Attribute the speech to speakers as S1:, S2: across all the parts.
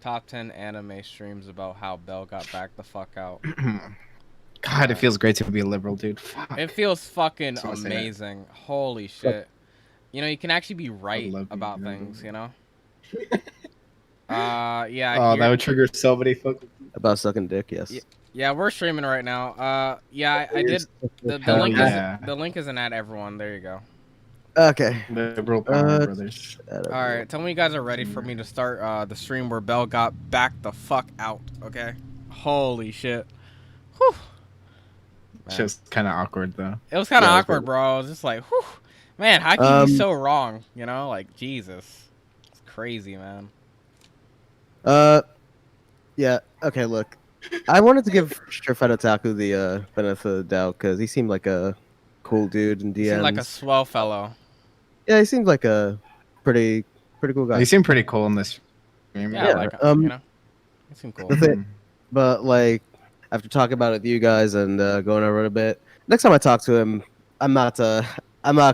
S1: Top 10 anime streams about how Bell got back the fuck out.
S2: God, it feels great to be a liberal, dude. Fuck.
S1: It feels fucking
S2: Just wanna say that.
S1: amazing. Holy shit. You know, you can actually be right
S2: love
S1: about
S2: you.
S1: things, you know? Yeah.
S2: Oh, that would trigger so many fucking.
S3: About sucking dick, yes.
S1: Yeah, we're streaming right now. Yeah, I did. The
S2: Hell
S1: link
S2: yeah.
S1: is the link isn't at everyone. There you go.
S3: Okay.
S2: Liberal power, brothers.
S1: All right, tell me you guys are ready for me to start the stream where Bell got back the fuck out. Okay. Holy shit. Whew.
S2: It's just kind of awkward though.
S1: It was kind of awkward, bro. I was just like, whew. Man, how can you be so wrong? You know, like Jesus. It's crazy, man.
S3: Yeah. Okay. Look, I wanted to give Surefire Otaku the benefit of the doubt because he seemed like a cool dude in DMs.
S1: He seemed like a swell fellow.
S3: Yeah, he seems like a pretty cool guy.
S2: He seemed pretty cool in this stream.
S1: Yeah, like you know, he seemed cool.
S3: But like after talking about it with you guys and going over it a bit, next time I talk to him, I'm not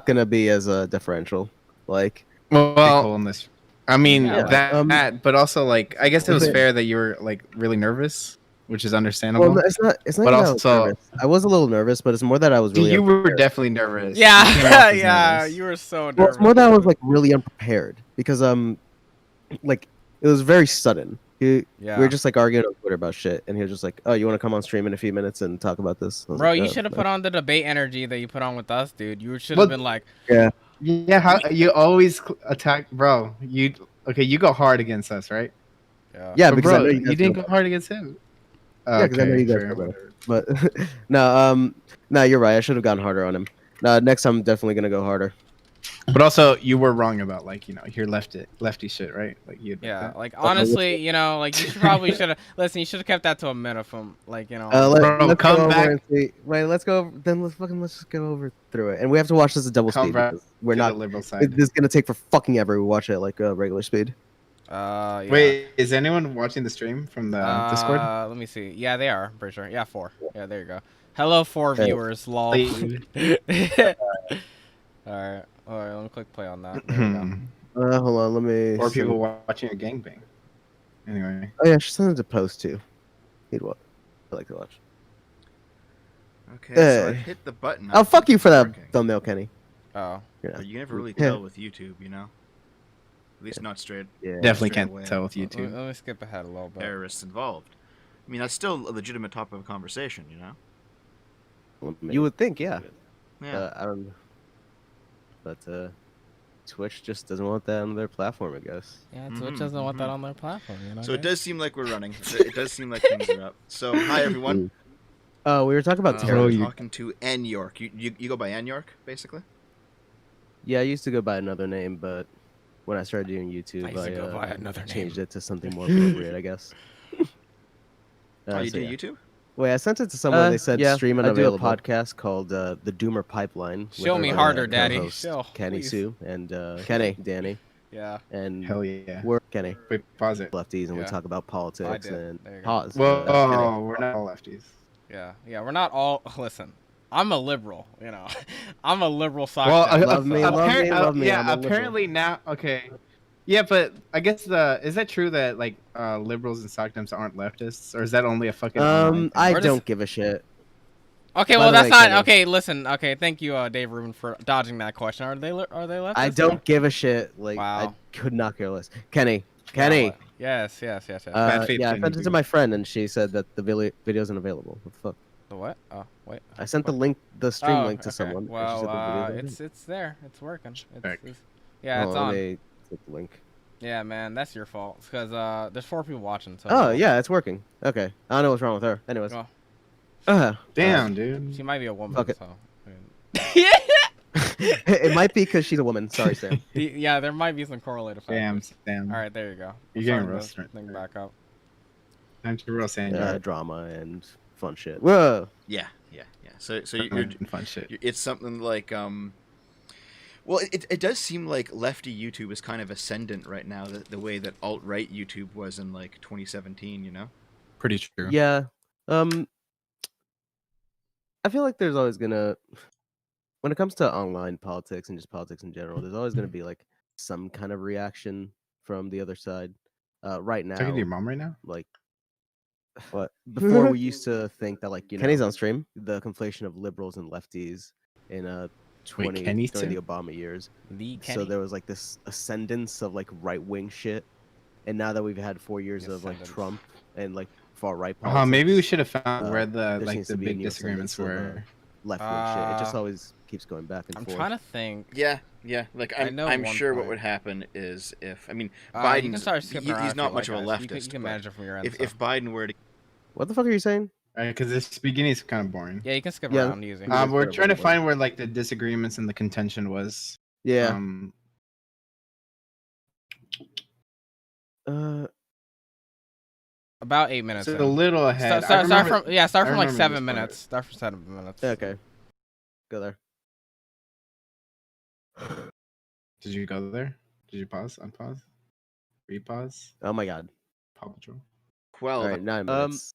S3: gonna be as differential. Like,
S2: well, cool in this. I mean
S1: yeah,
S2: but also like I guess it was fair that you were like really nervous, which is understandable.
S3: Well, it's not.
S2: But also,
S3: I was a little nervous, but it's more that I was really.
S2: You were definitely nervous.
S1: Yeah, yeah, you were so nervous.
S3: Well, it's more that I was like really unprepared because like it was very sudden. We were just like arguing on Twitter about shit, and he was just like, "Oh, you want to come on stream in a few minutes and talk about this?"
S1: Bro,
S3: like,
S1: you should have put on the debate energy that you put on with us, dude. You should have been like,
S2: yeah. How you always attack, bro? You go hard against us, right?
S3: Yeah,
S2: but
S3: because
S2: bro,
S3: I know
S2: you didn't go hard against him.
S3: Yeah, because I know you guys are better. But no, you're right. I should have gone harder on him. Next time I'm definitely gonna go harder.
S2: But also, you were wrong about like your lefty shit, right? Like you.
S1: Yeah, like honestly, you know, like you should have listen. You should have kept that to a minimum, like you know.
S3: Let's
S2: come
S3: go
S2: back.
S3: Over and see. Wait, let's go. Then let's just go over through it, and we have to watch this at double speed. We're not.
S2: The liberal side.
S3: This is gonna take for fucking ever. We watch it like regular speed.
S1: Yeah.
S2: Wait, is anyone watching the stream from the Discord?
S1: Let me see. Yeah, they are. Pretty sure. Yeah, 4. Yeah, there you go. Hello, 4 viewers. Lol. All right. All right. Let me click play on that. There we go.
S3: Hold on. Let me.
S2: Or people watching a gangbang. Anyway.
S3: Oh yeah, she sent it to post too. He'd what? I like to watch.
S4: Okay, so I hit the button.
S3: Oh, fuck you for that thumbnail, Kenny.
S1: Oh.
S4: But you never really tell with YouTube, you know? At least not straight.
S3: Yeah.
S2: Definitely can't tell with YouTube.
S1: Let me skip ahead a little bit.
S4: Terrorists involved. I mean, that's still a legitimate topic of conversation, you know?
S3: You would think, yeah.
S4: Yeah.
S3: I don't know. But Twitch just doesn't want that on their platform, I guess.
S1: Yeah, Twitch doesn't want that on their platform, you know?
S4: So it does seem like we're running. It does seem like things are up. So, hi, everyone.
S3: Oh, we were talking about terror.
S4: We're talking to Anyork. You go by Anyork, basically?
S3: Yeah, I used to go by another name, but when I started doing YouTube,
S1: I
S3: changed it to something more appropriate, I guess.
S4: You do YouTube?
S3: Wait, I sent it to someone. They said stream unavailable. I do a podcast called The Doomer Pipeline.
S1: Show me harder, Daddy.
S3: Kenny Sue and Danny.
S1: Yeah.
S3: And
S2: hell yeah.
S3: We're Kenny.
S2: Wait, pause it.
S3: Lefties, and we talk about politics and
S2: pause. Well, we're not all lefties.
S1: Yeah, we're not all. Listen, I'm a liberal. You know, I'm a liberal.
S2: Well,
S3: love me.
S2: Yeah, apparently now. Okay. Yeah, but I guess is that true that like liberals and sockdoms aren't leftists, or is that only a fucking?
S3: I don't give a shit.
S1: Okay, well that's not okay. Listen, okay, thank you, Dave Rubin, for dodging that question. Are they leftists?
S3: I don't give a shit. Like, wow. I could not care less. Kenny.
S1: Yes.
S3: Yeah, I sent it to my friend, and she said that the video isn't available. What the fuck?
S1: The what? Oh, wait.
S3: I sent the stream link to someone.
S1: Well, it's there. It's working. Yeah, it's on.
S3: Click the link.
S1: Yeah, man, that's your fault. Because there's 4 people watching. So
S3: oh, yeah, it's working. Okay. I don't know what's wrong with her. Anyways.
S2: Damn, dude.
S1: She might be a woman.
S3: Fuck it.
S1: So.
S3: It might be because she's a woman. Sorry, Sam.
S1: Yeah, there might be some correlative factors.
S2: Damn.
S1: All right, there you go.
S2: You're getting roasted.
S1: Thing back up.
S2: Time to roast Anyork.
S3: Drama and fun shit. Whoa.
S4: Yeah. So you're
S2: fun shit.
S4: It's something like Well, it does seem like lefty YouTube is kind of ascendant right now, the way that alt-right YouTube was in like 2017, you know?
S2: Pretty true.
S3: Yeah. I feel like there's always gonna, when it comes to online politics and just politics in general, there's always gonna be like some kind of reaction from the other side. right now.
S2: Talking to your mom right now?
S3: Like, what? Before we used to think that, like, Kenny's on stream. The conflation of liberals and lefties in
S2: Kenny's
S3: during the
S2: too?
S3: Obama years.
S1: The
S3: So
S1: Kenny.
S3: there was like this ascendance of like right wing shit, and now that we've had 4 years of like
S1: Ascendance.
S3: Trump and like far right politics,
S2: Maybe we should have found where
S3: there
S2: the
S3: seems to be a
S2: big
S3: new
S2: disagreements
S3: ascendance of,
S2: were.
S3: left wing shit. It just always keeps going back and
S1: I'm
S3: forth.
S1: trying to think.
S4: Yeah. Like
S1: I know
S4: I'm
S1: one
S4: sure what
S1: point.
S4: would happen is if
S1: You
S4: Biden,
S1: can start skipping around
S4: he's
S1: if
S4: not
S1: you
S4: much
S1: like,
S4: of a
S1: guys.
S4: leftist.
S1: You can
S4: but
S1: manage it from your end.
S4: if Biden were to
S3: What the fuck are you saying?
S2: Because this beginning is kind of boring.
S1: Yeah, you can skip
S3: Yeah.
S1: around easy.
S2: We're trying to find where like the disagreements and the contention was.
S3: Yeah.
S1: About 8 minutes.
S2: So
S1: in.
S2: a little ahead.
S1: Start from like
S2: I
S1: 7
S2: remember this part.
S1: minutes. Start from 7 minutes.
S3: Okay. Go there.
S2: Did you go there? Did you pause? Unpause? Repause?
S3: Oh my god.
S2: Paw Patrol?
S4: 12.
S3: All right, 9 minutes.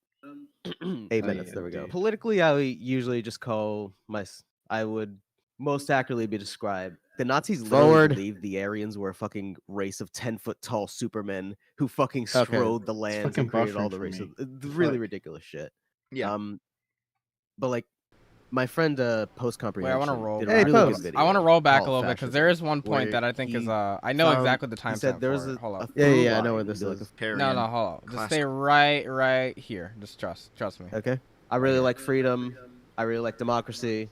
S3: 8 minutes.
S2: yeah,
S3: There we go.
S2: dude.
S3: Politically, I would usually just call I would most accurately be described. The Nazis literally believed the Aryans were a fucking race of 10-foot tall supermen who fucking strode the lands
S2: fucking
S3: and created all
S2: buffering
S3: the
S2: for
S3: races.
S2: me.
S3: Really ridiculous shit.
S4: Yeah.
S3: But like my friend post
S1: Wait, I
S3: comprehension.
S1: want to roll.
S3: did
S1: back.
S3: a really good video
S1: I want to roll back a
S3: called
S1: little bit because
S3: Fascism,
S1: there is one point
S3: where
S1: that I think is
S3: he
S1: I know
S3: found-
S1: exactly the
S3: he
S1: time.
S3: said there was a
S1: hold up.
S3: yeah, I know where this is.
S1: No, hold up. Just stay right here. Just trust me.
S3: Okay. I really like freedom. I really like democracy.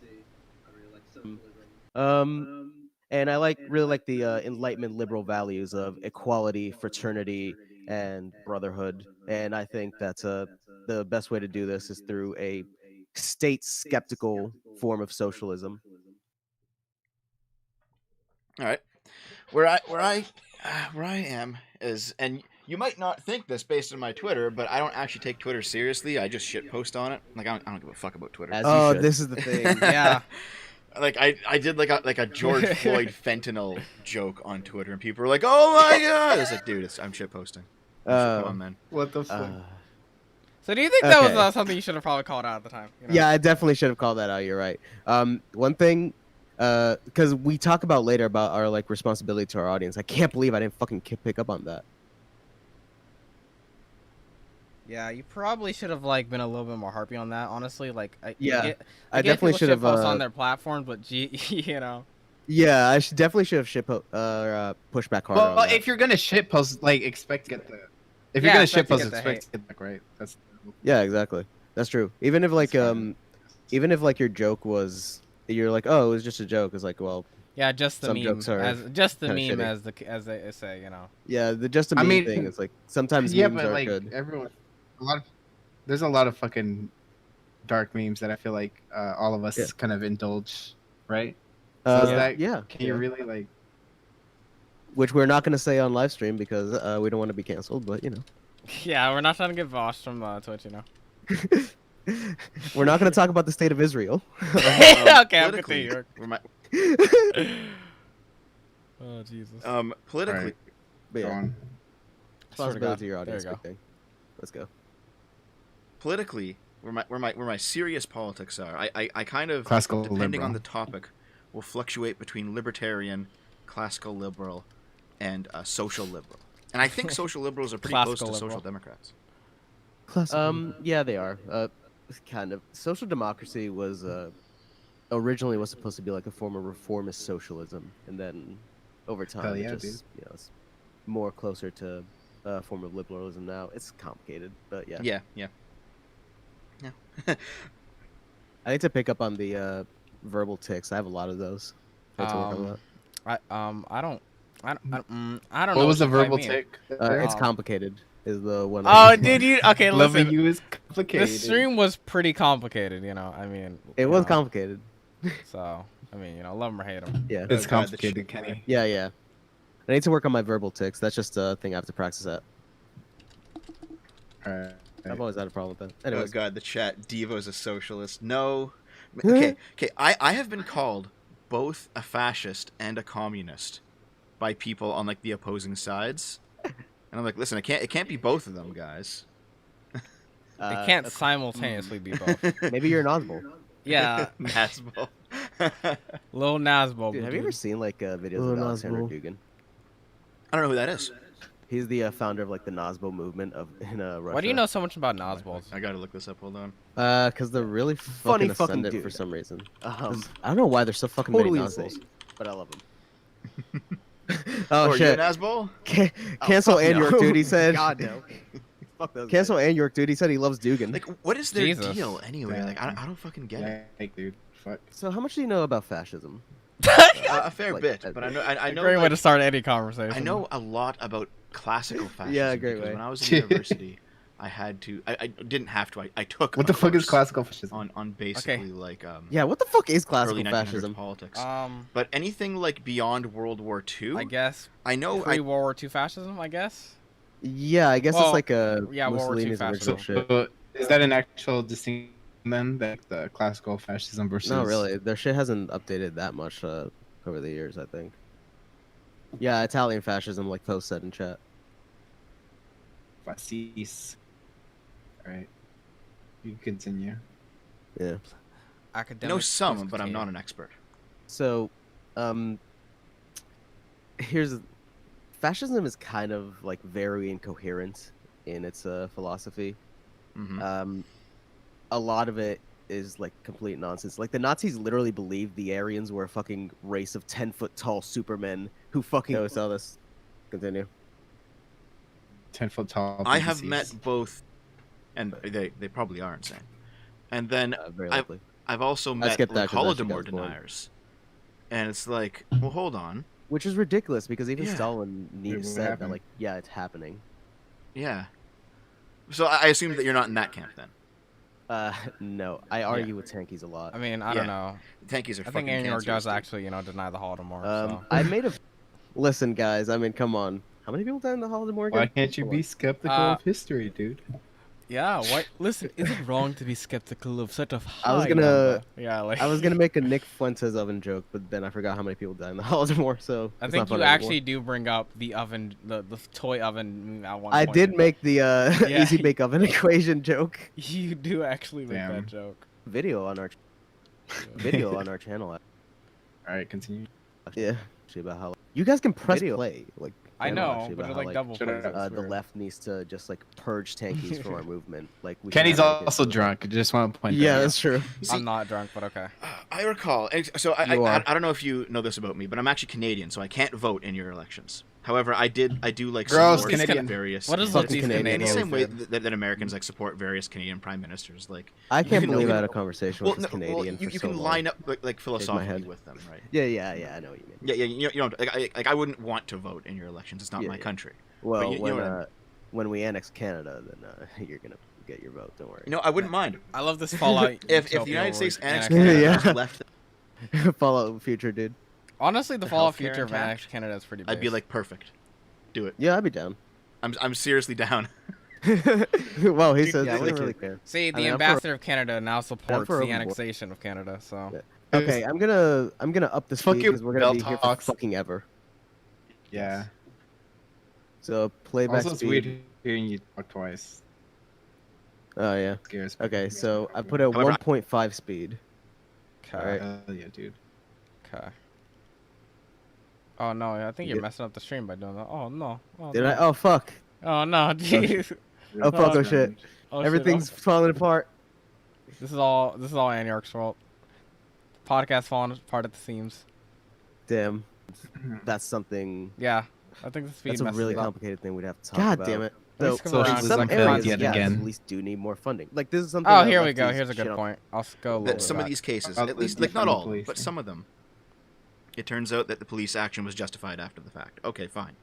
S3: And I really like the Enlightenment liberal values of equality, fraternity, and brotherhood. And I think that the best way to do this is through a state skeptical form of socialism.
S4: All right, where I am is, and you might not think this based on my Twitter, but I don't actually take Twitter seriously. I just shit post on it. Like I don't give a fuck about Twitter.
S3: Oh, this is the thing.
S1: Yeah.
S4: Like I did like a George Floyd fentanyl joke on Twitter, and people were like, "Oh my god!" I was like, "Dude, I'm shit posting." Come on, man.
S2: What the fuck?
S1: So do you think that was something you should have probably called out at the time? You know?
S3: Yeah, I definitely should have called that out. You're right. One thing, because we talk about later about our like responsibility to our audience. I can't believe I didn't fucking pick up on that.
S1: Yeah, you probably should have like been a little bit more harpy on that. Honestly, like I
S3: definitely should have
S1: on their platforms, but you know.
S3: Yeah, I definitely should have pushed back harder.
S2: Well,
S3: on that.
S2: if you're gonna shit post, like expect to get the. If you're gonna shit post, expect to get back, right? That's.
S3: Yeah, exactly. That's true. Even if like even if like your joke was, you're like, oh, it was just a joke. It's like, well.
S1: Yeah, just the
S3: some
S1: meme.
S3: jokes are
S1: As
S3: shitty.
S1: as they say, you know.
S3: Yeah, the just a meme thing is like sometimes memes
S2: but
S3: are
S2: like
S3: good.
S2: there's a lot of fucking dark memes that I feel like all of us kind of indulge, right? So can you really like?
S3: Which we're not going to say on live stream because we don't want to be canceled, but you know.
S1: Yeah, we're not trying to get boshed from Twitch, you know.
S3: We're not going to talk about the state of Israel.
S1: Okay, I'm good. Oh Jesus.
S4: Politically,
S2: Right.
S3: But yeah,
S2: on.
S3: responsibility to your audience.
S1: There you go.
S3: Big thing. Let's go.
S4: politically, where my serious politics are, I kind of,
S2: Classical
S4: depending
S2: liberal.
S4: on the topic, will fluctuate between libertarian, classical liberal, and social liberal. And I think social liberals are pretty close to social democrats.
S3: Yeah, they are. Kind of. Social democracy was originally was supposed to be like a form of reformist socialism, and then over time it's more closer to a form of liberalism now. It's complicated, but yeah.
S4: Yeah.
S3: I need to pick up on the verbal tics. I have a lot of those. I need to work on that.
S1: I don't know.
S2: What was the
S1: you
S2: verbal
S1: mean.
S2: tick?
S3: It's complicated. Is the one.
S1: Oh, did you? Okay, listen.
S2: Loving you is complicated.
S1: The stream was pretty complicated, you know. I mean,
S3: it was complicated.
S1: So, I mean, you know, love him or hate him.
S3: Yeah.
S2: It's complicated, Kenny.
S3: Yeah. I need to work on my verbal tics. That's just a thing I have to practice at.
S2: Alright.
S3: I've always had a problem with that.
S4: Oh
S3: Anyways.
S4: god, the chat. Devo's a socialist. No. Okay. I have been called both a fascist and a communist by people on like the opposing sides, and I'm like, listen, it can't be both of them, guys.
S1: It can't simultaneously be both.
S3: Maybe you're an Oswald.
S1: Yeah,
S4: Nazbo.
S1: Lil Nazbo.
S3: Dude, have you ever seen like videos of Alexander Dugin?
S4: I don't know who that is.
S3: He's the founder of like the Nazbo movement in Russia.
S1: Why do you know so much about Nazbols?
S4: I gotta look this up. Hold on.
S3: Because they're really funny fucking dude for some reason. I don't know why they're so fucking totally many Nazbols, but I love them. Oh shit!
S4: You an Nazbol?
S3: Cancel Anyork, dude. He said.
S2: God no. Fuck those.
S3: Cancel Anyork, dude. He said he loves Dugan.
S4: Like, what is their
S1: Jesus.
S4: deal anyway? Like, I don't fucking get it.
S2: Like, dude. Fuck.
S3: So how much do you know about fascism?
S4: A fair
S3: Like,
S4: bit, but I know.
S1: Great
S4: like,
S1: way to start any conversation.
S4: I know a lot about classical fascism.
S3: Yeah, great
S4: because
S3: way.
S4: When I was in university, I had to. I didn't have to. I took.
S2: What the fuck is classical fascism?
S4: On basically like
S3: Yeah, what the fuck is
S4: early
S3: classical
S4: 1900s
S3: fascism?
S4: politics. But anything like beyond World War II,
S1: I guess.
S4: I know.
S1: Pre-World War II fascism, I guess.
S3: Yeah, I guess
S1: Well,
S3: it's like a
S1: yeah, World War II
S3: Mussolini's original
S1: fascism.
S3: shit.
S2: Is that an actual distinction then? That the classical fascism versus?
S3: No, really. Their shit hasn't updated that much over the years, I think. Yeah, Italian fascism, like Post said in chat.
S2: Fascis. All right. You can continue.
S3: Yeah.
S1: Academic.
S4: I know some, but I'm not an expert.
S3: So, fascism is kind of like very incoherent in its philosophy.
S4: Mm-hmm.
S3: A lot of it is like complete nonsense. Like the Nazis literally believed the Aryans were a fucking race of 10-foot tall supermen who fucking. Oh, sell this. Continue.
S2: 10-foot tall.
S4: I have
S2: PCs.
S4: met both, and they probably are insane. And then
S3: Very likely.
S4: I've also met
S3: skipped that 'cause that shit
S4: Holodomor
S3: got boring.
S4: deniers, and it's like, well, hold on.
S3: Which is ridiculous because even
S4: Yeah.
S3: Stalin
S2: what
S3: said that,
S2: happened?
S3: like, yeah, it's happening.
S4: Yeah. So I assume that you're not in that camp then.
S3: No, I argue with Tankies a lot.
S1: I mean, I don't know.
S4: Tankies are
S1: I
S4: fucking
S1: think Anyork
S4: cancerous,
S1: does
S4: dude.
S1: actually, deny the Holodomor. So.
S3: I made a. Listen, guys. I mean, come on. How many people died in the Holodomor again?
S2: Why can't you be skeptical of history, dude?
S1: Yeah, what? Listen, is it wrong to be skeptical of such a high
S3: I was gonna-
S1: number? Yeah, like
S3: I was gonna make a Nick Fuentes oven joke, but then I forgot how many people died in the Holodomor. So
S1: I
S3: it's
S1: think
S3: not funny
S1: you actually
S3: anymore.
S1: do bring up the oven, the toy oven at one
S3: I
S1: point.
S3: did make the
S1: Yeah.
S3: easy bake oven equation joke.
S1: You do actually make
S2: Damn.
S1: that joke.
S3: Video on our channel.
S2: All right, continue.
S3: Yeah, actually about how you guys can press play. Like
S1: I
S3: channel,
S1: know,
S3: actually,
S1: but
S3: about
S1: it
S3: how,
S1: like double
S2: shut
S1: plays.
S2: up.
S1: It's
S3: the
S1: weird.
S3: left needs to just like purge tankies from our movement. Like we
S2: Kenny's
S3: should have, like,
S2: also
S3: a-
S2: drunk. I just want to point that
S3: Yeah,
S2: out.
S3: that's true.
S4: See,
S1: I'm not drunk, but okay.
S4: I recall. So
S3: You are.
S4: I don't know if you know this about me, but I'm actually Canadian, so I can't vote in your elections. However, I do like
S2: Gross,
S4: support
S2: Canadian.
S4: various.
S1: What is
S3: Fucking
S1: up these
S3: Canadian
S4: in the
S1: Canadians?
S4: same way that Americans like support various Canadian prime ministers, like
S3: I can't
S4: you know,
S3: believe I
S4: you
S3: had
S4: know-
S3: a conversation
S4: well,
S3: with this
S4: no,
S3: Canadian
S4: you
S3: for so
S4: can
S3: long.
S4: line up like philosophically
S3: head.
S4: with them, right?
S3: Yeah, I know what you mean.
S4: Yeah, you don't like I wouldn't want to vote in your elections. It's not
S3: Yeah,
S4: my
S3: yeah.
S4: country.
S3: Well,
S4: you know what I mean.
S3: when we annex Canada, then you're gonna get your vote. Don't worry.
S4: You know, I wouldn't mind
S1: I love this Fallout.
S4: if the
S1: utopia
S4: United
S1: where
S4: States
S1: we
S4: annexed
S1: annex
S4: Canada
S3: Yeah.
S4: and just left.
S3: Fallout future, dude.
S1: Honestly, the
S4: The
S1: Fallout
S4: healthcare
S1: future of
S4: intact.
S1: annexed Canada is pretty.
S4: I'd be
S1: base.
S4: like, perfect, do it.
S3: Yeah, I'd be down.
S4: I'm seriously down.
S3: Well, he says
S4: Yeah, I
S3: he
S4: wouldn't
S3: really care.
S1: See,
S3: I
S1: the
S3: mean, I'm for-
S1: ambassador of Canada now supports
S3: for
S1: the
S3: open
S1: annexation of Canada. So
S3: Yeah. Okay, I'm gonna up the
S2: Fuck
S3: speed
S2: you,
S3: because we're gonna be
S2: Bell
S3: here for
S2: Talks.
S3: fucking ever.
S2: Yeah.
S3: So playback
S2: Also, it's
S3: speed.
S2: weird hearing you talk twice.
S3: Oh yeah.
S2: Scares me.
S3: Okay, so I put a
S4: However,
S3: 1.5 speed.
S1: okay,
S3: Alright.
S2: Hell yeah, dude.
S1: okay. Oh no, I think you're
S3: Yeah.
S1: messing up the stream by doing that. Oh no. Oh,
S3: Did
S1: no.
S3: I? Oh fuck.
S1: Oh no, jeez.
S3: Oh fuck. Oh shit.
S1: Oh, shit,
S3: Everything's falling apart.
S1: This is all Anyork's fault. Podcast falling apart at the seams.
S3: Damn. That's something.
S1: Yeah, I think the speed.
S3: That's a
S1: messes
S3: really
S1: it up.
S3: complicated thing we'd have to talk
S2: God
S3: about.
S2: damn it.
S1: Let's
S3: So,
S1: come
S2: Socialism
S1: around to
S3: some
S1: some
S2: failed
S3: areas,
S2: yet
S3: yeah,
S2: again.
S3: at least do need more funding. Like this is something.
S1: Oh,
S3: that
S1: here we go.
S3: lefties
S1: Here's a
S3: shit
S1: good
S3: on.
S1: point. I'll go a little
S4: That
S1: bit
S4: some of
S1: back.
S4: these cases,
S2: I'll
S4: at least
S2: defund
S4: like not
S2: the
S4: all,
S2: police,
S4: but
S2: yeah.
S4: some of them, it turns out that the police action was justified after the fact. Okay, fine.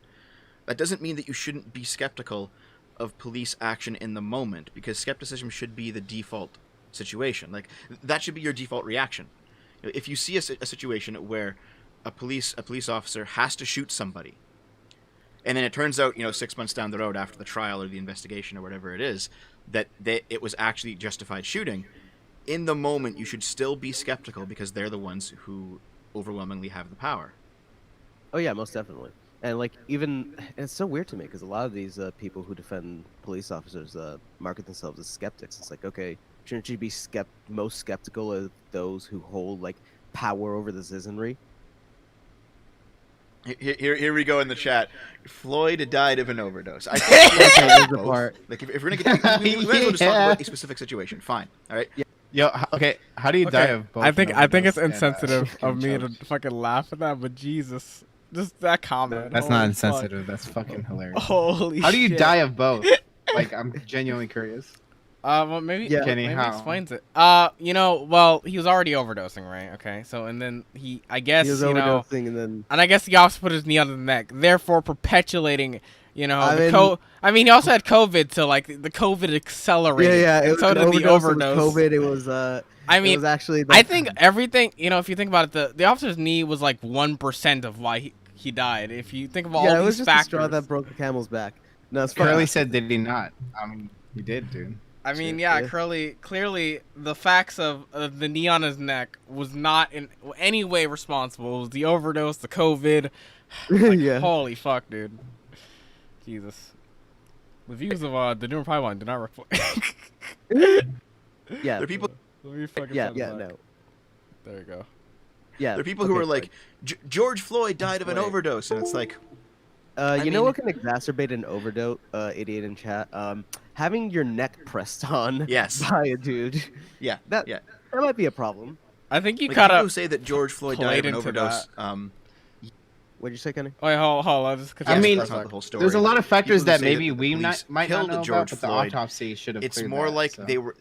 S4: That doesn't mean that you shouldn't be skeptical of police action in the moment, because skepticism should be the default situation. Like that should be your default reaction. If you see a situation where a police officer has to shoot somebody, and then it turns out 6 months down the road after the trial or the investigation or whatever it is that it was actually justified shooting, in the moment you should still be skeptical because they're the ones who overwhelmingly have the power.
S3: Oh yeah, most definitely. And like even and it's so weird to me because a lot of these people who defend police officers market themselves as skeptics. It's like, okay, shouldn't you be most skeptical of those who hold like power over the citizenry?
S4: Here we go in the chat. Floyd died of an overdose. I think the part. Like if we're gonna get, we might as well just talk about a specific situation. Fine. All right.
S2: Yeah. Yo, okay. How do you die of both?
S1: I think it's insensitive of me to fucking laugh at that, but Jesus, just that comment.
S2: That's not insensitive. Fuck. That's fucking hilarious.
S1: Holy.
S2: How do you
S1: shit.
S2: die of both? Like, I'm genuinely curious.
S1: Well, maybe
S2: Kenny,
S1: maybe
S2: how?
S1: explains it. You know, well, he was already overdosing, right? Okay, so and then I guess,
S3: he was
S1: you know,
S3: and
S1: I guess the officer put his knee on the neck, therefore perpetuating, you know, I mean, he also had COVID, so like the COVID accelerated.
S3: Yeah,
S1: and so did the overdose.
S3: COVID. It was.
S1: I mean,
S3: it was actually.
S1: I think everything, you know, if you think about it, the officer's knee was like 1% of why he died. If you think of all
S3: it
S1: these
S3: was just
S1: factors,
S3: a straw that broke the camel's back. No, it's
S2: Curly said, did he not? I mean, he did, dude.
S1: I mean, yeah, Curly, clearly the facts of the knee on his neck was not in any way responsible. It was the overdose, the COVID. Like,
S3: yeah.
S1: Holy fuck, dude. Jesus. The views of the Doom Pipeline do not reflect.
S3: Yeah.
S4: There are people.
S1: Let me fucking
S3: Yeah,
S1: no. There you go.
S3: Yeah.
S4: There are people who are like, George Floyd died of an overdose, and it's like.
S3: You know what can exacerbate an overdose, idiot in chat? Having your neck pressed on by a dude.
S4: Yeah.
S3: That might be a problem.
S1: I think you
S4: like
S1: kind
S4: people who
S1: of
S4: say that George Floyd died of an overdose.
S3: What'd you say, Kenny?
S1: Wait, hold on.
S2: I mean,
S4: that's not the whole story.
S2: There's a lot of factors
S4: People who
S2: that
S4: say
S2: maybe we might not know
S4: George
S2: about, but the
S4: Floyd,
S2: autopsy should have.
S4: It's
S2: cleared
S4: more
S2: that,
S4: like
S2: so.
S4: they were.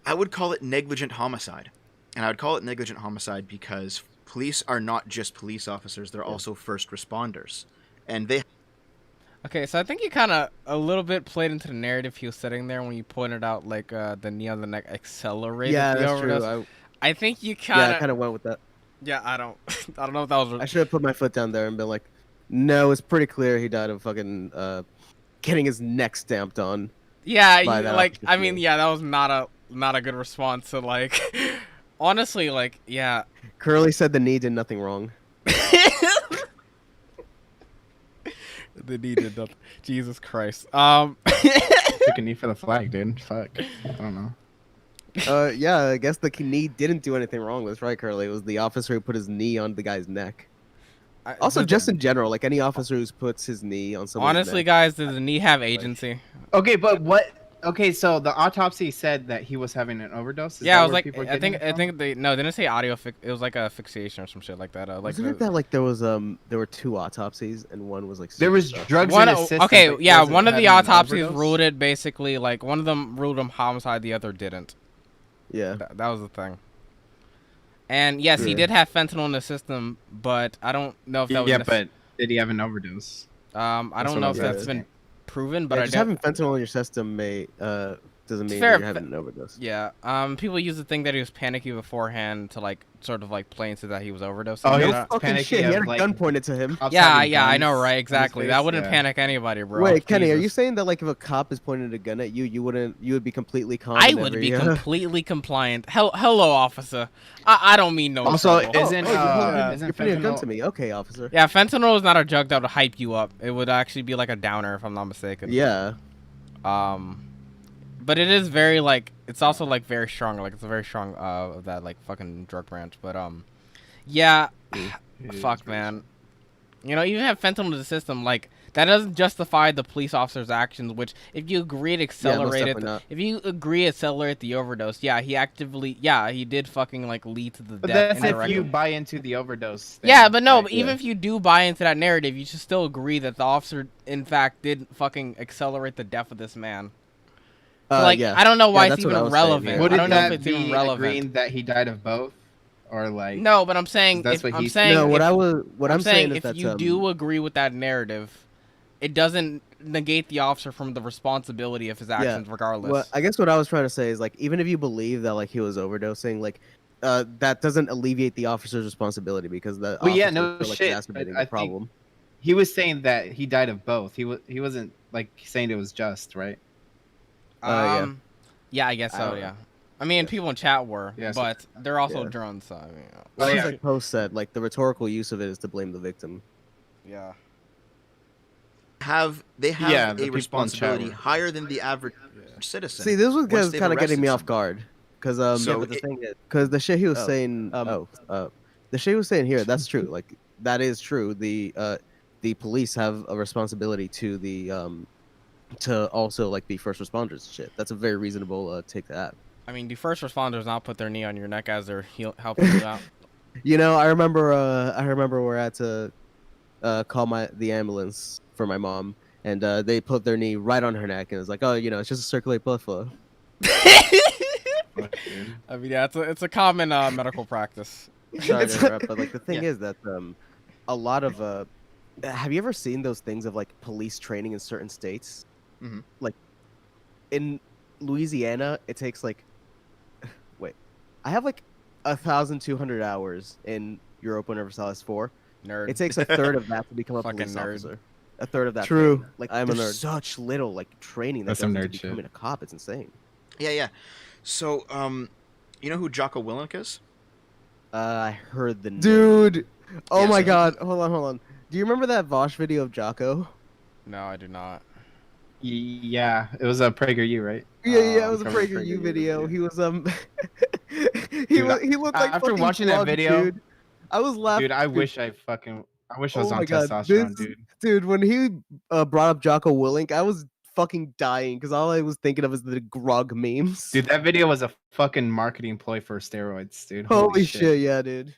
S4: I would call it negligent homicide, and I would call it negligent homicide because police are not just police officers; they're also first responders, and they.
S1: Okay, so I think you kind of a little bit played into the narrative he was setting there when you pointed out like the knee on the neck accelerated the
S3: that's
S1: overdose.
S3: true.
S1: I think you kind of.
S3: Yeah, I kind of went with that.
S1: Yeah, I don't know if that was.
S3: I should have put my foot down there and been like, no, it's pretty clear he died of fucking getting his neck stamped on.
S1: Yeah, I mean, yeah, that was not a good response to like. Honestly, like, yeah.
S3: Curly said the knee did nothing wrong.
S1: The knee did nothing. Jesus Christ.
S2: Took a knee for the flag, dude. Fuck. I don't know.
S3: Yeah, I guess the knee didn't do anything wrong. That's right, Curly. It was the officer who put his knee on the guy's neck. Also, just in general, like any officer who puts his knee on someone's
S1: honestly,
S3: neck.
S1: guys, does the knee have agency?
S2: Okay, but what? Okay, so the autopsy said that he was having an overdose.
S1: Yeah, I was like, I think they didn't say audio. It was like a fixation or some shit like that.
S3: Wasn't it that like there were 2 autopsies and one was like
S2: there was drugs
S1: in
S2: his system?
S1: Okay, yeah, one of the autopsies ruled it basically like one of them ruled him homicide, the other didn't.
S3: Yeah,
S1: that was the thing. And yes, he did have fentanyl in the system, but I don't know if that was.
S2: Yeah, but did he have an overdose?
S1: I don't know if that's been proven, but
S3: just having fentanyl in your system doesn't mean that you're having an overdose.
S1: Yeah. People use the thing that he was panicky beforehand to like sort of like play into that he was overdosing.
S3: Oh, no fucking shit! He had a gun pointed to him.
S1: Yeah, I know, right? Exactly. That wouldn't panic anybody, bro.
S3: Wait, Kenny, are you saying that like if a cop is pointing a gun at you, you would be completely calm?
S1: I would be completely compliant. Hello, officer. I don't mean no.
S2: Also,
S1: trouble.
S2: isn't
S3: you're pointing a gun to me? Okay, officer.
S1: Yeah, fentanyl is not a drug that would hype you up. It would actually be like a downer, if I'm not mistaken.
S3: Yeah.
S1: But it is very like it's also like very strong. Like it's a very strong of that like fucking drug branch. But yeah, fuck man. You know, even have fentanyl in the system, like that doesn't justify the police officer's actions. Which, if you agree it accelerated, accelerate the overdose. Yeah, he did fucking like lead to the death.
S2: But that's if you buy into the overdose thing.
S1: Yeah, but no, but even if you do buy into that narrative, you should still agree that the officer, in fact, did fucking accelerate the death of this man. So, like, I don't know why it's even relevant.
S2: Would
S1: I don't know if
S2: that
S1: it's
S2: be
S1: even relevant.
S2: agreeing that he died of both, or like?
S1: No, but I'm saying
S2: that's what he's
S1: saying.
S3: No, what I'm saying is
S1: if you do agree with that narrative, it doesn't negate the officer from the responsibility of his actions, regardless.
S3: Well, I guess what I was trying to say is like even if you believe that like he was overdosing, like that doesn't alleviate the officer's responsibility because the exacerbating the problem.
S2: He was saying that he died of both. He wasn't like saying it was just right.
S1: Yeah, I guess so. Yeah, I mean, people in chat were, but they're also drones. So I mean,
S3: well, like Post said, like the rhetorical use of it is to blame the victim.
S1: Yeah.
S4: They have a responsibility higher than the average citizen.
S3: See, this was kind of getting me off guard because the shit he was saying. The shit he was saying here, that's true. Like that is true. The police have a responsibility to the to also like be first responders and shit. That's a very reasonable take to have.
S1: I mean, do first responders not put their knee on your neck as they're helping you out?
S3: I remember where I had to call the ambulance for my mom, and they put their knee right on her neck, and it was like, oh, it's just to circulate blood flow.
S1: I mean, yeah, it's a common medical practice.
S3: Sorry to interrupt, but like the thing is that a lot of have you ever seen those things of like police training in certain states?
S4: Mm-hmm.
S3: Like in Louisiana, it takes like wait, I have like 1,200 hours in Europa Universalis 4.
S1: Nerd.
S3: It takes a third of that to become a police officer. A third of that. True. Like I'm a nerd. Such little like training that goes into becoming a cop. It's insane.
S4: Yeah. So, you know who Jocko Willink is?
S3: I heard the name.
S2: Dude.
S3: Oh my God. Hold on. Do you remember that Vosh video of Jocko?
S1: No, I do not.
S2: Yeah, it was a PragerU, right?
S3: Yeah, it was a PragerU video. He was he looked like
S2: after watching that video,
S3: dude. I was laughing.
S2: Dude, I wish I was on testosterone, dude.
S3: Dude, when he brought up Jocko Willink, I was fucking dying because all I was thinking of was the grog memes.
S2: Dude, that video was a fucking marketing ploy for steroids, dude.
S3: Holy shit, yeah, dude.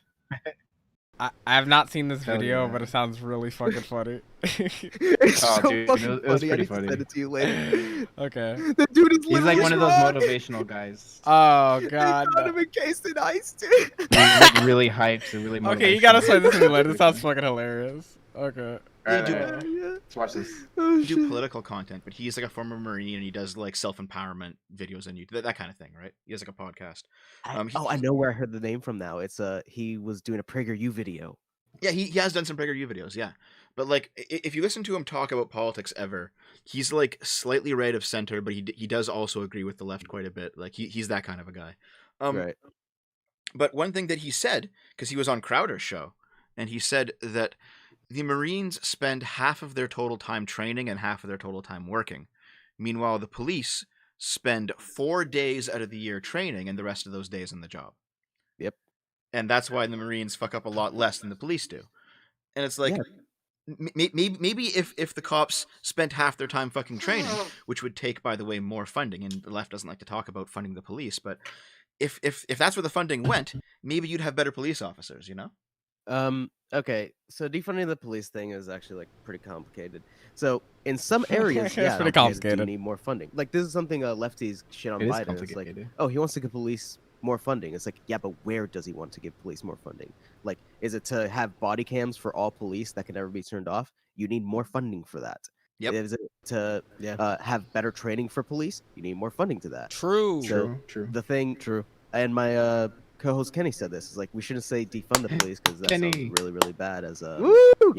S1: I have not seen this video, but it sounds really fucking funny.
S3: It's so
S2: dude,
S3: fucking
S2: it was
S3: funny.
S2: pretty
S3: I
S2: funny.
S3: need to send it to you later.
S1: Okay.
S3: The dude is
S2: He's like one of those motivational guys.
S1: Oh God.
S3: They found him encased in ice, dude.
S2: He's like really hyped and really motivational.
S1: Okay, you gotta send this to me later. This sounds fucking hilarious. Okay.
S2: Alright,
S3: Yeah.
S2: let's watch this.
S3: Oh,
S4: You do
S3: shit.
S4: political content, but he's like a former Marine and he does like self-empowerment videos on YouTube, that kind of thing, right? He has like a podcast.
S3: I know where I heard the name from now. It's he was doing a PragerU video.
S4: Yeah, he has done some PragerU videos, yeah. But like, if you listen to him talk about politics ever, he's like slightly right of center, but he does also agree with the left quite a bit. Like he's that kind of a guy.
S3: Right.
S4: But one thing that he said, because he was on Crowder's show, and he said that the Marines spend half of their total time training and half of their total time working. Meanwhile, the police spend 4 days out of the year training and the rest of those days on the job.
S3: Yep.
S4: And that's why the Marines fuck up a lot less than the police do. And it's like, maybe if the cops spent half their time fucking training, which would take, by the way, more funding, and the left doesn't like to talk about funding the police, but if that's where the funding went, maybe you'd have better police officers, you know?
S3: Okay, so defunding the police thing is actually like pretty complicated. So in some areas,
S1: It's
S3: yeah,
S1: pretty complicated.
S3: do need more funding. Like this is something lefties shit on
S2: It is
S3: Biden. It's like,
S2: complicated.
S3: oh, he wants to give police more funding. It's like, yeah, but where does he want to give police more funding? Like, is it to have body cams for all police that can never be turned off? You need more funding for that.
S4: Yep.
S3: Is it to have better training for police? You need more funding to that.
S1: True.
S3: So
S2: True.
S3: the thing, and my co-host Kenny said this is like we shouldn't say defund the police because that sounds really, really bad as a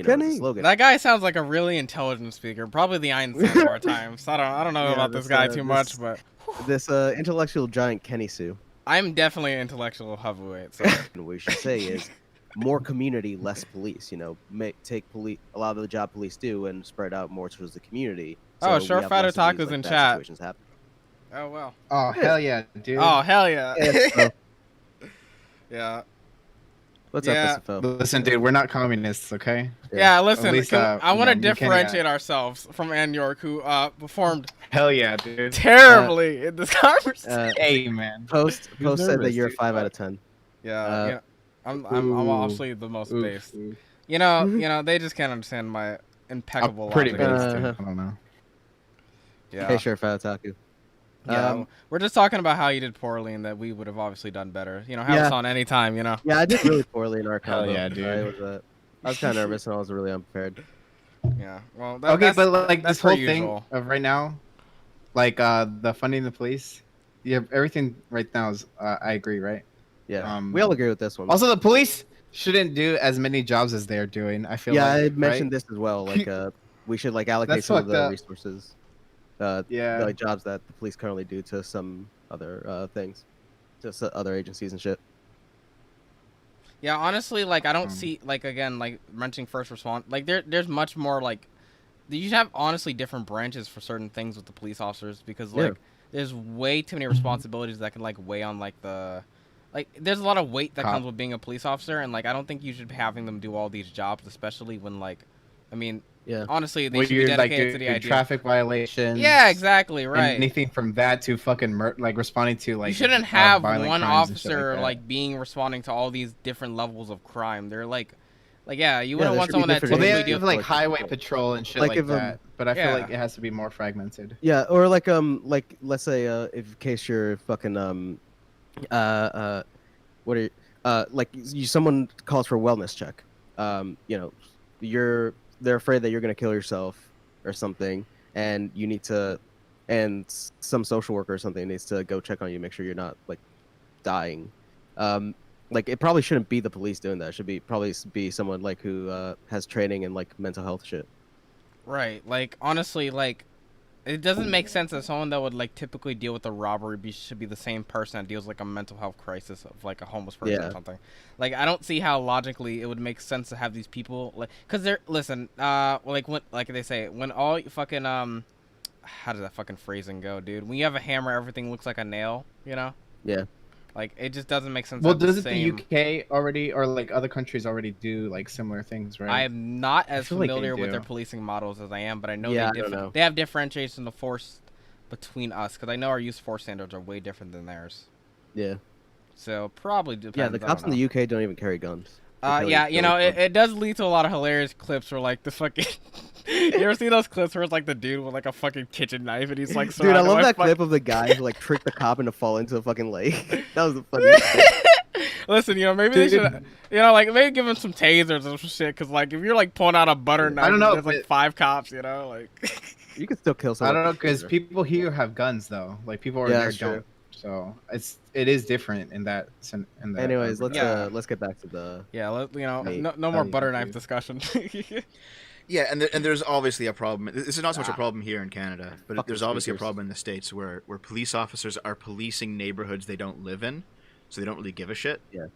S2: Kenny.
S3: as a slogan.
S1: That guy sounds like a really intelligent speaker. Probably the Einstein of our times. I don't know about this guy too much, but
S3: this intellectual giant Kenny Sue.
S1: I'm definitely an intellectual heavyweight. So
S3: What we should say is more community, less police. Take a lot of the job police do and spread out more towards the community.
S1: Oh,
S3: we
S1: sure,
S3: have
S1: Fat
S3: less of
S1: Otaku's
S3: these,
S1: in
S3: bad
S1: chat.
S3: situations happen.
S1: oh well.
S2: Oh hell yeah, dude.
S1: Oh hell yeah.
S3: Yeah.
S1: Yeah.
S3: What's
S1: Yeah.
S3: up, SFO?
S2: Listen, dude, we're not communists, okay?
S1: Yeah, listen,
S2: At least,
S1: I want to
S2: you can,
S1: differentiate ourselves from Anyork, who performed
S2: Hell yeah, dude.
S1: terribly in this conversation.
S2: Hey, man.
S3: Post said that
S2: nervous,
S3: you're a
S2: dude.
S3: 5 out of 10.
S1: Yeah, I'm obviously the most based. You know, they just can't understand my impeccable
S2: Pretty
S1: logic.
S2: based, dude. I don't know.
S1: Yeah.
S3: Hey, sure, Fat Otaku.
S1: Yeah, we're just talking about how you did poorly and that we would have obviously done better. You know, have us on any time, you know.
S3: Yeah, I did really poorly in our
S2: Hell
S3: combo.
S2: yeah, dude.
S3: I was kind of nervous and I was really unprepared.
S1: Yeah. Well,
S2: Okay, but like
S1: that's
S2: this whole
S1: per
S2: thing
S1: usual.
S2: of right now, like the funding the police, yeah, everything right now is I agree, right?
S3: Yeah, we all agree with this one.
S2: Also, the police shouldn't do as many jobs as they're doing. I feel
S3: yeah,
S2: like,
S3: I mentioned
S2: right?
S3: this as well. Like, we should like allocate
S2: That's
S3: some of
S2: fucked
S3: the
S2: up.
S3: resources,
S2: Yeah.
S3: like jobs that the police currently do to some other things, to other agencies and shit.
S1: Yeah, honestly, like I don't see like again like mentioning first respond like there's much more like you should have honestly different branches for certain things with the police officers because like there's way too many responsibilities that can like weigh on like the like there's a lot of weight that comes with being a police officer, and like I don't think you should be having them do all these jobs, especially when like, I mean, honestly, they should be dedicated to the idea.
S2: Traffic violations.
S1: Yeah, exactly, right.
S2: Anything from that to fucking like responding to like.
S1: You shouldn't have one officer like being responding to all these different levels of crime. They're like yeah, you wouldn't want someone that
S2: typically they have like highway patrol and shit like that. But I feel like it has to be more fragmented.
S3: Yeah, or like let's say if in case you're fucking what are you, like someone calls for a wellness check. You know, they're afraid that you're gonna kill yourself or something, and you need to, and some social worker or something needs to go check on you, make sure you're not like dying. Like it probably shouldn't be the police doing that. It should probably be someone like who has training in like mental health shit.
S1: Right. Like honestly, like it doesn't make sense that someone that would like typically deal with a robbery should be the same person that deals like a mental health crisis of like a homeless person or something. Like I don't see how logically it would make sense to have these people like, cause they're like when like they say when all fucking how does that fucking phrasing go, dude? When you have a hammer, everything looks like a nail, you know?
S3: Yeah.
S1: Like it just doesn't make sense.
S2: Well, doesn't the UK already, or like other countries already do like similar things, right?
S1: I am not as familiar with their policing models as I am, but I know they have differentiation of force between us, because I know our use of force standards are way different than theirs.
S3: Yeah.
S1: So probably depends.
S3: Yeah, the cops in the UK don't even carry guns.
S1: Yeah, you know, it does lead to a lot of hilarious clips where like the fucking. You ever see those clips where it's like the dude with like a fucking kitchen knife and he's like,
S3: dude, I love that clip of the guy who like tricked the cop into fall into the fucking lake. That was the funniest thing.
S1: Listen, you know, maybe they should, you know, like maybe give him some tasers or some shit, because like if you're like pulling out a butter knife, I don't know, there's like 5 cops, you know, like.
S3: You can still kill someone.
S2: I don't know, because people here have guns though, like people over there don't. So it is different in that.
S3: Anyways, let's get back to the.
S1: Yeah, you know, no more butter knife discussion.
S4: Yeah, and there's obviously a problem. This is not so much a problem here in Canada, but there's obviously a problem in the States where police officers are policing neighborhoods they don't live in, so they don't really give a shit.
S3: Yeah.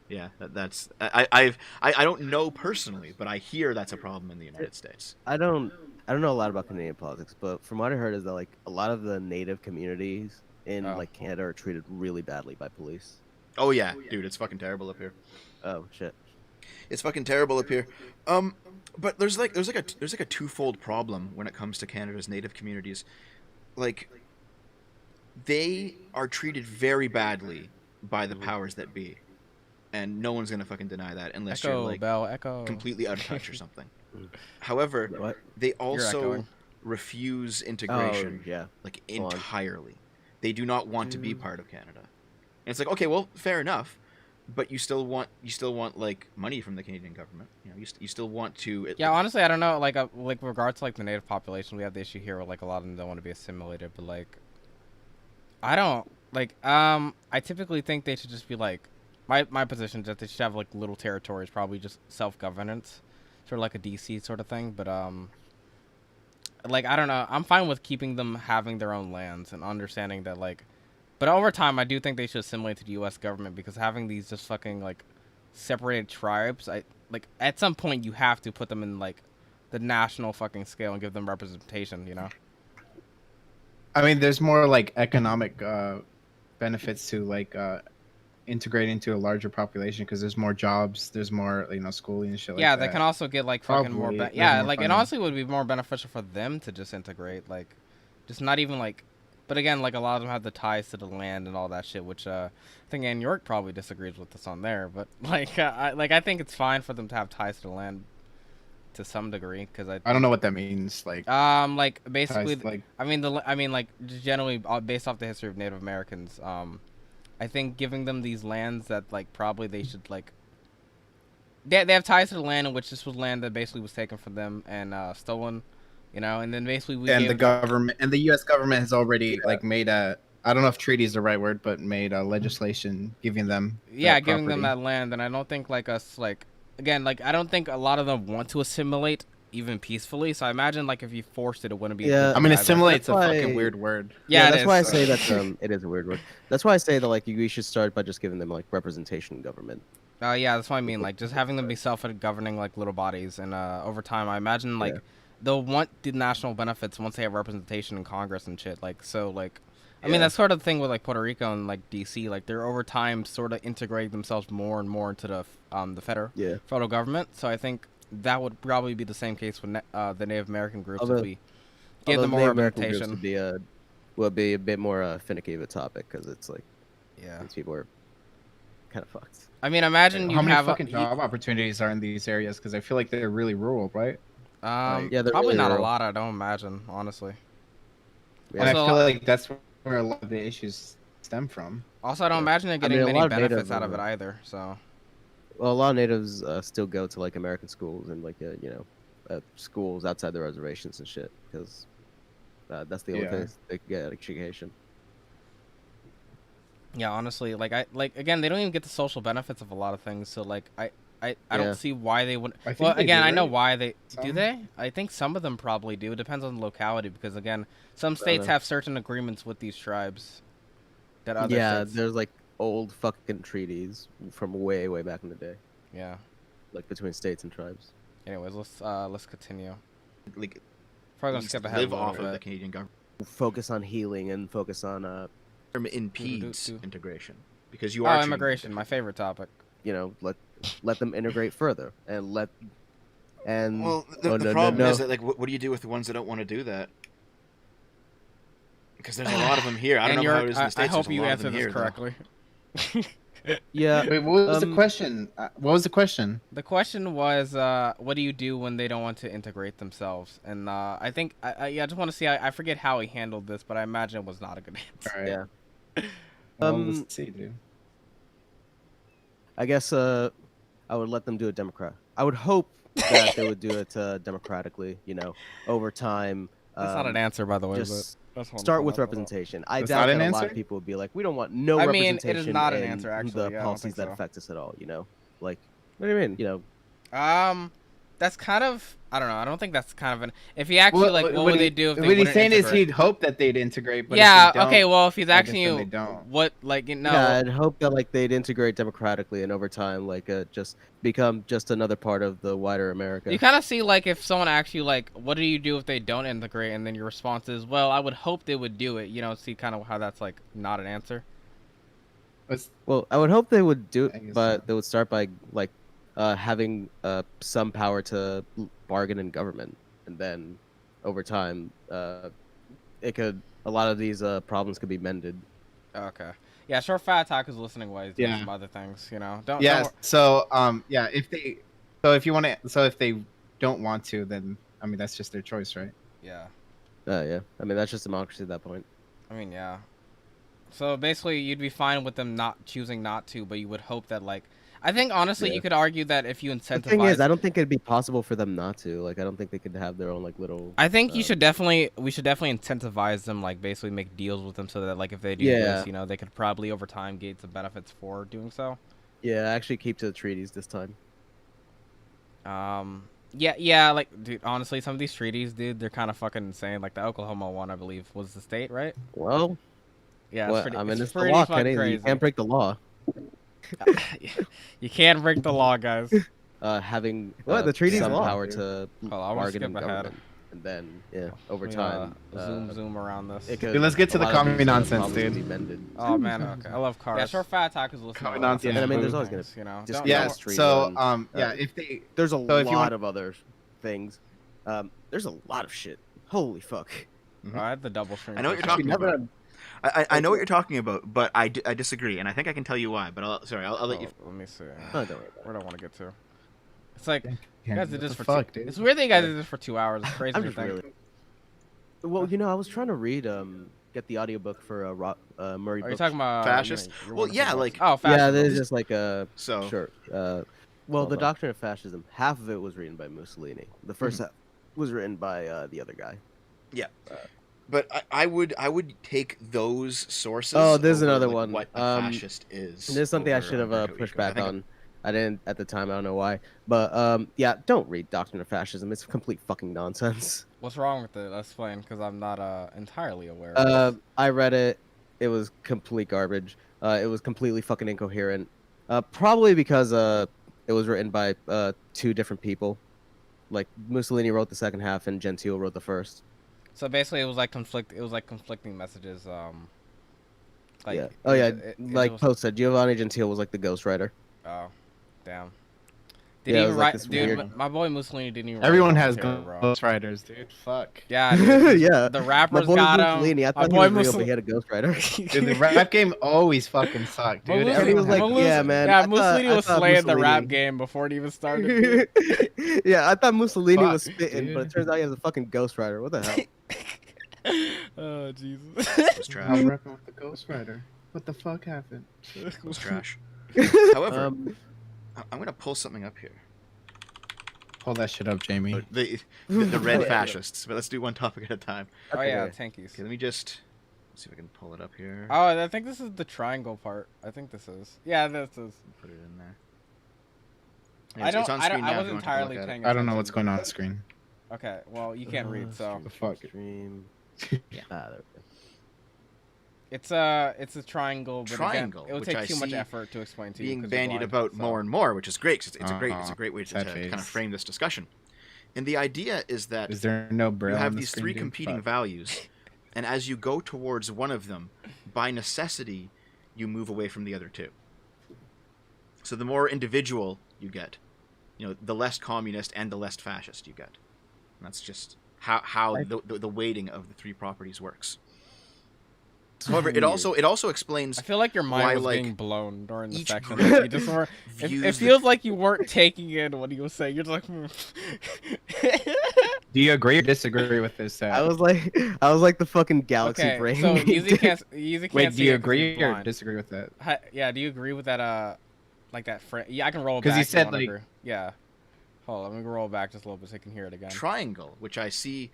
S4: Yeah, that's I don't know personally, but I hear that's a problem in the United States.
S3: I don't know a lot about Canadian politics, but from what I heard is that like a lot of the native communities in like Canada are treated really badly by police.
S4: Oh yeah, dude, it's fucking terrible up here.
S3: Oh shit.
S4: It's fucking terrible up here. But there's like a twofold problem when it comes to Canada's native communities. Like they are treated very badly by the powers that be. And no one's gonna fucking deny that unless you're like completely out of touch or something. However, they also refuse integration like entirely. They do not want to be part of Canada. And it's like, okay, well, fair enough, but you still want like money from the Canadian government. You know, you still want to.
S1: Yeah, honestly, I don't know. Like regards to like the native population, we have the issue here where like a lot of them don't want to be assimilated. But like, I don't like. I typically think they should just be like. My position is that they should have like little territories, probably just self-governance, sort of like a DC sort of thing. But like I don't know, I'm fine with keeping them having their own lands and understanding that like, but over time I do think they should assimilate to the U.S. government, because having these just fucking like separated tribes, I like at some point you have to put them in like the national fucking scale and give them representation, you know.
S2: I mean, there's more like economic benefits to like. Integrate into a larger population, because there's more jobs, there's more schooling and shit like that.
S1: Yeah, they can also get like fucking more like funding. It honestly would be more beneficial for them to just integrate, like just not even like, but again, like a lot of them have the ties to the land and all that shit, which I think Anyork probably disagrees with us on there, but like I think it's fine for them to have ties to the land to some degree, because I
S2: don't know what that means, like
S1: basically
S2: ties, like,
S1: I mean like just generally based off the history of Native Americans, I think giving them these lands that like probably they should like they have ties to the land in which this was land that basically was taken from them and stolen, you know, and then basically
S2: the government and the U.S. government has already like made a, I don't know if treaty is the right word, but made a legislation giving them
S1: giving them that land. And I don't think like us like again like I don't think a lot of them want to assimilate even peacefully, so I imagine like if you forced it, it wouldn't be.
S2: Yeah, I mean, assimilate's a fucking weird word.
S3: Yeah, that's why I say that it is a weird word. That's why I say that like we should start by just giving them like representation in government.
S1: Yeah, that's what I mean. Like just having them be self-governing like little bodies, and over time, I imagine like they'll want the national benefits once they have representation in Congress and shit. Like so, like I mean, that's sort of the thing with like Puerto Rico and like DC. Like they're over time sort of integrating themselves more and more into the federal government. So I think that would probably be the same case with the Native American groups if we give them more representation.
S3: Would be a bit more finicky of a topic because it's like,
S1: yeah,
S3: these people are kind of fucked.
S1: I mean, imagine you
S2: how many
S1: have
S2: fucking job opportunities are in these areas because I feel like they're really rural, right?
S3: Yeah, they're
S1: probably
S3: really
S1: not
S3: rural.
S1: a lot. I don't imagine, honestly.
S2: And I feel like that's where a lot of the issues stem from.
S1: Also, I don't imagine they're getting many benefits out of it either. So,
S3: well, a lot of natives still go to like American schools and like schools outside the reservations and shit because that's the only place they can get education.
S1: Yeah, honestly, again, they don't even get the social benefits of a lot of things. So like I don't see why they wouldn't. Well, again, I know why they do. They, I think some of them probably do. It depends on the locality because again, some states have certain agreements with these tribes. That other states...
S3: there's like old fucking treaties from way back in the day.
S1: Yeah,
S3: like between states and tribes.
S1: Anyways, let's continue.
S4: Like,
S1: probably gonna skip ahead.
S4: Live off of the Canadian government.
S3: Focus on healing and focus on
S4: impedes integration because you are
S1: immigration, my favorite topic.
S3: You know, let them integrate further and the
S4: problem is that like what do you do with the ones that don't want to do that? Because there's a lot of them here. I don't know how it is in the States.
S1: I hope you answered this correctly.
S3: Yeah.
S2: Wait, what was the question? What was the question?
S1: The question was, what do you do when they don't want to integrate themselves? And I think, I just want to see. I forget how he handled this, but I imagine it was not a good answer.
S2: All right.
S3: Yeah.
S2: Let's see, dude.
S3: I guess I would let them do it I would hope that they would do it democratically. You know, over time.
S1: That's not an answer, by the way.
S3: Just start with representation. I
S2: doubt
S3: that
S2: a
S3: lot of people would be like, we don't want no representation.
S1: It is not an answer, actually.
S3: The policies that affect us at all. You know, like what do you mean? You
S1: know, that's kind of, I don't know. I don't think that's kind of an. If he actually what would they do if they
S2: what he's saying
S1: integrate?
S2: Is he'd hope that they'd integrate. But
S1: yeah.
S2: if they don't,
S1: okay. Well, if he's asking you
S2: what,
S3: yeah, I'd hope that like they'd integrate democratically and over time, like just become just another part of the wider America.
S1: You kind of see like if someone asks you like, what do you do if they don't integrate, and then your response is, well, I would hope they would do it. You know, see kind of how that's like not an answer.
S3: Well, I would hope they would do it, but they would start by like. Having some power to bargain in government, and then over time, a lot of these problems could be mended.
S1: Okay. Yeah, sure. Fat Otaku's listening ways. Yeah. Some other things, you know.
S2: If they don't want to, then I mean that's just their choice, right?
S1: Yeah.
S3: Yeah. I mean that's just democracy at that point.
S1: I mean, yeah. So basically, you'd be fine with them not choosing not to, but you would hope that like. I think honestly, you could argue that if you incentivize.
S3: The thing is, I don't think it'd be possible for them not to. Like, I don't think they could have their own like little.
S1: I think we should definitely incentivize them, like basically make deals with them so that like if they do this, you know, they could probably over time gain some benefits for doing so.
S3: Yeah, actually keep to the treaties this time.
S1: Yeah, like dude, honestly, some of these treaties, dude, they're kind of fucking insane. Like the Oklahoma one, I believe, was the state, right?
S3: Well,
S1: yeah,
S3: it's the law, Kenny. You can't break the law.
S1: You can't break the law, guys.
S3: Having the treaty's some power to bargain in
S1: skip
S3: government, and then over time,
S1: zoom around this.
S2: Dude, let's get to the commie nonsense, dude.
S1: Oh man, okay. I love cars. Yeah, sure. Fat Otaku's listening.
S2: Commie nonsense.
S3: And I mean, there's always gonna,
S1: you know.
S2: If they,
S3: there's a lot of other things. There's a lot of shit. Holy fuck.
S1: Mm-hmm. I had the double stream.
S4: I know what you're talking about. I know what you're talking about, but I disagree, and I think I can tell you why. But I'll let you.
S1: Let me see.
S3: Oh, don't worry about
S1: where do I want to get to? It's like you guys did this for
S2: fuck,
S1: 2.
S2: Dude.
S1: It's weird that you guys did this for 2 hours. It's crazy to think.
S3: Well, you know, I was trying to read get the audiobook for Murray.
S1: Are you talking about
S4: fascist?
S1: Well,
S4: yeah, like
S1: fascist.
S3: Yeah, there's just like
S4: so
S3: sure. Well, the Doctrine of Fascism, half of it was written by Mussolini. The first half was written by the other guy.
S4: Yeah. But I would take those sources.
S3: Oh, there's
S4: over,
S3: another
S4: like,
S3: one.
S4: What a fascist is.
S3: There's something I should have pushed back on. I didn't at the time. I don't know why. But yeah, don't read Doctrine of Fascism. It's complete fucking nonsense.
S1: What's wrong with it? Explain, because I'm not entirely aware.
S3: I read it. It was complete garbage. It was completely fucking incoherent. Probably because it was written by 2 different people. Like Mussolini wrote the second half and Gentile wrote the first.
S1: So basically, it was like conflicting messages. Like,
S3: yeah. Oh yeah.
S1: It was,
S3: Post said, Giovanni Gentile was like the ghostwriter.
S1: oh, damn.
S3: Yeah,
S1: Didn't
S3: it
S1: even
S3: was like
S1: write,
S3: this
S1: dude.
S3: weird-
S1: My boy Mussolini didn't even.
S2: Everyone
S1: write
S2: has
S1: commentary, bro.
S2: ghostwriters, dude. Fuck.
S1: Yeah, dude.
S3: Yeah.
S1: The
S3: My
S1: rappers
S3: boy
S1: got
S3: Mussolini,
S1: him.
S3: I
S1: My
S3: thought he
S1: boy
S3: was real, but he had a ghoswriter.
S2: Dude, the rap game always fucking sucked, dude.
S1: Mussolini
S3: Everyone was like,
S2: has
S3: yeah,
S2: ghostwriters.
S3: man.
S1: Yeah,
S3: I
S1: Mussolini was
S3: thought
S1: slaying the rap
S3: Mussolini-
S1: game before it even started. Dude.
S3: Yeah, I thought Mussolini was
S2: Fuck,
S3: spitting, but it
S2: dude.
S3: turns out he was a fucking ghostwriter. What the hell?
S1: Oh Jesus.
S4: It was trash.
S2: I'm rapping with the ghostwriter. What the fuck happened?
S4: It was trash. However, I'm gonna pull something up here.
S2: Pull that shit up, Jamie.
S4: The red fascists. But let's do one topic at a time.
S1: Oh yeah,
S3: Okay.
S1: tankies.
S4: Okay, let me just see if I can pull it up here.
S1: Oh, I think this is the triangle part. I think this is. Yeah, this is.
S4: Put it in there.
S1: I don't.
S4: It's on
S1: I
S4: screen
S1: don't.
S4: now
S1: I
S4: if
S1: wasn't
S4: you want to
S1: entirely
S4: look at it.
S1: paying.
S2: I don't know what's
S1: attention.
S2: going on the screen.
S1: Okay, well you can't read, so
S2: The fuck?
S3: Stream.
S4: Yeah.
S3: Ah, there we go.
S1: it's a triangle. But
S4: Triangle,
S1: again, it would
S4: which
S1: take
S4: I
S1: too much
S4: see
S1: effort to explain to you.
S4: Being
S1: 'cause you're
S4: bandied
S1: blind,
S4: about
S1: so.
S4: more and more, which is great. 'Cause it's a great way to
S2: sad
S4: kind of
S2: face.
S4: frame this discussion. And the idea is that
S2: Is there no braille
S4: you have
S2: on the
S4: these
S2: screen,
S4: three
S2: dude?
S4: competing
S2: Fuck.
S4: values, and as you go towards one of them, by necessity, you move away from the other two. So the more individual you get, the less communist and the less fascist you get. And that's just how the weighting of the three properties works. However, it also explains
S1: I feel like your mind
S4: why,
S1: was
S4: like,
S1: being blown during the
S4: each
S1: section.
S4: group
S1: Like, you just weren't. It
S4: views the-
S1: feels like you weren't taking in what he was saying. You're just like.
S2: Do you agree or disagree with this?
S3: I was like the fucking galaxy
S1: Okay,
S3: brain.
S1: so Yuzi can't
S2: Wait,
S1: see
S2: do you
S1: it 'cause he's
S2: agree or
S1: blind.
S2: disagree with that?
S1: Yeah, do you agree with that? Like that friend? Yeah, I can roll
S2: 'Cause
S1: back.
S2: he
S1: if you
S2: said,
S1: wanna
S2: like-
S1: agree. Yeah. Hold on, let me roll back just a little bit so you can hear it again.
S4: triangle, which I see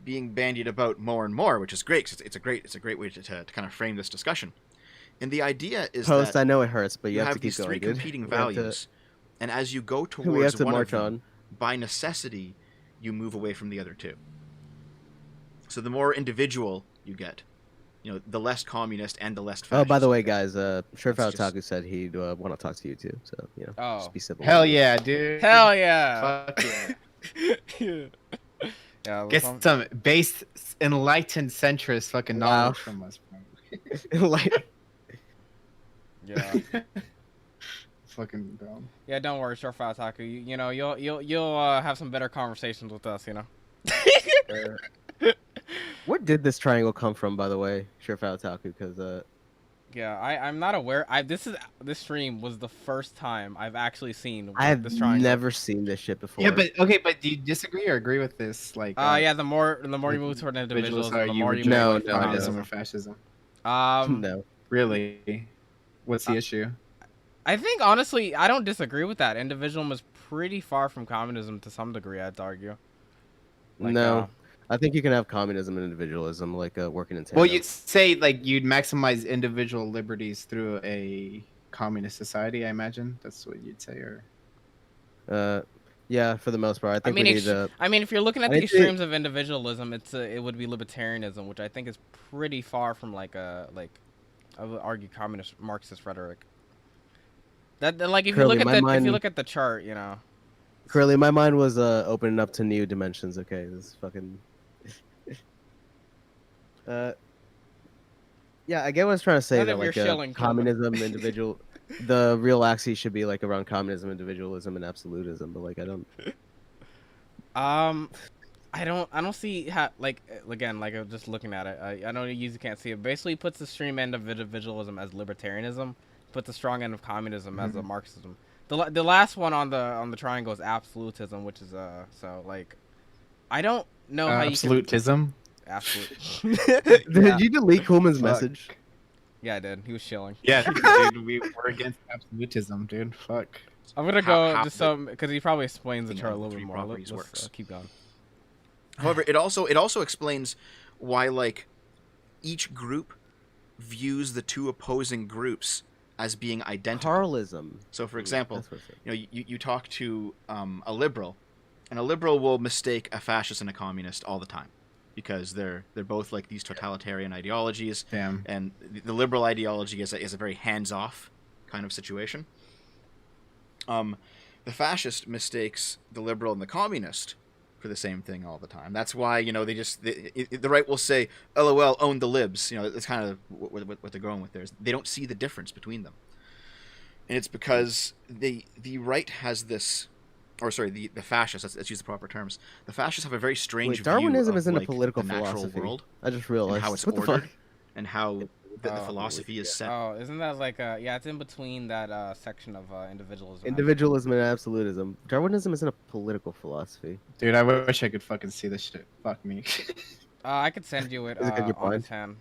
S4: being bandied about more and more, which is great. 'Cause it's a great way to kind of frame this discussion. And the idea is
S3: Post,
S4: that
S3: I know it hurts, but you have to keep
S4: these
S3: going,
S4: three
S3: dude.
S4: competing
S3: We have to-
S4: values, and as you go
S3: We have
S4: towards
S3: to
S4: one of
S3: march
S4: them,
S3: on.
S4: by necessity, you move away from the other two. So the more individual you get, the less communist and the less fascist.
S3: Oh, by the
S4: you
S3: way,
S4: get.
S3: guys, Surf
S4: That's
S3: Otaku
S4: just-
S3: said he'd want to talk to you too. So
S1: Oh.
S3: just be civil.
S2: Hell yeah, dude.
S1: Hell yeah!
S2: Fuck yeah.
S1: Yeah.
S2: Get some base enlightened centrist fucking
S3: Wow.
S2: knowledge from us, bro.
S3: Like,
S1: Yeah.
S2: Fucking dumb.
S1: Yeah. Don't worry, Short File Taku. You'll have some better conversations with us.
S3: where did this triangle come from, by the way, Surf Otaku? Because
S1: Yeah. I'm not aware. This stream was the first time I've actually seen
S3: I have
S1: this triangle.
S3: never seen this shit before.
S2: Yeah, but do you disagree or agree with this? Like,
S1: Yeah. The more you move toward individualism, the more you
S3: No,
S1: move away from
S3: no,
S2: communism
S1: communism.
S2: or fascism?
S3: no.
S2: Really? What's the issue?
S1: I think honestly, I don't disagree with that. Individualism is pretty far from communism to some degree. I'd argue. Like,
S3: No. I think you can have communism and individualism, like working in tandem.
S2: Well, you'd say like you'd maximize individual liberties through a communist society. I imagine that's what you'd say, or
S3: yeah, for the most part. I
S1: I
S3: think
S1: mean,
S3: we need
S1: I mean, if you're looking at
S3: I
S1: the
S3: think
S1: extremes of individualism, it would be libertarianism, which I think is pretty far from I would argue communist Marxist rhetoric. That like if you
S3: Curly,
S1: look at
S3: my
S1: if
S3: mind-
S1: you look at the chart,
S3: Curly, my mind was opening up to new dimensions. Okay, this is fucking. Yeah, I get what I was trying to say.
S1: None
S3: That
S1: of your
S3: like
S1: shilling,
S3: communism, the real axis should be like around communism, individualism, and absolutism. But like, I don't.
S1: I don't see how again I'm just looking at it. I know you usually can't see it. Basically, it puts the extreme end of individualism as libertarianism, puts the strong end of communism as a Marxism. The last one on the triangle is absolutism, which is I don't know how you
S2: absolutism.
S1: can absolute.
S3: Did you delete Coolman's
S2: Fuck.
S3: message?
S1: Yeah, I did. He was chilling.
S2: Yeah, dude, we're against absolutism, dude. Fuck.
S1: I'm gonna
S4: How-
S1: go
S4: how
S1: just
S4: the-
S1: because he probably explains the
S4: thing
S1: chart a
S4: of the
S1: little bit
S4: three
S1: more.
S4: properties
S1: Let's
S4: works.
S1: keep going.
S4: However, it also explains why each group views the two opposing groups as being identical.
S3: Carlism.
S4: So, for example,
S3: That's what it said.
S4: you talk to a liberal, and a liberal will mistake a fascist and a communist all the time, because they're both like these totalitarian ideologies.
S2: Damn.
S4: And the liberal ideology is a very hands-off kind of situation. The fascist mistakes the liberal and the communist for the same thing all the time. That's why, you know, the right will say, "LOL, own the libs." You know, that's kind of what they're going with there. Is they don't see the difference between them, and it's because the right has this, or sorry, the fascists. Let's use the proper terms. The fascists have a very strange
S3: Darwinism
S4: view of
S3: isn't a
S4: like,
S3: political
S4: the natural
S3: philosophy.
S4: world
S3: I just realized
S4: and how it's
S3: what
S4: ordered
S3: the fuck?
S4: and how the philosophy is set.
S1: Oh, isn't that like yeah? It's in between that section of individualism.
S3: Individualism and absolutism. Darwinism isn't a political philosophy.
S2: Dude, I wish I could fucking see this shit. Fuck me.
S1: I could send you it
S3: Is it good you're
S1: on
S3: blind?
S1: his hand,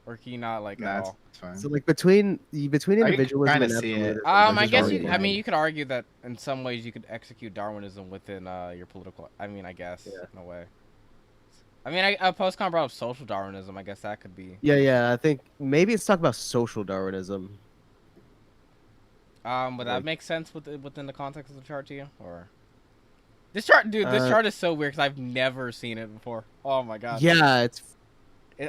S1: or can you not like
S2: Nah,
S1: at
S2: it's
S1: all?
S2: fine.
S3: So like between individualism
S2: kinda
S3: and
S2: see it.
S3: absolutism.
S1: I
S3: there's
S1: guess
S3: already
S1: I mean,
S3: line.
S1: you could argue that in some ways you could execute Darwinism within your political. I mean, I guess in a way. I mean, Postcon brought up social Darwinism. I guess that could be.
S3: Yeah. I think maybe it's talking about social Darwinism.
S1: Would that make sense within the context of the chart to you, or? This chart, dude. This chart is so weird because I've never seen it before. Oh my god.
S3: Yeah,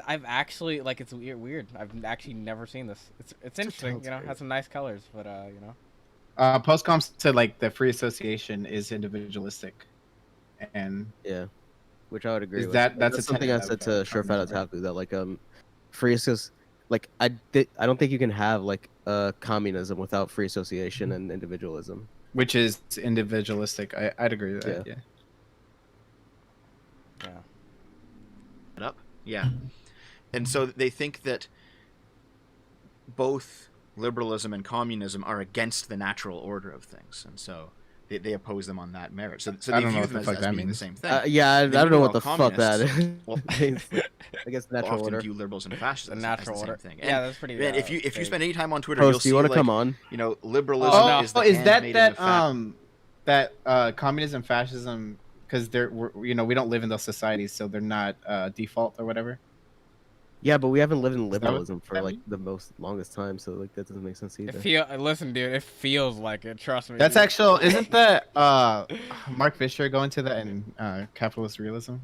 S1: I've actually like it's weird. I've actually never seen this. It's interesting. You know, has some nice colors, but you know.
S2: Postcom said like the free association is individualistic, and
S3: yeah, which I would agree with.
S2: That's
S3: something I said to Surefat Otaku that like free association. Like I don't think you can have like communism without free association and individualism.
S2: Which is individualistic. I'd agree with that.
S1: Yeah.
S4: Yeah. And so they think that both liberalism and communism are against the natural order of things, and so they oppose them on that merit. So they view them as being the same thing.
S3: I don't know what the fuck that is.
S4: Well,
S3: I guess natural
S4: often
S3: order.
S4: view liberals and fascists
S1: The
S4: as
S1: natural
S4: the same
S1: order.
S4: thing.
S1: Yeah, that's pretty.
S4: Man, if you spend any time on Twitter,
S3: Post,
S4: you'll see
S3: do you want to
S4: like,
S3: come on?
S4: you know, liberalism is the handmaiden of
S2: that communism, fascism, because we don't live in those societies, so they're not default or whatever.
S3: Yeah, but we haven't lived in liberalism for like the longest time, so like that doesn't make sense either.
S1: Listen, dude, it feels like it. Trust me.
S2: That's
S1: dude.
S2: actual. Isn't that Mark Fisher go into that in Capitalist Realism?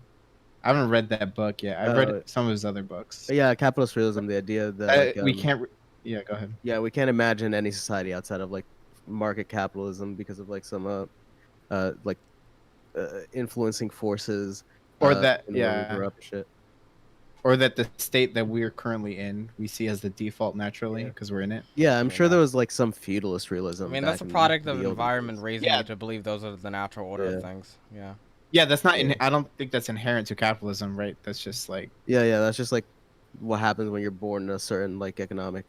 S2: I haven't read that book yet. I've read some of his other books.
S3: Yeah, capitalist realism, the idea that
S2: we can't. Yeah, go ahead.
S3: Yeah, we can't imagine any society outside of like market capitalism because of like some influencing forces,
S2: or that
S3: shit.
S2: Or that the state that we're currently in, we see as the default naturally because we're in it.
S3: Yeah, I'm sure there was like some feudalist realism.
S1: I mean, that's a product of environment raising you to believe those are the natural order of things. Yeah.
S2: Yeah, that's not. I don't think that's inherent to capitalism, right? That's just like.
S3: Yeah, that's just like what happens when you're born in a certain like economic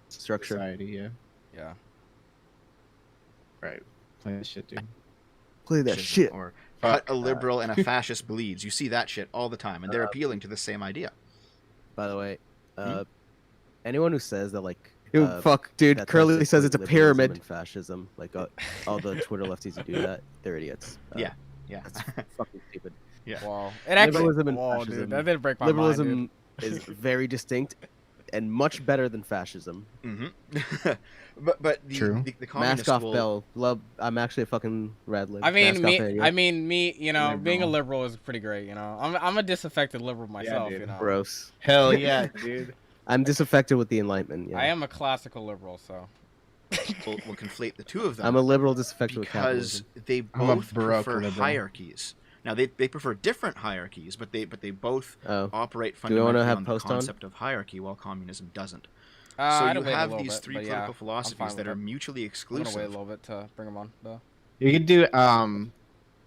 S3: structure.
S2: Society, yeah.
S1: Yeah.
S2: Right. Play that shit, dude.
S3: Play that shit.
S4: Or cut a liberal and a fascist bleeds. You see that shit all the time, and they're appealing to the same idea.
S3: By the way, anyone who says that like
S2: fuck, dude, Curly says it's a pyramid.
S3: And fascism, like all the Twitter lefties who do that, they're idiots.
S4: Yeah.
S3: That's fucking stupid.
S4: Yeah.
S1: Wow. It actually,
S3: liberalism and fascism.
S1: Dude, that did break my
S3: liberalism
S1: mind, dude.
S3: is very distinct and much better than fascism.
S4: Mm-hmm. but the communist
S3: Mask off Bell. Love. I'm actually a fucking rad lib.
S1: I mean, me. You know, liberal. Being a liberal is pretty great. You know, I'm a disaffected liberal myself.
S2: Yeah,
S1: you know.
S3: Gross.
S2: Hell yeah, dude.
S3: I'm disaffected with the Enlightenment. Yeah.
S1: I am a classical liberal, so.
S4: We'll conflate the two of them.
S3: I'm a liberal disaffected with capitalism.
S4: Because they both prefer hierarchies. Now they prefer different hierarchies, but they both operate fundamentally on the concept of hierarchy, while communism doesn't. So you have these three political philosophies that are mutually exclusive.
S1: I'm gonna wait a little bit to bring them on, though.
S2: You could do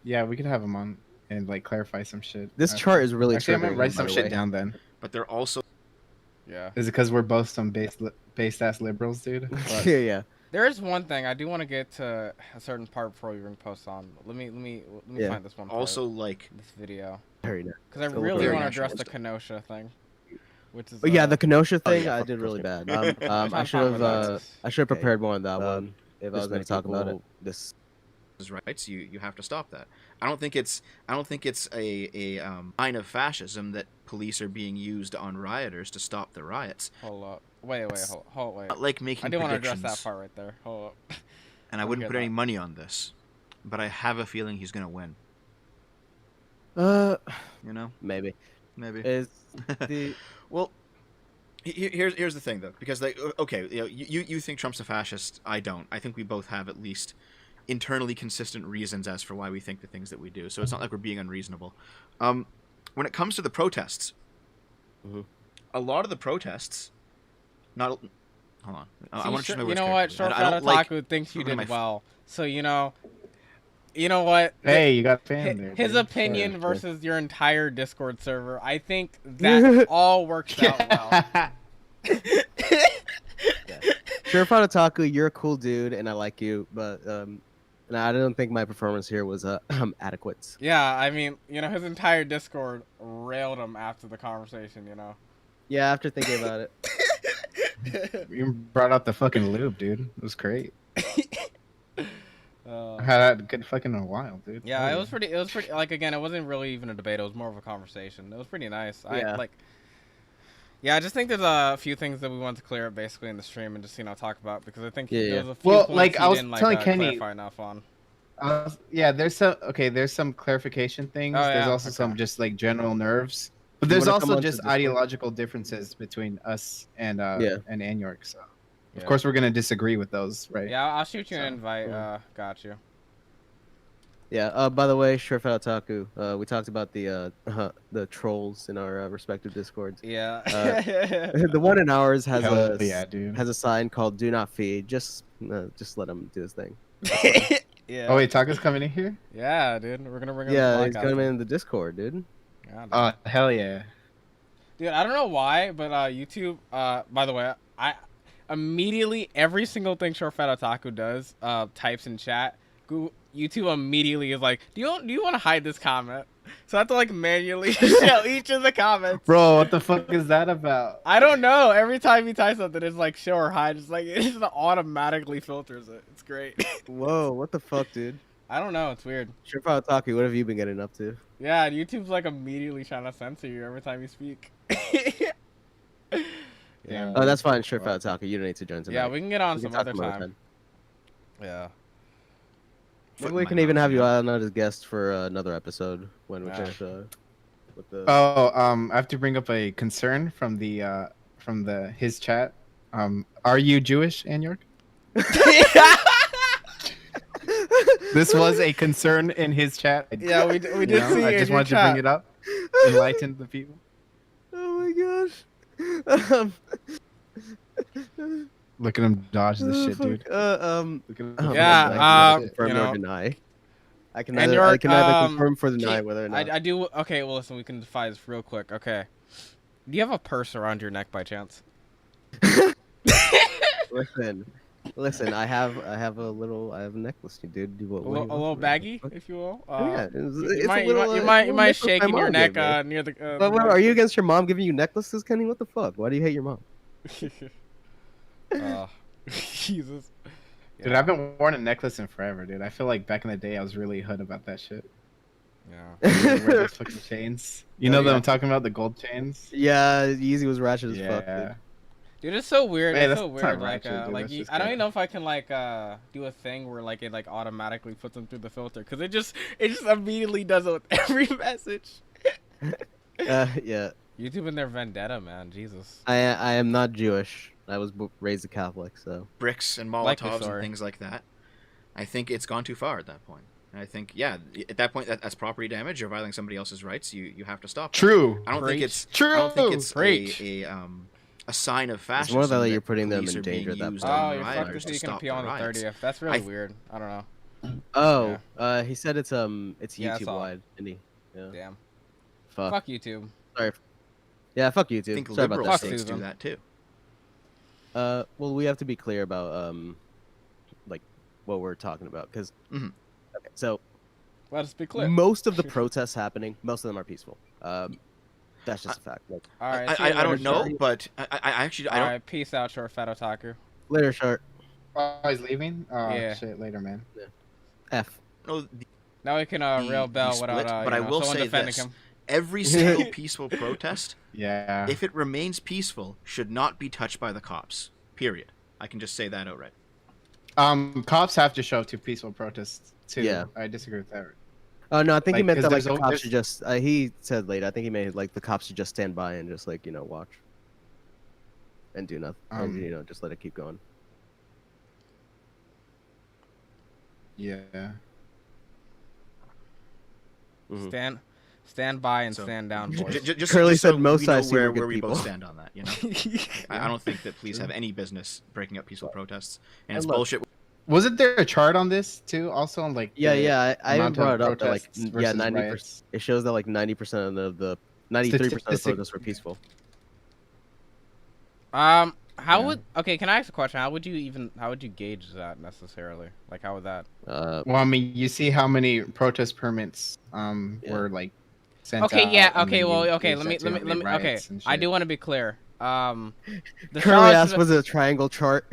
S2: yeah, we could have them on and like clarify some shit.
S3: This chart is really.
S2: Actually, I'm gonna write some shit down then.
S4: But they're also.
S1: Yeah.
S2: Is it because we're both some based ass liberals, dude?
S3: Yeah.
S1: There is one thing I do want to get to a certain part before we bring posts on. Let me find this one.
S4: Also, like
S1: this video.
S3: Very nice.
S1: Because I really want to address the Kenosha thing, which is.
S3: Yeah, the Kenosha thing I did really bad. I should have prepared more on that one if I was going to talk about it. This.
S4: Rights, you have to stop that. I don't think it's a line of fascism that police are being used on rioters to stop the riots.
S1: Hold up. Wait.
S4: Not like making
S1: I do want to
S4: predictions.
S1: address that part right there. Hold up.
S4: And I wouldn't put any money on this, but I have a feeling he's gonna win. You know?
S3: Maybe.
S4: Is the well. Here's the thing though, because like okay, you know, you think Trump's a fascist. I don't. I think we both have at least internally consistent reasons as for why we think the things that we do. So it's not like we're being unreasonable. When it comes to the protests, a lot of the protests, not. Hold on. I want to
S1: you know what? Short Fat Otaku thinks you did well. So you know what?
S2: Hey, you got fan there.
S1: His
S2: dude.
S1: opinion
S2: Sorry.
S1: versus your entire Discord server. I think that all works out well.
S3: Sure, Fat Otaku, you're a cool dude, and I like you, but and I don't think my performance here was adequate.
S1: Yeah, I mean, his entire Discord railed him after the conversation.
S3: Yeah, after thinking about it.
S2: You brought out the fucking lube, dude. It was great. I had that good fucking in a while, dude.
S1: Yeah, it was pretty. Like again, it wasn't really even a debate. It was more of a conversation. It was pretty nice.
S3: Yeah.
S1: I just think there's a few things that we want to clear up basically in the stream and just talk about because I think
S3: Yeah,
S1: there's a few points
S2: like
S1: he
S2: I was
S1: didn't
S2: telling Kenny,
S1: clarify enough on.
S2: there's some clarification things.
S1: Oh,
S2: There's
S1: yeah,
S2: also some just like general nerves, but
S3: You
S2: there's
S3: wanna come
S2: also
S3: onto
S2: just
S3: Discord?
S2: ideological differences between us and Anyork. So
S1: Yeah.
S2: of course we're gonna disagree with those, right?
S1: Yeah, I'll shoot you an
S2: So,
S1: invite.
S3: cool.
S1: Got you.
S3: Yeah. By the way, Sure Fat Otaku, we talked about the trolls in our respective Discords.
S1: Yeah.
S3: The one in ours has
S2: dude.
S3: has a sign called "Do Not Feed." Just let him do his thing.
S1: Yeah.
S2: Oh wait, Taco's coming in here?
S1: Yeah, dude. We're gonna bring him.
S3: Yeah, he's coming in the Discord, dude.
S1: Yeah, dude.
S2: Hell yeah.
S1: Dude, I don't know why, but YouTube. By the way, I immediately every single thing Short Fat Otaku does, types in chat. YouTube immediately is like, do you want to hide this comment? So I have to like manually show each of the comments.
S2: Bro, what the fuck is that about?
S1: I don't know. Every time he types something, it's like show or hide. It's like it just automatically filters it. It's great.
S3: Whoa, what the fuck, dude?
S1: I don't know. It's weird.
S3: Sure Fat Otaku, what have you been getting up to?
S1: Yeah, YouTube's like immediately trying to censor you every time you speak. Yeah.
S3: Oh, that's fine, Sure Fat Otaku. You don't need to join tonight.
S1: Yeah, we can get on
S3: We can
S1: some
S3: talk
S1: other
S3: another
S1: time. Yeah.
S3: Maybe we can even have you on as a guest for another episode when we finish with the.
S2: I have to bring up a concern from his chat. Are you Jewish, Anyork? This was a concern in his chat.
S1: Yeah, we did see it.
S2: I just wanted to bring it up, enlighten the people.
S3: Oh my gosh.
S2: Look at him dodge this shit, dude.
S3: Look
S2: Look at him.
S1: Yeah,
S3: confirm or deny. I can
S1: and
S3: either confirm or deny whether or not.
S1: I do. Okay, well, listen, we can define this real quick. Okay, do you have a purse around your neck by chance?
S3: Listen. I have a necklace, dude.
S1: A little baggy, if you will.
S3: Yeah,
S1: you might shake in your neck near the.
S3: But are you against your mom giving you necklaces, Kenny? What the fuck? Why do you hate your mom?
S1: Jesus.
S2: Dude, I haven't worn a necklace in forever, dude. I feel like back in the day I was really hood about that shit.
S1: Yeah.
S2: Wear those fucking chains. You know that I'm talking about, the gold chains?
S3: Yeah, Yeezy was ratchet as fuck.
S2: Yeah.
S1: Dude, it's so weird.
S2: Man,
S1: it's so
S2: that's not
S1: weird. Like,
S2: ratchet, dude.
S1: like
S2: That's
S1: you,
S2: just
S1: I don't
S2: good.
S1: even know if I can like do a thing where like it like automatically puts them through the filter because it just immediately does it with every message.
S3: Yeah.
S1: YouTube and their vendetta, man. Jesus.
S3: I am not Jewish. I was raised a Catholic, so.
S4: Bricks and
S1: Likely
S4: Molotovs
S1: story.
S4: and things like that. I think it's gone too far at that point. And I think, yeah, at that point, that's property damage. You're violating somebody else's rights. You have to stop.
S2: True.
S4: I don't think it's
S2: True.
S4: I don't think it's
S1: Preach.
S4: a sign of fascism.
S3: more that
S4: that
S3: you're putting them
S4: police
S3: in
S4: are being
S3: danger at that
S4: used
S3: point.
S4: on
S1: Oh, you're
S4: rioters
S1: fucked
S4: to
S1: you can
S4: stop
S1: appeal on the
S4: riots.
S1: 30th. That's really weird. I don't know.
S3: Oh, he said it's
S1: Yeah, I
S3: YouTube
S1: saw.
S3: wide, didn't he? Yeah.
S1: Damn.
S3: Fuck.
S1: Fuck YouTube.
S3: Sorry. Yeah, fuck
S4: I
S3: YouTube.
S4: think
S3: Sorry about
S4: liberal
S3: that.
S4: states do
S1: Susan.
S4: that too.
S3: Well, we have to be clear about like what we're talking about because.
S4: Mhm.
S3: Okay, so
S1: Let us be clear.
S3: most of the protests happening, most of them are peaceful. That's just a fact. Like,
S1: All right. see you
S4: I don't
S1: later,
S4: know,
S1: Short.
S4: but I actually I
S1: All
S4: don't.
S1: right. Peace out, Short Fat Otaku.
S3: later, short.
S2: Oh, he's leaving? Oh,
S1: Yeah.
S2: shit. Later, man.
S3: F.
S4: know
S1: Now we can
S4: the-
S1: rail
S4: the
S1: Bell
S4: split,
S1: without
S4: but I will
S1: someone
S4: say
S1: defending
S4: this.
S1: him.
S4: Every single peaceful protest,
S2: Yeah.
S4: if it remains peaceful, should not be touched by the cops. Period. I can just say that outright.
S2: Cops have to show up to peaceful protests, too.
S3: Yeah.
S2: I disagree with that.
S3: Oh no, I think he
S2: Like,
S3: meant
S2: 'cause
S3: that like
S2: there's
S3: the
S2: al-
S3: cops
S2: there's-
S3: should just. He said later. I think he made like the cops should just stand by and just like watch. And do nothing. And, just let it keep going.
S2: Yeah.
S1: Stand by and
S4: So,
S1: stand down, boys.
S4: Just
S3: Curly
S4: so
S3: said most
S4: we know
S3: I see were
S4: where
S3: good
S4: we
S3: people.
S4: both stand on that. You know, I don't think that police have any business breaking up peaceful protests, and it's
S3: look,
S4: bullshit.
S2: Wasn't there a chart on this too? Also on like
S3: I even
S2: amount
S3: brought
S2: of
S3: it up that like
S2: protests
S3: yeah,
S2: versus
S3: 90%.
S2: riots?
S3: It shows that like 90% of the 93% of the protests were peaceful.
S1: How
S2: Yeah.
S1: would can I ask a question? How would you gauge that necessarily? Like, how would that?
S2: Well, I mean, you see how many protest permits were like sent
S1: Okay,
S2: out.
S1: yeah,
S2: and
S1: okay,
S2: then
S1: well,
S2: you
S1: okay,
S2: gauge
S1: let me
S2: that to how many
S1: okay.
S2: riots and
S1: I
S2: shit.
S1: do want to be clear. The
S3: Curly
S1: Charlottesville-
S3: asked, was it a triangle chart?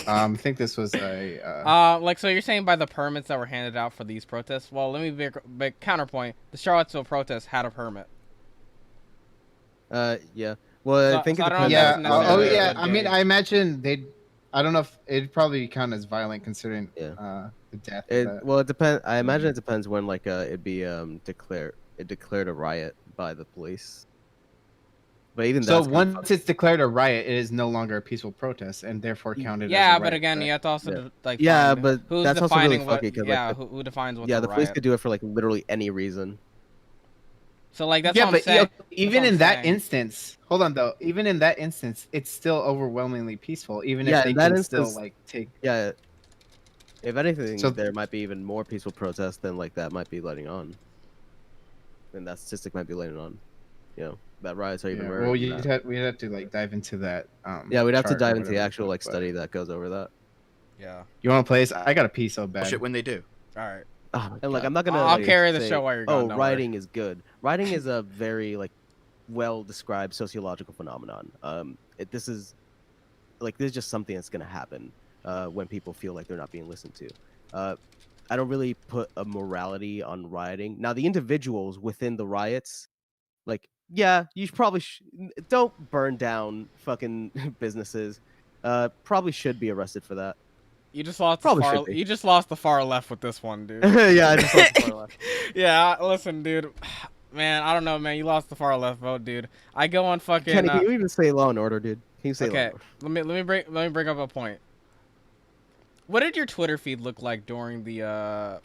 S2: I think this was a.
S1: like, so you're saying by the permits that were handed out for these protests? Well, let me make counterpoint. The Charlottesville protest had a permit.
S3: Yeah. Well,
S1: So-
S3: I think
S1: so
S3: it
S1: I don't know if
S3: depends.
S1: that's
S2: Yeah.
S1: necessarily
S2: Yeah.
S1: a
S2: I mean,
S1: gauge.
S2: I imagine they'd. I don't know if it'd probably count as violent considering
S3: Yeah.
S2: the death. of that.
S3: Well, it depends. I imagine it depends when like it'd be declared a riot by the police. But even
S2: So
S3: that's
S2: once it's declared a riot, it is no longer a peaceful protest and therefore counted as a
S1: Yeah,
S2: riot.
S1: but again,
S2: right?
S1: you have to also
S3: Yeah.
S1: like
S3: Yeah,
S1: find
S3: but
S1: who's
S3: that's also really
S1: defining what.
S3: fucky, 'cause,
S1: Yeah,
S3: like,
S1: who defines what's
S3: yeah,
S1: a
S3: the police
S1: riot?
S3: could do it for like literally any reason.
S1: So like that's
S2: yeah,
S1: what I'm
S2: but
S1: saying.
S2: even
S1: what
S2: in
S1: I'm
S2: that
S1: saying.
S2: instance, hold on though. Even in that instance, it's still overwhelmingly peaceful. Even
S3: Yeah,
S2: if they
S3: in that
S2: can still
S3: instance-
S2: like take.
S3: Yeah. If anything,
S2: So-
S3: there might be even more peaceful protests than like that might be letting on. And that statistic might be letting on. You know, that riots are even
S2: Yeah,
S3: rarer
S2: well,
S3: than that.
S2: we'd have to like dive into that.
S3: Yeah, we'd have to
S2: chart or
S3: dive into the
S2: whatever
S3: actual
S2: fuck,
S3: like
S2: but-
S3: study that goes over that.
S1: Yeah.
S2: You want to play this? I got to pee so bad.
S4: Bullshit when they do.
S1: All right.
S3: And like I'm not gonna.
S1: I'll
S3: like,
S1: carry the
S3: say,
S1: show while you're gone,
S3: Oh,
S1: don't worry."
S3: writing is good. Writing is a very like well described sociological phenomenon. This is just something that's gonna happen when people feel like they're not being listened to. I don't really put a morality on rioting. Now the individuals within the riots, like yeah, you probably don't burn down fucking businesses. Probably should be arrested for that.
S1: You just lost
S3: Probably
S1: the far.
S3: should be.
S1: You just lost the far left with this one, dude.
S3: Yeah, I just lost the far left.
S1: Yeah, listen, dude. Man, I don't know, man. You lost the far left vote, dude. I go on fucking.
S3: Kenny, can you even say Law and Order, dude? Can you say Law
S1: Okay,
S3: and Order?
S1: let me bring up a point. What did your Twitter feed look like during the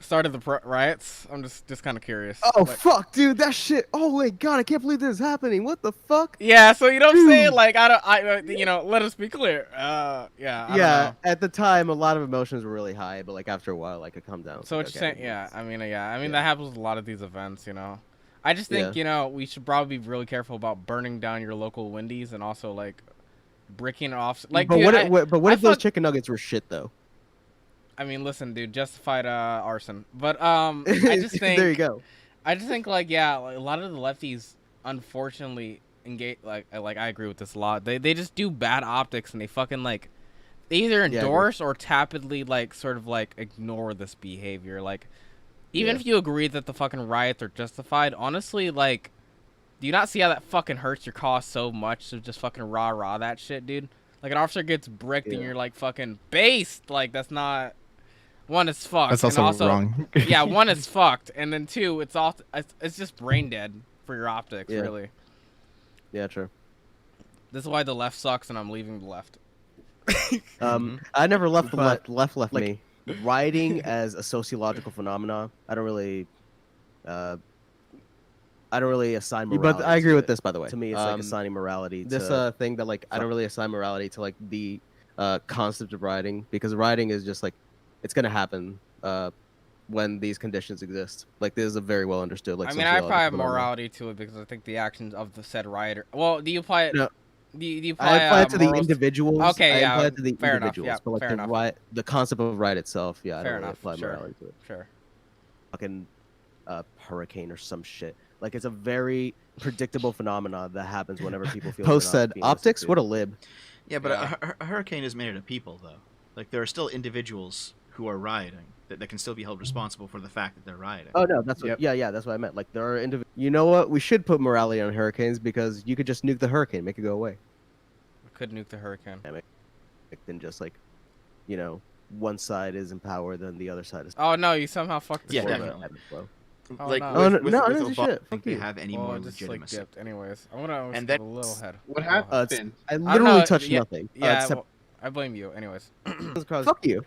S1: start of the riots? I'm just kind of curious.
S3: Oh
S1: Like-
S3: fuck, dude, that shit! Oh my god, I can't believe this is happening. What the fuck?
S1: Yeah, so you know what I'm saying?
S3: Dude.
S1: Like you know, let us be clear. Yeah. I don't
S3: Yeah,
S1: know.
S3: at the time, a lot of emotions were really high, but like after a while, like it calmed down.
S1: So what
S3: It's
S1: you're
S3: like,
S1: saying?
S3: okay,
S1: Yeah, I mean,
S3: Yeah.
S1: that happens with a lot of these events, you know. I just think,
S3: Yeah.
S1: you know, we should probably be really careful about burning down your local Wendy's and also like bricking it off. Like,
S3: but
S1: dude,
S3: what
S1: I
S3: if those
S1: fuck-
S3: chicken nuggets were shit though?
S1: I mean, listen, dude, justified arson. But I just think
S3: there you go.
S1: I just think like a lot of the lefties unfortunately engage like I agree with this a lot. They just do bad optics and they fucking like they either
S3: I agree.
S1: endorse or tepidly like sort of like ignore this behavior. Like even
S3: Yeah.
S1: if you agree that the fucking riots are justified, honestly, like do you not see how that fucking hurts your cause so much to just fucking rah that shit, dude? Like an officer gets bricked and
S3: Yeah.
S1: you're like fucking based. Like that's not one is fucked.
S2: That's
S1: and
S2: also wrong.
S1: yeah, one is fucked, and then two, it's just brain dead for your optics,
S3: Yeah.
S1: really.
S3: Yeah, true.
S1: This is why the left sucks, and I'm leaving the left.
S3: I never left the
S2: But,
S3: left like,
S2: like-
S3: me. Rioting as a sociological phenomenon, I don't really assign morality.
S2: But I agree
S3: to
S2: with
S3: it.
S2: this, by the way.
S3: To me, it's like assigning morality.
S2: This
S3: to thing that like I don't really assign morality to like the concept of rioting, because rioting is just like it's gonna happen when these conditions exist. Like this is a very well understood like.
S1: I mean, I
S3: sociological
S1: apply
S3: phenomenon.
S1: morality to it because I think the actions of the said rioter. Well, do you apply it?
S3: No.
S1: Do you
S3: I
S1: apply,
S3: apply it to the
S1: morals-
S3: individuals.
S1: Okay,
S3: I
S1: yeah,
S3: apply it to the
S1: fair enough,
S3: individuals,
S1: yeah,
S3: but like
S1: fair
S3: the
S1: enough.
S3: riot, the concept of riot itself, yeah, I
S1: Fair
S3: don't really
S1: enough,
S3: apply
S1: sure.
S3: morality to it.
S1: Sure.
S3: Fucking hurricane or some shit. Like it's a very predictable phenomenon that happens whenever people feel.
S2: Post
S3: they're not
S2: said
S3: being listened
S2: optics.
S3: to.
S2: What a lib.
S4: Yeah, but
S1: Yeah.
S4: A hurricane is made out of people, though. Like there are still individuals who are rioting that can still be held responsible for the fact that they're rioting.
S3: Oh no, that's what.
S2: Yep.
S3: Yeah, that's what I meant. Like there are You know what? We should put morality on hurricanes because you could just nuke the hurricane, make it go away,
S1: We could nuke the hurricane.
S3: than just like, you know, one side is in power, then the other side is.
S1: Oh no, you somehow fucked this
S4: Yeah,
S1: one.
S4: definitely.
S3: Well,
S1: Oh,
S4: Like
S1: no.
S3: Oh, no,
S4: with
S3: no,
S4: Obama,
S3: no,
S4: I
S3: shit.
S4: don't
S3: Fuck
S4: think they
S3: you.
S4: have any
S1: Well,
S4: more
S1: it just like
S4: legitimacy.
S1: dipped. Anyways, I want to
S4: And
S1: skip
S4: then-
S1: a little head.
S2: What
S1: Little head.
S2: happened?
S3: I
S1: I don't
S3: literally
S1: know,
S3: touched
S1: yeah,
S3: nothing.
S1: Yeah,
S3: except
S1: well, I blame you. Anyways.
S3: fuck you.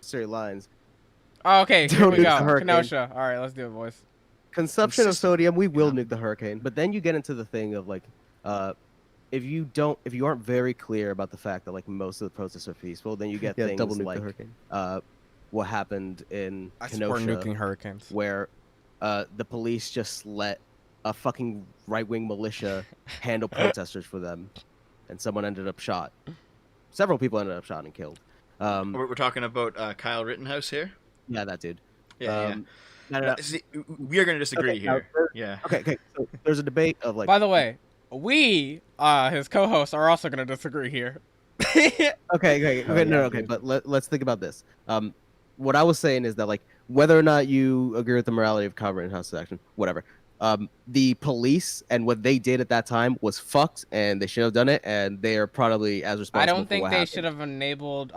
S3: Straight lines.
S1: Oh, okay, here
S3: Don't
S1: we
S3: nuke
S1: go.
S3: the hurricane.
S1: Kenosha. All right, let's do it, boys.
S3: Consumption of sodium, we will
S4: Yeah.
S3: nuke the hurricane. But then you get into the thing of like, if you aren't very clear about the fact that like most of the protests are peaceful, then you get things
S5: double nuke the
S3: like
S5: hurricane.
S3: what happened in
S1: I support
S3: Kenosha,
S1: nuking hurricanes.
S3: where the police just let a fucking right-wing militia handle protesters for them, and someone ended up shot. Several people ended up shot and killed.
S4: We're talking about Kyle Rittenhouse here.
S3: Yeah, that dude.
S4: Yeah,
S3: No.
S4: See, we are going to disagree
S3: Okay,
S4: here.
S3: now,
S4: Yeah.
S3: Okay. So there's a debate of like.
S1: By the way, we, his co-hosts, are also gonna disagree here.
S3: Okay. But let's think about this. What I was saying is that like whether or not you agree with the morality of Kyle Rittenhouse's action, whatever. The police and what they did at that time was fucked, and they should have done it, and they are probably as responsible.
S1: I don't
S3: for
S1: think
S3: what
S1: they
S3: happened.
S1: should have enabled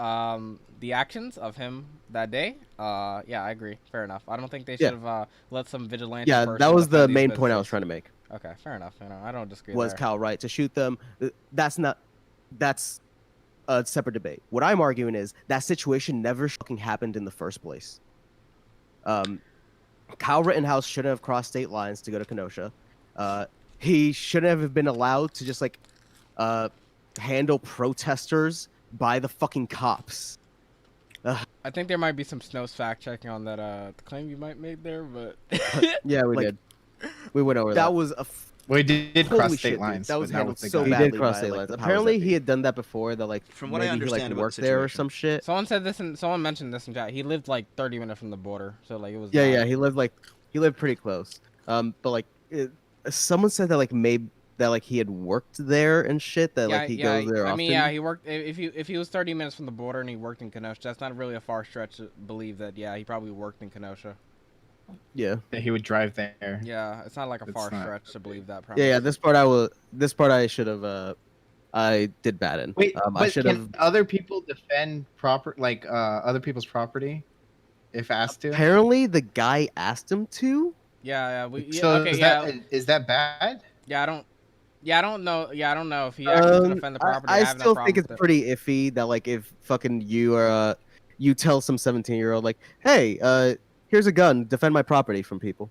S1: the actions of him that day. Yeah, I agree. Fair enough. I don't think they should have let some vigilante.
S3: Yeah,
S1: person
S3: that was the
S1: defend these
S3: main point I was
S1: businesses.
S3: trying to make.
S1: Okay, fair enough. You know, I don't disagree.
S3: Was
S1: there.
S3: Kyle right to shoot them? That's a separate debate. What I'm arguing is that situation never fucking happened in the first place. Kyle Rittenhouse shouldn't have crossed state lines to go to Kenosha. He shouldn't have been allowed to just like handle protesters by the fucking cops.
S1: I think there might be some Snow's fact checking on that claim you might made there, but
S5: Yeah, we
S3: Like,
S5: did. We went over
S3: That
S5: that.
S3: was a
S2: We did
S3: holy
S2: cross
S3: shit,
S2: state
S3: dude.
S2: lines.
S3: That
S2: but
S3: was
S2: not
S3: handled
S2: with the
S3: so
S2: guy.
S5: He
S3: badly
S5: did cross
S3: by,
S5: state
S3: like,
S5: lines.
S3: the powers
S5: Apparently,
S3: that
S5: he
S3: be.
S5: had done that before. That like
S4: From what I
S5: maybe he
S4: understand
S5: like
S4: about
S5: worked
S4: the
S5: there or
S4: situation.
S5: some shit.
S1: someone said this and someone mentioned this in chat. He lived like 30 minutes from the border, so like it was.
S3: Yeah,
S1: not-
S3: he lived pretty close. But like someone said that like maybe that like he had worked there and shit. That like he goes there
S1: I
S3: often.
S1: mean, yeah, he worked. If he was 30 minutes from the border and he worked in Kenosha, that's not really a far stretch to believe that. Yeah, he probably worked in Kenosha.
S3: Yeah.
S2: That he would drive there.
S1: Yeah, it's not like a
S2: It's
S1: far
S2: not-
S1: stretch to believe that.
S3: Yeah.
S1: Premise.
S3: This part I should have. I did bad in.
S2: Wait,
S3: I
S2: but
S3: should
S2: can
S3: have.
S2: other people defend other people's property if asked to?
S3: Apparently, the guy asked him to.
S1: Yeah.
S2: So
S1: Okay.
S2: is that bad?
S1: Yeah, I don't know. Yeah, I don't know if he actually can defend the property.
S3: I
S1: have no
S3: still
S1: problem
S3: think it's
S1: with it.
S3: pretty iffy that like if fucking you are you tell some 17-year-old like, hey, here's a gun, defend my property from people.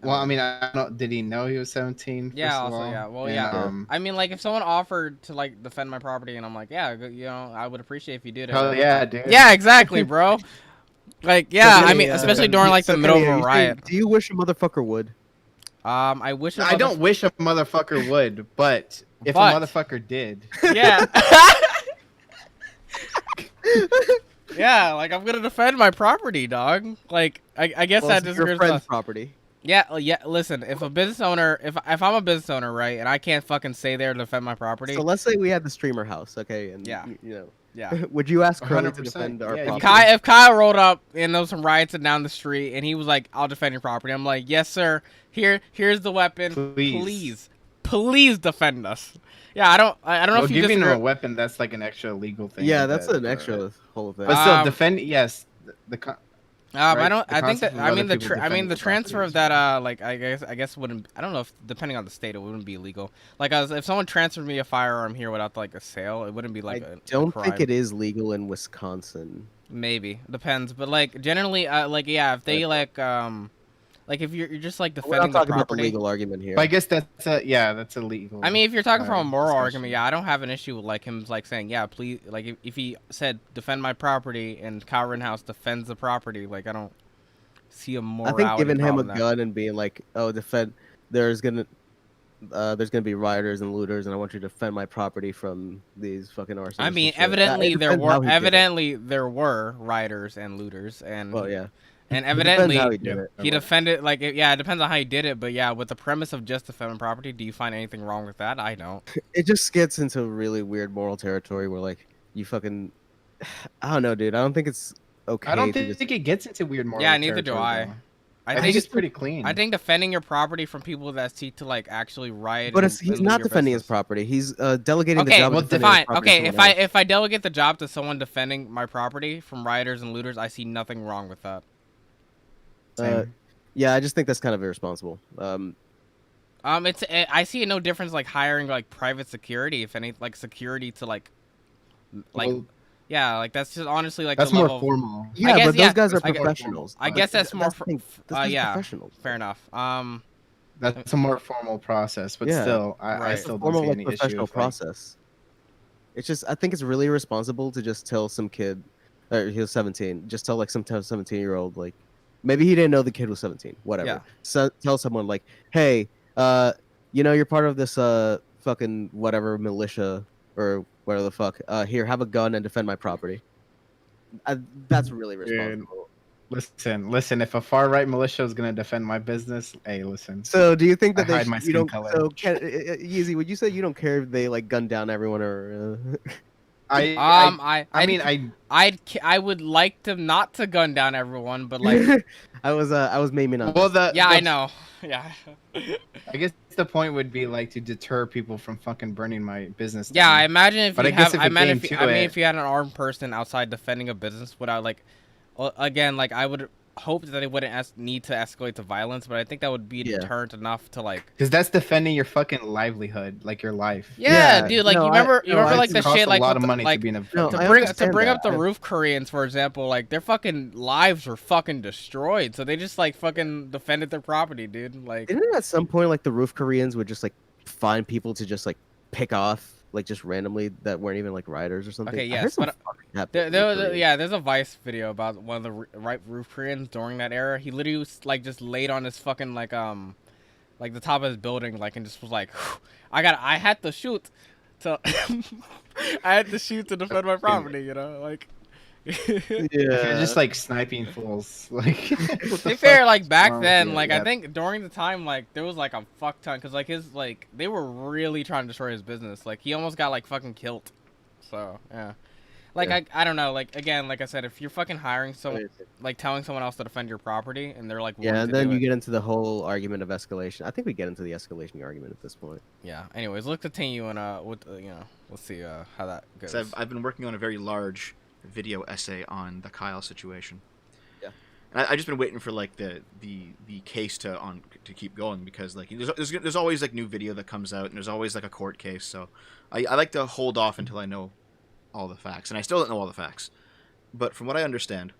S2: Well, I mean, I don't. Did he know he was 17?
S1: Yeah.
S2: first of
S1: Also,
S2: all?
S1: yeah. Well,
S2: And,
S1: yeah. I mean, like if someone offered to like defend my property, and I'm like, yeah, you know, I would appreciate if you did it.
S2: Hell yeah, dude.
S1: Yeah, exactly, bro. Like, yeah,
S3: So,
S1: I mean,
S3: Kenny,
S1: especially during like the middle of
S3: Kenny,
S1: a
S3: are you saying,
S1: riot.
S3: do you wish a motherfucker would?
S1: I wish.
S2: I don't wish a motherfucker would, but if
S1: But-
S2: a motherfucker did,
S1: Yeah. Yeah, like I'm gonna defend my property, dog. Like, I guess
S3: Well,
S1: that
S3: it's your
S1: disagrees
S3: friend's
S1: with us.
S3: property.
S1: Yeah. Listen, if a business owner, if I'm a business owner, right, and I can't fucking stay there to defend my property,
S3: So let's say we had the streamer house, okay, and
S1: Yeah.
S3: you know,
S1: yeah.
S3: would you ask Curly to
S2: 100%,
S3: defend our
S2: yeah, you
S3: property?
S1: If Kyle rolled up and there was some riots down the street, and he was like, "I'll defend your property," I'm like, "Yes, sir. Here's the weapon. Please defend us." Yeah, I don't know
S2: well,
S1: if you
S2: giving him
S1: disagree.
S2: a weapon, that's like an extra legal thing.
S3: Yeah,
S2: like
S3: that's
S2: that,
S3: an extra whole thing.
S2: But still,
S1: Um,
S2: defend. Yes, I
S1: I don't.
S2: the
S1: I think that.
S2: concept of
S1: I mean
S2: other
S1: the.
S2: people
S1: I mean
S2: defending
S1: the
S2: the
S1: transfer
S2: property
S1: of
S2: is
S1: that. Like I guess wouldn't. I don't know if depending on the state it wouldn't be illegal. Like if someone transferred me a firearm here without like a sale, it wouldn't be like.
S3: I
S1: a
S3: don't
S1: crime.
S3: think it is legal in Wisconsin.
S1: Maybe depends, but like generally, like yeah, if they like if you're just like
S3: We're
S1: defending
S3: not
S1: the
S3: talking about the
S1: property.
S3: legal argument here.
S2: But I guess that's a legal.
S1: I mean, if you're talking from a moral
S2: discussion.
S1: argument, yeah, I don't have an issue with like him like saying, yeah, please, like if he said defend my property and Kyle Rittenhouse defends the property, like I don't see a
S3: I
S1: morality
S3: think giving him a
S1: problem there.
S3: gun and being like, "Oh, defend," there's gonna be rioters and looters, and I want you to defend my property from these fucking arsonists.
S1: I mean,
S3: and shit.
S1: evidently
S3: It
S1: there
S3: depends how
S1: were
S3: he did
S1: rioters and looters, and
S3: it. Well, yeah,
S1: and
S3: It depends
S1: evidently
S3: how he did
S2: Yeah.
S3: it.
S1: he defended like yeah, it depends on how he did it, but yeah, with the premise of just defending property, do you find anything wrong with that? I don't.
S3: It just gets into really weird moral territory where like you fucking, I don't know, dude. I don't think it's okay.
S2: I don't
S3: to just-
S2: think it gets into weird moral.
S1: Yeah, neither do
S2: territory,
S1: I.
S2: though.
S1: I
S2: I think it's pretty clean.
S1: I think defending your property from people that seek to like actually riot.
S3: But
S1: and-
S3: he's
S1: and loot
S3: not
S1: your
S3: defending his
S1: business.
S3: property. He's delegating the
S1: Okay,
S3: job
S1: well,
S3: of defending his
S1: fine.
S3: property
S1: Okay,
S3: to
S1: if
S3: someone
S1: I
S3: else.
S1: if I delegate the job to someone defending my property from rioters and looters, I see nothing wrong with that.
S2: Same.
S3: Yeah, I just think that's kind of irresponsible.
S1: I see no difference like hiring like private security, if any, like security to like
S2: Well,
S1: Yeah, like that's just honestly like
S2: That's
S1: the
S2: more
S1: level.
S2: formal.
S3: Yeah,
S1: guess,
S3: but
S1: yeah,
S3: those guys are
S2: I guess-
S3: professionals.
S1: I guess that's more.
S3: the thing. Those guys are
S1: Yeah,
S3: professionals.
S1: fair enough.
S2: That's a more formal process, but
S3: Yeah.
S2: still, I
S1: Right.
S3: It's a
S2: still don't
S3: formal
S2: see
S3: like
S2: any
S3: professional
S2: issue.
S3: process. It's just I think it's really irresponsible to just tell some kid, he was 17, just tell like some 17-year-old like, maybe he didn't know the kid was 17, whatever.
S1: Yeah.
S3: So tell someone like, hey, you're part of this fucking whatever militia or whatever the fuck. Here, have a gun and defend my property. That's really responsible.
S2: Listen. If a far right militia is gonna defend my business, hey, listen.
S3: So do you think that
S2: I hide my
S3: you
S2: skin
S3: don't?
S2: color.
S3: So Yeezy, would you say you don't care if they like gun down everyone or?
S2: I mean,
S1: I would like to not to gun down everyone, but like,
S3: I was maiming on.
S2: well,
S3: this.
S1: I know. Yeah.
S2: I guess the point would be like to deter people from fucking burning my business.
S1: Yeah, I
S2: down.
S1: imagine if
S2: But
S1: you
S2: I guess
S1: have,
S2: if it came
S1: if you,
S2: to
S1: I mean,
S2: it-
S1: if you had an armed person outside defending a business without like, well, again, like I would hope that they wouldn't need to escalate to violence, but I think that would be
S3: Yeah.
S1: deterrent enough to like.
S2: Because that's defending your fucking livelihood, like your life.
S1: Yeah,
S3: Yeah,
S1: dude. Like
S3: no,
S1: you remember,
S3: I- no, I-
S1: like the
S2: It costs
S1: shit,
S2: a
S1: like
S2: lot
S1: with
S2: of
S1: the-
S2: money
S1: like
S2: to be in a
S3: No,
S1: to
S3: I
S1: bring
S3: understand
S1: up
S3: that.
S1: the roof Koreans, for example, like their fucking lives were fucking destroyed, so they just like fucking defended their property, dude. Like,
S3: Didn't at some point like the roof Koreans would just like find people to just like pick off like just randomly that weren't even like rioters or something?
S1: Okay,
S3: I
S1: yes,
S3: heard some
S1: but,
S3: fucking happened
S1: there
S3: with
S1: was
S3: Koreans.
S1: there's a Vice video about one of the right roof Koreans during that era. He literally was, like just laid on his fucking like the top of his building like and just was like, I had to shoot to I had to shoot to defend my property, you know, like.
S2: You're just like sniping fools. Like, what
S1: To
S2: the
S1: be fair,
S2: fuck
S1: like
S2: is
S1: back
S2: wrong with
S1: then,
S2: you?
S1: like I
S2: Yeah.
S1: think during the time, like there was like a fuck ton, cause like they were really trying to destroy his business. Like he almost got like fucking killed. So yeah, like
S3: Yeah.
S1: I don't know. Like again, like I said, if you're fucking hiring someone, like telling someone else to defend your property, and they're like,
S3: Yeah,
S1: willing
S3: and
S1: to
S3: then
S1: do
S3: you
S1: it.
S3: get into the whole argument of escalation. I think we get into the escalation argument at this point.
S1: Yeah. Anyways, let's continue and let's see how that goes.
S4: So I've been working on a very large video essay on the Kyle situation.
S3: Yeah.
S4: And I just been waiting for like the case to keep going because like there's always like new video that comes out and there's always like a court case. So I like to hold off until I know all the facts, and I still don't know all the facts. But from what I understand,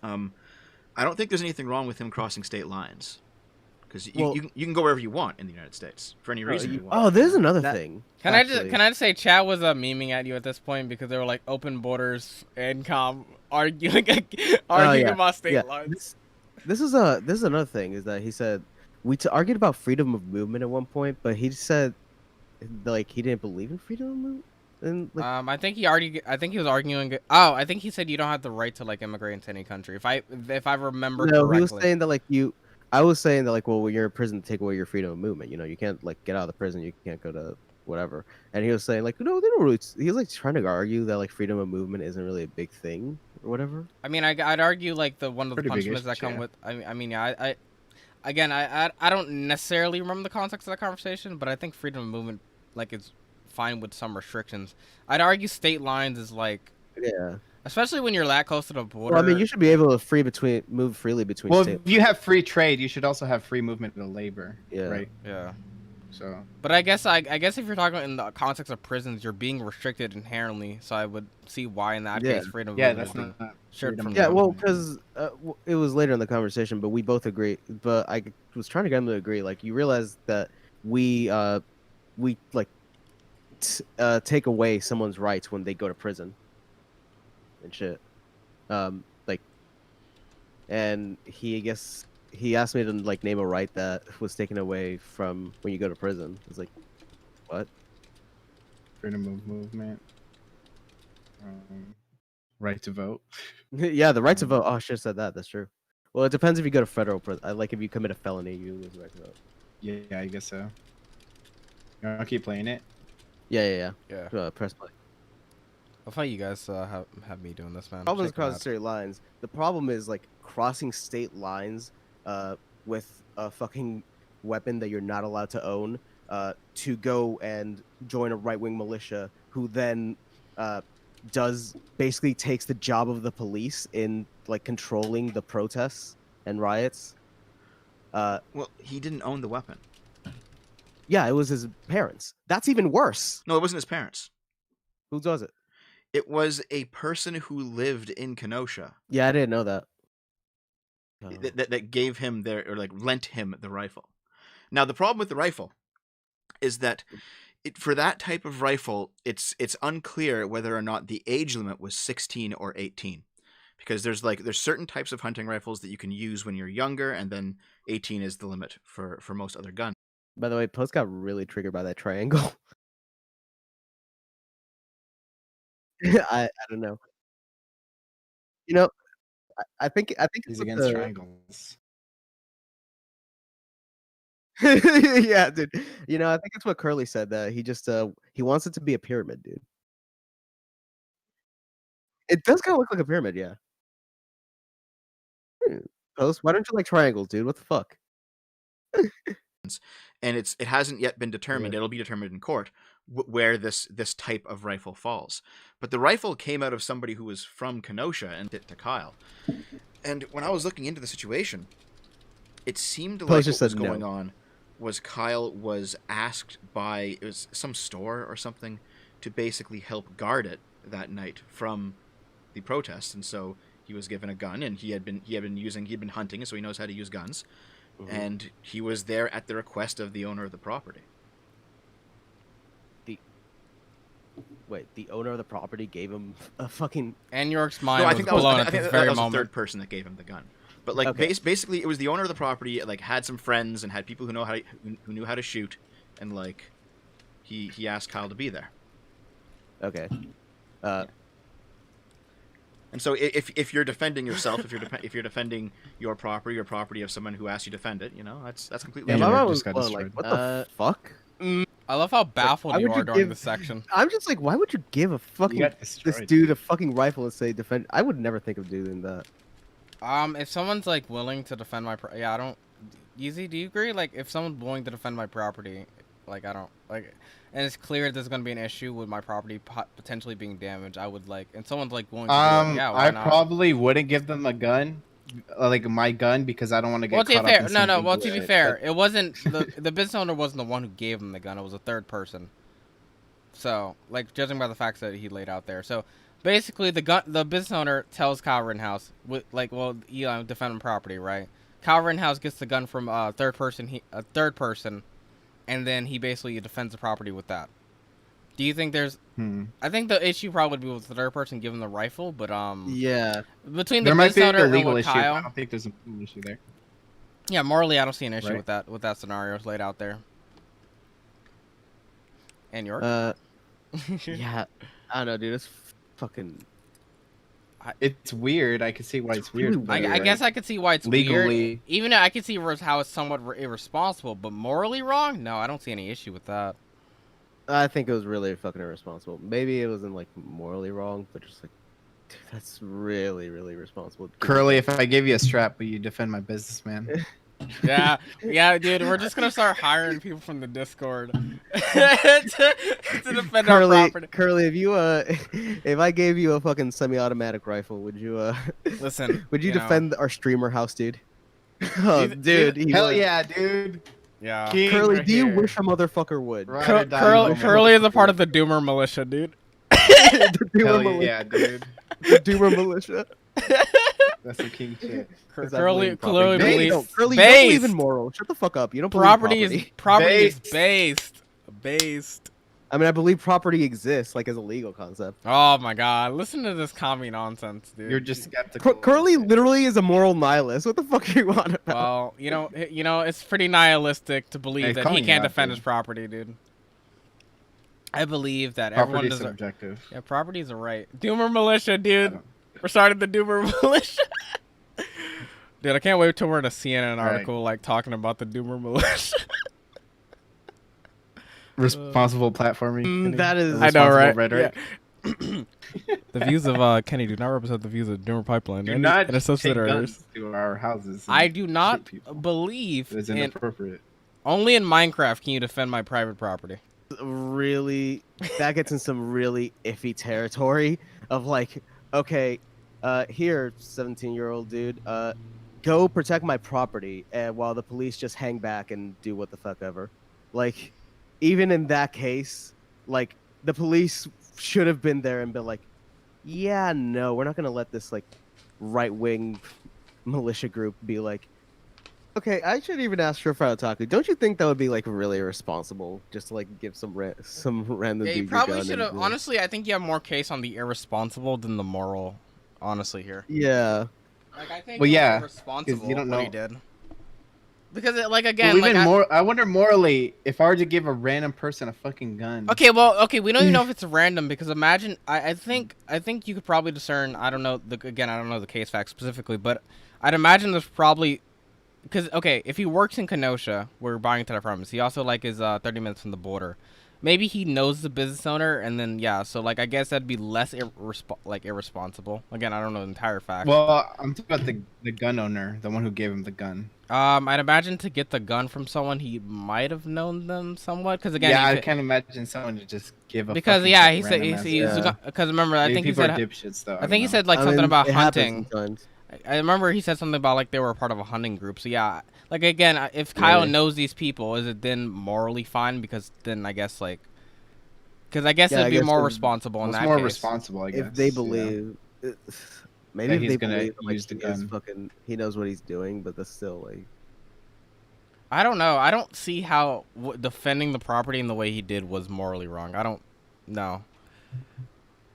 S4: I don't think there's anything wrong with him crossing state lines. Because you can go wherever you want in the United States for any reason you want.
S3: Oh, there's another
S5: That-
S3: thing.
S1: Can I
S3: actually.
S1: just say chat was memeing at you at this point because they were like open borders and arguing
S3: yeah,
S1: about state
S3: yeah.
S1: lines.
S3: This is another thing is that he said we argued about freedom of movement at one point, but he said like he didn't believe in freedom of movement. And like,
S1: I think he was arguing. Oh, I think he said you don't have the right to like immigrate into any country. If I remember
S3: no,
S1: correctly.
S3: he was saying that like I was saying that like, well, when you're in prison, take away your freedom of movement. You know, you can't like get out of the prison. You can't go to whatever. And he was saying like, no, they don't really. He was like trying to argue that like freedom of movement isn't really a big one or whatever.
S1: I mean, I'd argue like one of the
S2: Pretty big
S1: punishments that
S2: issue,
S1: come
S2: yeah.
S1: with. I mean, yeah, I don't necessarily remember the context of that conversation, but I think freedom of movement like is fine with some restrictions. I'd argue state lines is like,
S3: Yeah.
S1: especially when you're that close to the border.
S3: Well, I mean, you should be able to move freely between
S2: Well,
S3: states.
S2: if you have free trade, you should also have free movement of labor.
S3: Yeah.
S2: Right.
S1: Yeah.
S2: So
S1: But I guess if you're talking in the context of prisons, you're being restricted inherently. So I would see why in that
S3: Yeah.
S1: case freedom of
S2: yeah,
S1: movement
S2: that's
S1: would be
S2: not.
S1: shared
S2: freedom
S1: from
S2: of
S3: Yeah, well,
S2: movement.
S3: because it was later in the conversation, but we both agree. But I was trying to get him to agree. Like, you realize that we like take away someone's rights when they go to prison and shit. Like, and he asked me to like name a right that was taken away from when you go to prison. I was like, what?
S2: freedom of movement. Right to vote.
S3: Yeah, the right to vote. Oh, I should have said that. That's true. Well, it depends if you go to federal prison. Like, if you commit a felony, you lose the right to vote.
S2: Yeah, I guess so. I'll keep playing it.
S3: Yeah.
S1: Yeah.
S3: Press play.
S1: I thought you guys have me doing this, man.
S3: Problems
S1: Shaking
S3: crossing
S1: that.
S3: state lines. The problem is like crossing state lines with a fucking weapon that you're not allowed to own to go and join a right-wing militia who then basically takes the job of the police in like controlling the protests and riots.
S4: Well, he didn't own the weapon.
S3: Yeah, it was his parents. That's even worse.
S4: No, it wasn't his parents.
S3: Who does it?
S4: It was a person who lived in Kenosha
S3: Yeah, I didn't know that.
S4: that gave him their, or like lent him the rifle. Now the problem with the rifle is that for that type of rifle, it's unclear whether or not the age limit was 16 or 18, because there's certain types of hunting rifles that you can use when you're younger, and then 18 is the limit for most other guns.
S3: By the way, Post got really triggered by that triangle. I don't know. You know, I think it's
S2: He's
S3: with
S2: against
S3: the
S2: triangles.
S3: yeah, dude. You know, I think it's what Curly said that he just he wants it to be a pyramid, dude. It does kind of look like a pyramid, yeah. Hmm. Post, why don't you like triangles, dude? What the fuck?
S4: And it hasn't yet been determined.
S3: Yeah.
S4: It'll be determined in court where this type of rifle falls. But the rifle came out of somebody who was from Kenosha and it to Kyle. And when I was looking into the situation, it seemed like
S3: Post
S4: what
S3: just
S4: was
S3: said
S4: going
S3: no.
S4: on was Kyle was asked by, it was some store or something, to basically help guard it that night from the protests. And so he was given a gun, and he'd been hunting, so he knows how to use guns.
S3: Mhm.
S4: And he was there at the request of the owner of the property.
S3: Wait, the owner of the property gave him a fucking
S1: Anyork's mind
S4: No, I
S1: was
S4: think that was,
S1: blown
S4: I
S1: at
S4: think
S1: this
S4: that
S1: very
S4: was the
S1: moment.
S4: third person that gave him the gun. But like
S3: Okay.
S4: basically, it was the owner of the property. Like had some friends and had people who knew how to shoot, and like he asked Kyle to be there.
S3: okay.
S4: And so if you're defending yourself, if you're defending your property or property of someone who asked you to defend it, you know, that's completely.
S3: Yeah,
S2: Yeah,
S3: my
S2: Anyork
S3: mom was
S2: just got
S3: blown, like,
S2: destroyed.
S3: what the fuck?
S1: I love how baffled
S3: why
S1: you
S3: would
S1: are
S3: you
S1: during
S3: give-
S1: this section.
S3: I'm just like, why would you give a fucking
S2: got
S3: this
S2: destroyed,
S3: dude a fucking rifle and say defend? I would never think of doing that.
S1: If someone's like willing to defend my yeah, I don't. Easy, do you agree? Like, if someone's willing to defend my property, like, I don't like, and it's clear there's gonna be an issue with my property potentially being damaged, I would like, and someone's like willing to do it, yeah, why
S2: I
S1: not?
S2: probably wouldn't give them a gun, like my gun, because I don't want to get
S1: Well, to
S2: caught
S1: be
S2: up
S1: fair,
S2: in some
S1: no. Well,
S2: legal
S1: to be
S2: shit,
S1: fair,
S2: but-
S1: it wasn't the business owner wasn't the one who gave him the gun. It was a third person. So, like, judging by the facts that he laid out there, so basically, the business owner tells Kyle Rittenhouse, defend property, right? Kyle Rittenhouse gets the gun from a third person, and then he basically defends the property with that. Do you think there's? I think the issue probably would be with the third person giving the rifle, but
S3: Yeah.
S1: between the
S2: There might
S1: business
S2: be
S1: owner
S2: a
S1: and
S2: legal
S1: with
S2: issue. I
S1: Kyle,
S2: don't think there's a legal issue there.
S1: yeah, morally, I don't see an issue
S2: Right.
S1: with that scenario laid out there. And York,
S3: Yeah. I don't know, dude. It's fucking.
S2: It's weird. I can see why it's weird.
S3: really
S2: but,
S1: I guess I could see why it's
S2: legally,
S1: weird. Even I could see how it's somewhat irresponsible, but morally wrong? No, I don't see any issue with that.
S3: I think it was really fucking irresponsible. Maybe it wasn't like morally wrong, but just like, dude, that's really, really irresponsible.
S2: Curly, if I gave you a strap, will you defend my business, man?
S1: Yeah, dude, we're just gonna start hiring people from the Discord to defend our property.
S3: Curly, if you if I gave you a fucking semi-automatic rifle, would you
S1: Listen,
S3: would you
S1: know,
S3: defend our streamer house, dude? Oh, dude, he
S2: Hell
S3: would.
S2: yeah, dude.
S1: Yeah.
S2: King
S3: Curly,
S2: right
S3: do you
S2: here.
S3: wish a motherfucker would?
S2: Ride or die,
S1: Curly is a
S2: moment.
S1: part of the Doomer militia, dude.
S3: The Doomer
S2: Hell
S3: militia.
S2: yeah, dude.
S3: The Doomer militia.
S2: That's some king shit.
S3: 'Cause I
S1: Curly
S3: believe property-
S1: believes
S3: No, Curly, you don't believe
S1: based.
S3: in moral. Shut the fuck up. You don't believe
S1: Property
S3: property.
S1: is based.
S3: I mean, I believe property exists, like as a legal concept.
S1: Oh my god, listen to this commie nonsense, dude.
S2: You're just skeptical.
S3: Curly literally is a moral nihilist. What the fuck are you on about?
S1: Well, you know, it's pretty nihilistic to believe
S2: Hey,
S1: that
S2: call
S1: he
S2: me
S1: can't
S2: out,
S1: defend
S2: dude.
S1: his property, dude. I believe that everyone
S2: Property
S1: deserves.
S2: subjective.
S1: Yeah, property's a right. Doomer militia, dude.
S2: don't-
S1: We're starting the Doomer militia. Dude, I can't wait till we're in a CNN
S2: All right.
S1: article like talking about the Doomer militia.
S2: Responsible platforming.
S3: that is-
S1: I know, right?
S2: Rhetoric.
S1: The views of Kenny do not represent the views of Doomer Pipeline
S2: Do
S1: and
S2: not
S1: its
S2: take
S1: subsidiaries.
S2: guns to our houses. and
S1: I do not
S2: shoot people.
S1: believe
S2: It's
S1: in
S2: inappropriate.
S1: only in Minecraft can you defend my private property.
S3: Really, that gets in some really iffy territory of like, okay, here, 17-year-old dude, go protect my property, and while the police just hang back and do what the fuck ever. Like, even in that case, like the police should have been there and been like, yeah, no, we're not gonna let this like right-wing militia group be like, okay, I shouldn't even ask Surefire Otaku. Don't you think that would be like really irresponsible just to like give some random
S1: Yeah, you
S3: dude your
S1: probably
S3: gun
S1: should
S3: and
S1: have.
S3: be like-
S1: Honestly, I think you have more case on the irresponsible than the moral. Honestly, here.
S3: Yeah.
S1: Like I think
S2: Well,
S1: it was
S2: yeah,
S1: irresponsible
S2: you don't
S1: what he
S2: know.
S1: did. Because like
S2: But
S1: again, like
S2: even more, I wonder morally if I were to give a random person a fucking gun.
S1: okay, well, okay, we don't even know if it's random because imagine I think you could probably discern. I don't know again, I don't know the case facts specifically, but I'd imagine there's probably because okay, if he works in Kenosha, we're buying into that premise. He also like is 30 minutes from the border. Maybe he knows the business owner, and then yeah, so like I guess that'd be less irresponsible. Again, I don't know the entire fact.
S2: Well, I'm talking about the gun owner, the one who gave him the gun.
S1: I'd imagine to get the gun from someone he might have known them somewhat, because again,
S2: Yeah, I can't imagine someone to just give a
S1: because
S2: fucking
S1: yeah, he said
S2: random ass
S1: he's
S2: gun.
S1: because remember I
S2: Maybe
S1: think he
S2: people
S1: said
S2: are dipshits though.
S1: I think he
S2: don't
S1: said like
S3: I
S1: something
S3: mean,
S1: about
S3: it happens
S1: hunting.
S3: sometimes.
S1: I remember he said something about like they were a part of a hunting group. So yeah, like again, if Kyle
S3: Really?
S1: knows these people, is it then morally fine? Because then I guess like, because I guess
S3: Yeah,
S1: it'd
S3: I
S1: be
S3: guess
S1: more
S3: it-
S1: responsible
S2: know.
S1: in
S2: It's
S1: that
S2: more
S1: case.
S2: responsible, I guess.
S3: If they
S2: yeah.
S3: believe, maybe
S2: That
S3: if
S2: he's
S3: they
S2: gonna
S3: believe like,
S2: use the
S3: he is
S2: gun.
S3: fucking, he knows what he's doing, but that's still like.
S1: I don't know. I don't see how defending the property in the way he did was morally wrong. I don't know.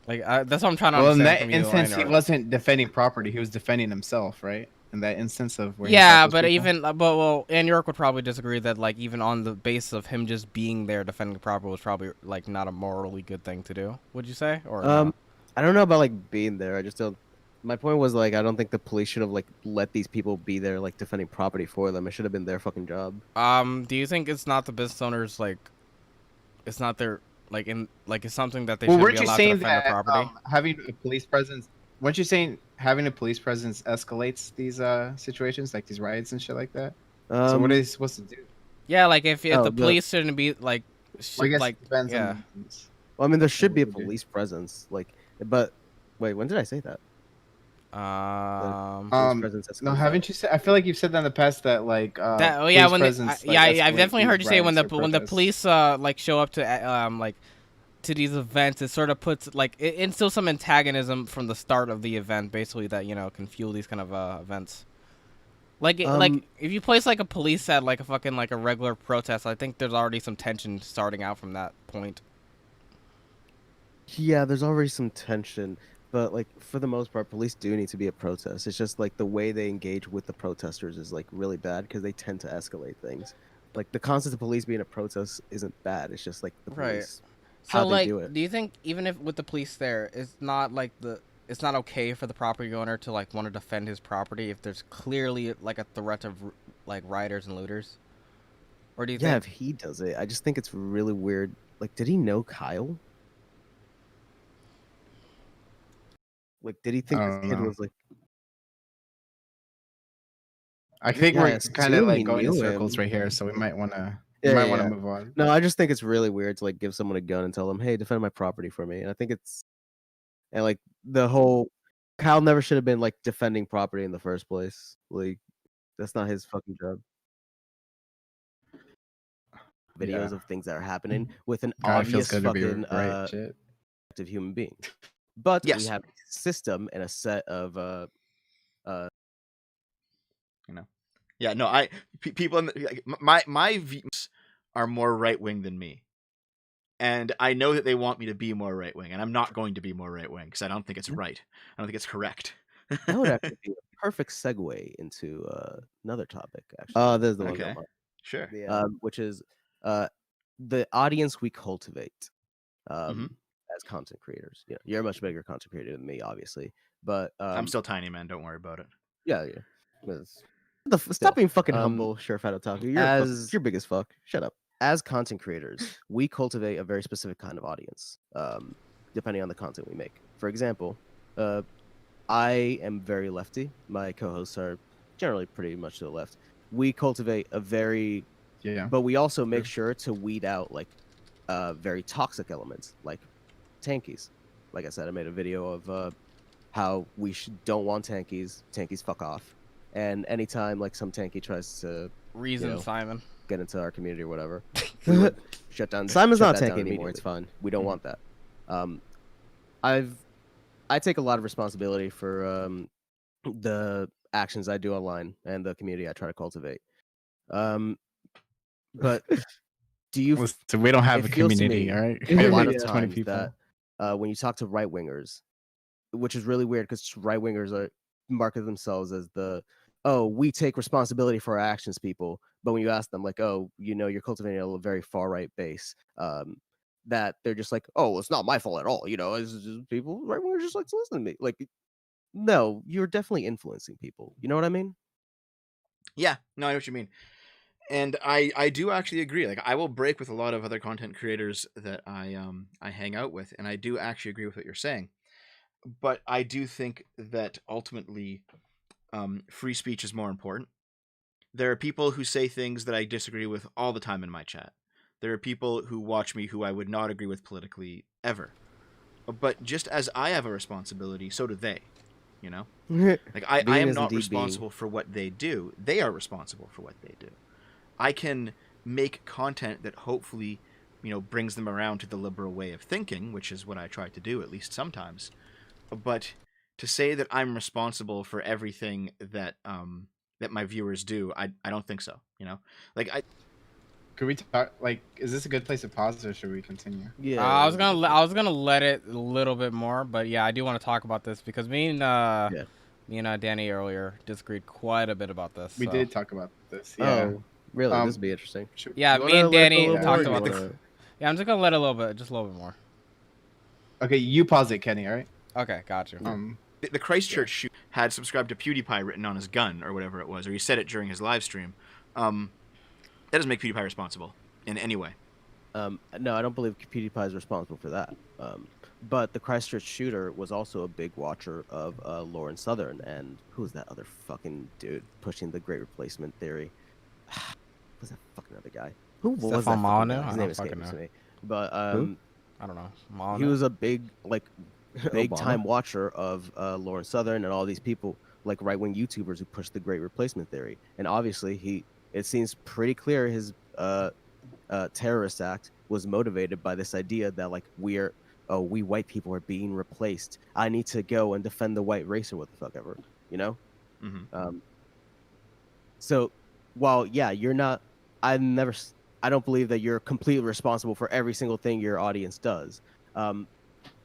S1: Like that's what I'm trying to
S2: Well, in
S1: understand
S2: that
S1: from you,
S2: instance, he
S1: Anyork.
S2: wasn't defending property; he was defending himself, right? In that instance of where
S1: Yeah,
S2: he shot
S1: but
S2: those people?
S1: even well, Anyork would probably disagree that like even on the basis of him just being there defending the property was probably like not a morally good thing to do. Would you say? Or no?
S3: I don't know about like being there. I just don't. My point was like I don't think the police should have like let these people be there like defending property for them. It should have been their fucking job.
S1: Do you think it's not the business owners like, it's not their like in like it's something that they
S2: Well,
S1: should be
S2: weren't you
S1: allowed to
S2: saying
S1: defend the
S2: that
S1: property?
S2: having a police presence? Weren't you saying having a police presence escalates these situations, like these riots and shit like that? So what are they supposed to do?
S1: Yeah, like if
S3: oh,
S1: the police shouldn't be like,
S2: Well, I guess
S1: like
S2: it depends
S1: yeah.
S2: on.
S3: Well, I mean, there should be a
S2: what we do.
S3: police presence, like, but wait, when did I say that? Police presence
S2: No,
S3: escalates
S2: haven't you said? I feel like you've said that in the past that like
S1: that, oh yeah,
S2: police
S1: when
S2: presence,
S1: yeah,
S2: like,
S1: I've
S2: escalate
S1: definitely heard you
S2: these
S1: say when
S2: riots or
S1: when the
S2: protests.
S1: police like show up to like to these events, it sort of puts like it instills some antagonism from the start of the event, basically that can fuel these kind of events. Like like if you place like a police at like a fucking like a regular protest, I think there's already some tension starting out from that point.
S3: Yeah, there's already some tension, but like for the most part, police do need to be at protests. It's just like the way they engage with the protesters is like really bad because they tend to escalate things. Like the concept of police being at protests isn't bad. It's just like the
S1: Right.
S3: police.
S1: So
S3: how they
S1: like,
S3: do it.
S1: do you think even if with the police there, it's not like it's not okay for the property owner to like want to defend his property if there's clearly like a threat of like rioters and looters? Or do you
S3: Yeah,
S1: think?
S3: if he does it, I just think it's really weird. Like, did he know Kyle? Like, did he think
S2: I
S3: this
S2: don't
S3: kid
S2: know.
S3: was like?
S2: I think
S3: Yeah, I
S2: we're kind of
S3: assume he
S2: like going in
S3: knew
S2: circles
S3: him.
S2: right here, so we might want to
S3: Yeah.
S2: move on.
S3: No, I just think it's really weird to like give someone a gun and tell them, "Hey, defend my property for me." And I think it's and like the whole Kyle never should have been like defending property in the first place. Like that's not his fucking job. Videos
S2: Yeah.
S3: of things that are happening with an
S2: God, it feels
S3: obvious
S2: good to be
S3: fucking
S2: right. Shit.
S3: active human being. But we
S4: Yes.
S3: have a system and a set of
S4: Yeah, no, people in like, my views are more right wing than me, and I know that they want me to be more right wing, and I'm not going to be more right wing because I don't think it's right. I don't think it's correct.
S3: that would actually be a perfect segue into another topic. Actually, this is the one.
S4: Okay. Sure.
S3: Which is the audience we cultivate as content creators. Yeah, you're a much bigger content creator than me, obviously, but
S4: I'm still tiny, man. Don't worry about it.
S3: yeah. Stop being fucking humble, Surefire Otaku. You're big as fuck. Shut up. As content creators, we cultivate a very specific kind of audience, depending on the content we make. For example, I am very lefty. My co-hosts are generally pretty much to the left. We cultivate a very but we also make sure to weed out like very toxic elements like tankies. Like I said, I made a video of how we don't want tankies. Tankies fuck off. And anytime like some tanky tries to
S1: Simon
S3: get into our community or whatever, shut down. Simon's not tanky anymore. It's fine. We don't want that. I've I take a lot of responsibility for the actions I do online and the community I try to cultivate. But do you?
S2: Listen, we don't have
S3: It
S2: a
S3: feels to
S2: community,
S3: me
S2: all right?
S3: a
S2: We
S3: lot
S2: have
S3: of
S2: 20
S3: times
S2: people.
S3: that when you talk to right wingers, which is really weird because right wingers are market themselves as the we take responsibility for our actions people, but when you ask them like you're cultivating a very far right base, that they're just like, oh, it's not my fault at all, it's just people right wingers just like to listen to me. Like, no, you're definitely influencing people, you know what I mean?
S4: Yeah, no, I know what you mean. And I do actually agree. Like I will break with a lot of other content creators that I hang out with, and I do actually agree with what you're saying. But I do think that ultimately, free speech is more important. There are people who say things that I disagree with all the time in my chat. There are people who watch me who I would not agree with politically ever. But just as I have a responsibility, so do they. You know, like I
S3: Being
S4: am
S3: is
S4: not
S3: indeed being.
S4: responsible for what they do. They are responsible for what they do. I can make content that hopefully, brings them around to the liberal way of thinking, which is what I try to do at least sometimes. But to say that I'm responsible for everything that my viewers do, I don't think so. Like
S2: Could we talk? Like, is this a good place to pause, or should we continue?
S3: Yeah,
S1: I was gonna let it a little bit more, but yeah, I do want to talk about this because me and Danny earlier disagreed quite a bit about this.
S2: We
S1: So.
S2: did talk about this. Yeah.
S3: Oh, really? This
S2: Um.
S3: would be interesting.
S1: Yeah,
S3: You
S1: me
S3: wanna
S1: and
S3: let it go a
S1: Danny
S3: little
S2: Yeah.
S3: more?
S1: talked
S3: You
S1: about the.
S3: wanna...
S1: Yeah, I'm just gonna let it a little bit, just a little bit more.
S2: Okay, you pause it, Kenny. All right.
S1: Okay, got you.
S4: the Christchurch shoot had subscribed to PewDiePie written on his gun or whatever it was, or he said it during his live stream. That doesn't make PewDiePie responsible in any way.
S3: No, I don't believe PewDiePie is responsible for that. But the Christchurch shooter was also a big watcher of Lauren Southern, and who's that other fucking dude pushing the Great Replacement theory? Who's that fucking other guy? Who was that
S1: Stefan
S3: fucking
S1: Molyneux?
S3: guy? His
S1: I
S3: name
S1: don't fucking
S3: escapes
S1: know.
S3: me. But
S1: I don't know.
S3: he
S1: Molyneux?
S3: was a big big
S5: Obama.
S3: time watcher of Lauren Southern and all these people, like right wing YouTubers who push the Great Replacement theory. And obviously, it seems pretty clear his terrorist act was motivated by this idea that like we white people are being replaced. I need to go and defend the white race or what the fuck ever, you know.
S4: Mm-hmm.
S3: So while you're not, I never, I don't believe that you're completely responsible for every single thing your audience does.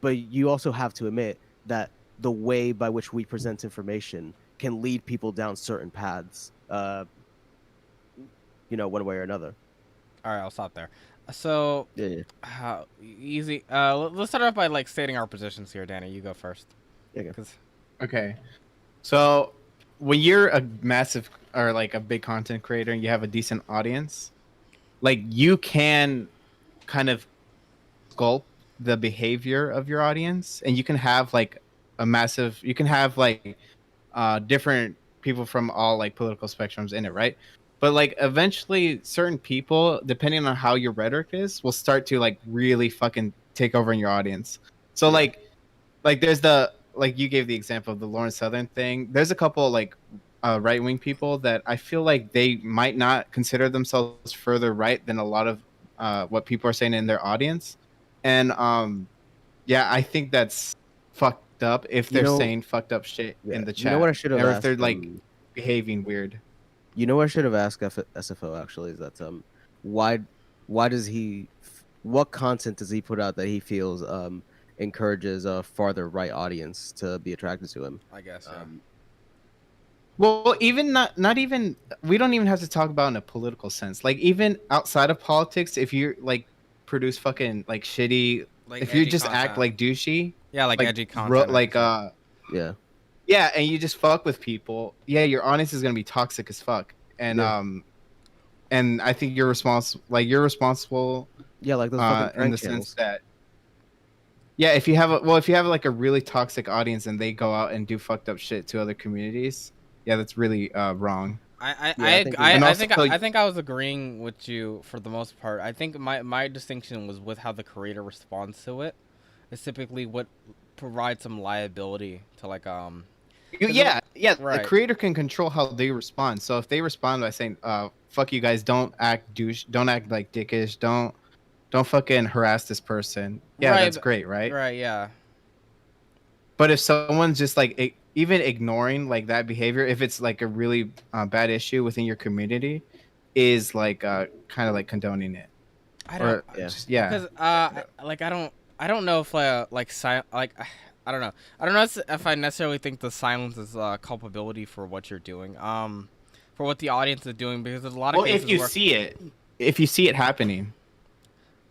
S3: But you also have to admit that the way by which we present information can lead people down certain paths, one way or another.
S1: All right, I'll stop there. So,
S3: Yeah.
S1: easy. Let's start off by like stating our positions here, Danny. You go first.
S3: Yeah.
S2: Okay. So when you're a massive or like a big content creator and you have a decent audience, like you can kind of sculpt the behavior of your audience, and you can have like different people from all like political spectrums in it, right? But like eventually certain people, depending on how your rhetoric is, will start to like really fucking take over in your audience. So like there's like you gave the example of the Lawrence Southern thing. There's a couple like right wing people that I feel like they might not consider themselves further right than a lot of what people are saying in their audience. And yeah, I think that's fucked up if they're saying fucked up shit in the chat.
S3: You know what I should have
S2: or
S3: asked?
S2: if they're like behaving weird.
S3: You know what I should have asked SFO actually is that why does he, what content does he put out that he feels encourages a farther right audience to be attracted to him?
S1: I guess. Yeah.
S2: Well, even not even, we don't even have to talk about in a political sense. Like even outside of politics, if you like produce fucking like shitty,
S1: Like
S2: if you
S1: edgy
S2: just
S1: content.
S2: act like douchey,
S1: Yeah, like edgy content.
S3: Yeah,
S2: and you just fuck with people, your audience is gonna be toxic as fuck. And and I think you're responsible. Like you're responsible.
S3: Yeah, like those fucking prank
S2: in the
S3: channels.
S2: sense that. Yeah, if you have like a really toxic audience and they go out and do fucked up shit to other communities, that's really wrong.
S1: I think I was agreeing with you for the most part. I think my distinction was with how the creator responds to it. It's typically what provides some liability to like
S2: Right.
S1: Right.
S2: The creator can control how they respond. So if they respond by saying fuck you guys, don't act like dickish, don't fucking harass this person. Yeah,
S1: right,
S2: that's great, right?
S1: Right, yeah.
S2: But if someone's just like even ignoring like that behavior, if it's like a really bad issue within your community, is like kind of like condoning it.
S1: I don't.
S2: Just, yeah.
S1: Because like I don't know if like I don't know. I don't know if I necessarily think the silence is culpability for what you're doing. For what the audience is doing, because there's a lot of cases
S2: if you
S1: where,
S2: if you see it happening,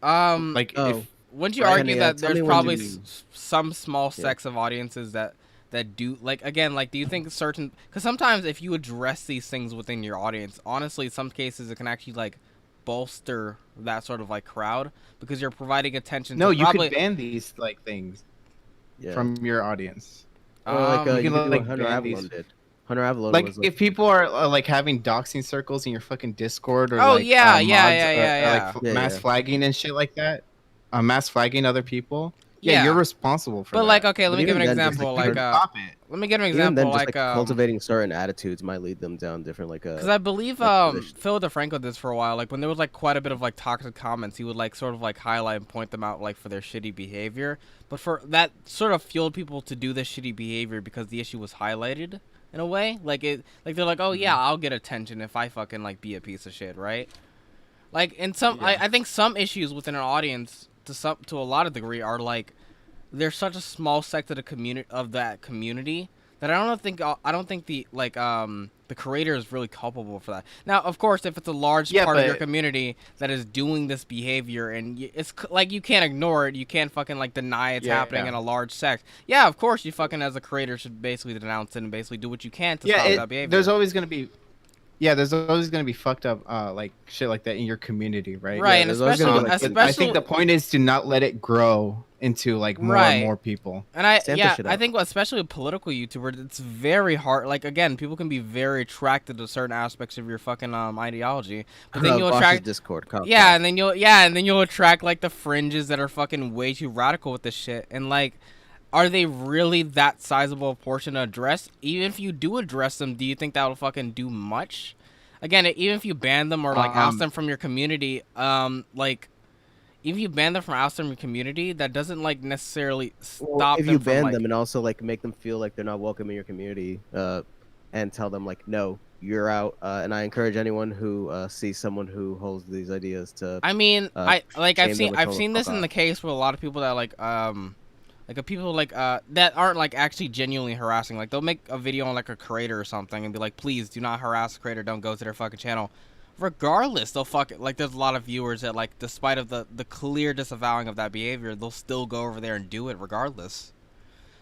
S2: like if
S1: wouldn't you
S3: Right,
S1: argue
S3: honey,
S1: that
S3: tell me
S1: there's
S3: when
S1: probably
S3: you-
S1: some small sects of audiences that do, like, again, like, do you think certain, because sometimes if you address these things within your audience, honestly, some cases it can actually like bolster that sort of like crowd, because you're providing attention
S2: no,
S1: to
S2: you
S1: probably,
S2: could ban these like things
S3: Yeah.
S2: from your audience.
S3: Or like
S2: you
S3: you
S2: can,
S3: could do
S2: like,
S3: what Hunter
S2: ban
S3: Avalon
S2: these-
S3: did. Hunter Avalon
S2: Like
S3: was
S2: if people are like having doxing circles in your fucking Discord or
S1: Oh,
S2: like
S1: yeah,
S2: mods,
S1: yeah,
S2: or,
S1: yeah.
S2: like
S3: Yeah,
S2: mass
S3: yeah.
S2: flagging and shit like that, mass flagging other people. Yeah,
S1: Yeah.
S2: you're responsible for
S1: But
S2: that.
S1: like, okay, let
S3: But
S1: me give an
S3: even then, just,
S1: example.
S3: like,
S1: Like,
S2: you stop it.
S1: let me give an
S3: Even
S1: example.
S3: then, just
S1: Like,
S3: cultivating certain attitudes might lead them down different
S1: because I believe
S3: positions.
S1: Phil DeFranco did this for a while. Like when there was like quite a bit of like toxic comments, he would like sort of like highlight and point them out like for their shitty behavior. But for that sort of fueled people to do this shitty behavior because the issue was highlighted in a way. Like they're like, oh yeah, I'll get attention if I fucking like be a piece of shit, right? Like in some, I think some issues within an audience to a lot of degree are like there's such a small sect of the community that I don't think the like the creator is really culpable for that. Now, of course, if it's a large part of your community that is doing this behavior and it's like you can't ignore it, you can't fucking like deny it's happening in a large sect. Yeah, of course, you fucking as a creator should basically denounce it and basically do what you can to stop that behavior.
S2: There's always gonna be. Yeah, there's always gonna be fucked up like shit like that in your community, right?
S1: Right,
S3: Yeah,
S1: and
S3: there's always gonna be,
S1: especially,
S3: like,
S2: I think the point is to not let it grow into like more
S1: Right.
S2: and more people.
S1: And I
S3: Stand the shit
S1: I
S3: up.
S1: think especially with political YouTubers, it's very hard. Like again, people can be very attracted to certain aspects of your fucking ideology, but then you'll
S3: Bosch's
S1: attract
S3: Discord.
S1: yeah, and then you'll attract like the fringes that are fucking way too radical with this shit. And like, are they really that sizable a portion to address? Even if you do address them, do you think that will fucking do much? Again, even if you ban them or like oust them from your community, like if you ban them from ousting your community, that doesn't like necessarily stop
S3: if
S1: them
S3: you
S1: from,
S3: ban
S1: like,
S3: them and also like make them feel like they're not welcome in your community, and tell them like, no, you're out. And I encourage anyone who sees someone who holds these ideas to.
S1: I mean, I've
S3: shame them and tell them
S1: seen
S3: to
S1: this
S3: fuck
S1: in the
S3: off.
S1: case with a lot of people that people like that aren't like actually genuinely harassing. Like they'll make a video on like a creator or something and be like, please do not harass the creator, don't go to their fucking channel. Regardless, they'll like there's a lot of viewers that like despite of the clear disavowing of that behavior, they'll still go over there and do it regardless.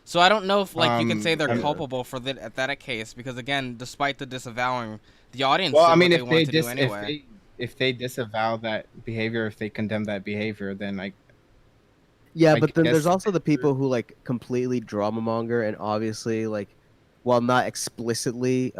S1: So I don't know if like you can say they're culpable for that case, because again, despite the disavowing, the audience
S2: Well,
S1: did
S2: I mean,
S1: what they wanted to do anyway.
S2: if they disavow that behavior, if they condemn that behavior, then like.
S3: Yeah,
S2: I
S3: but then
S2: guess
S3: there's also the people who like completely drama monger and obviously like, while not explicitly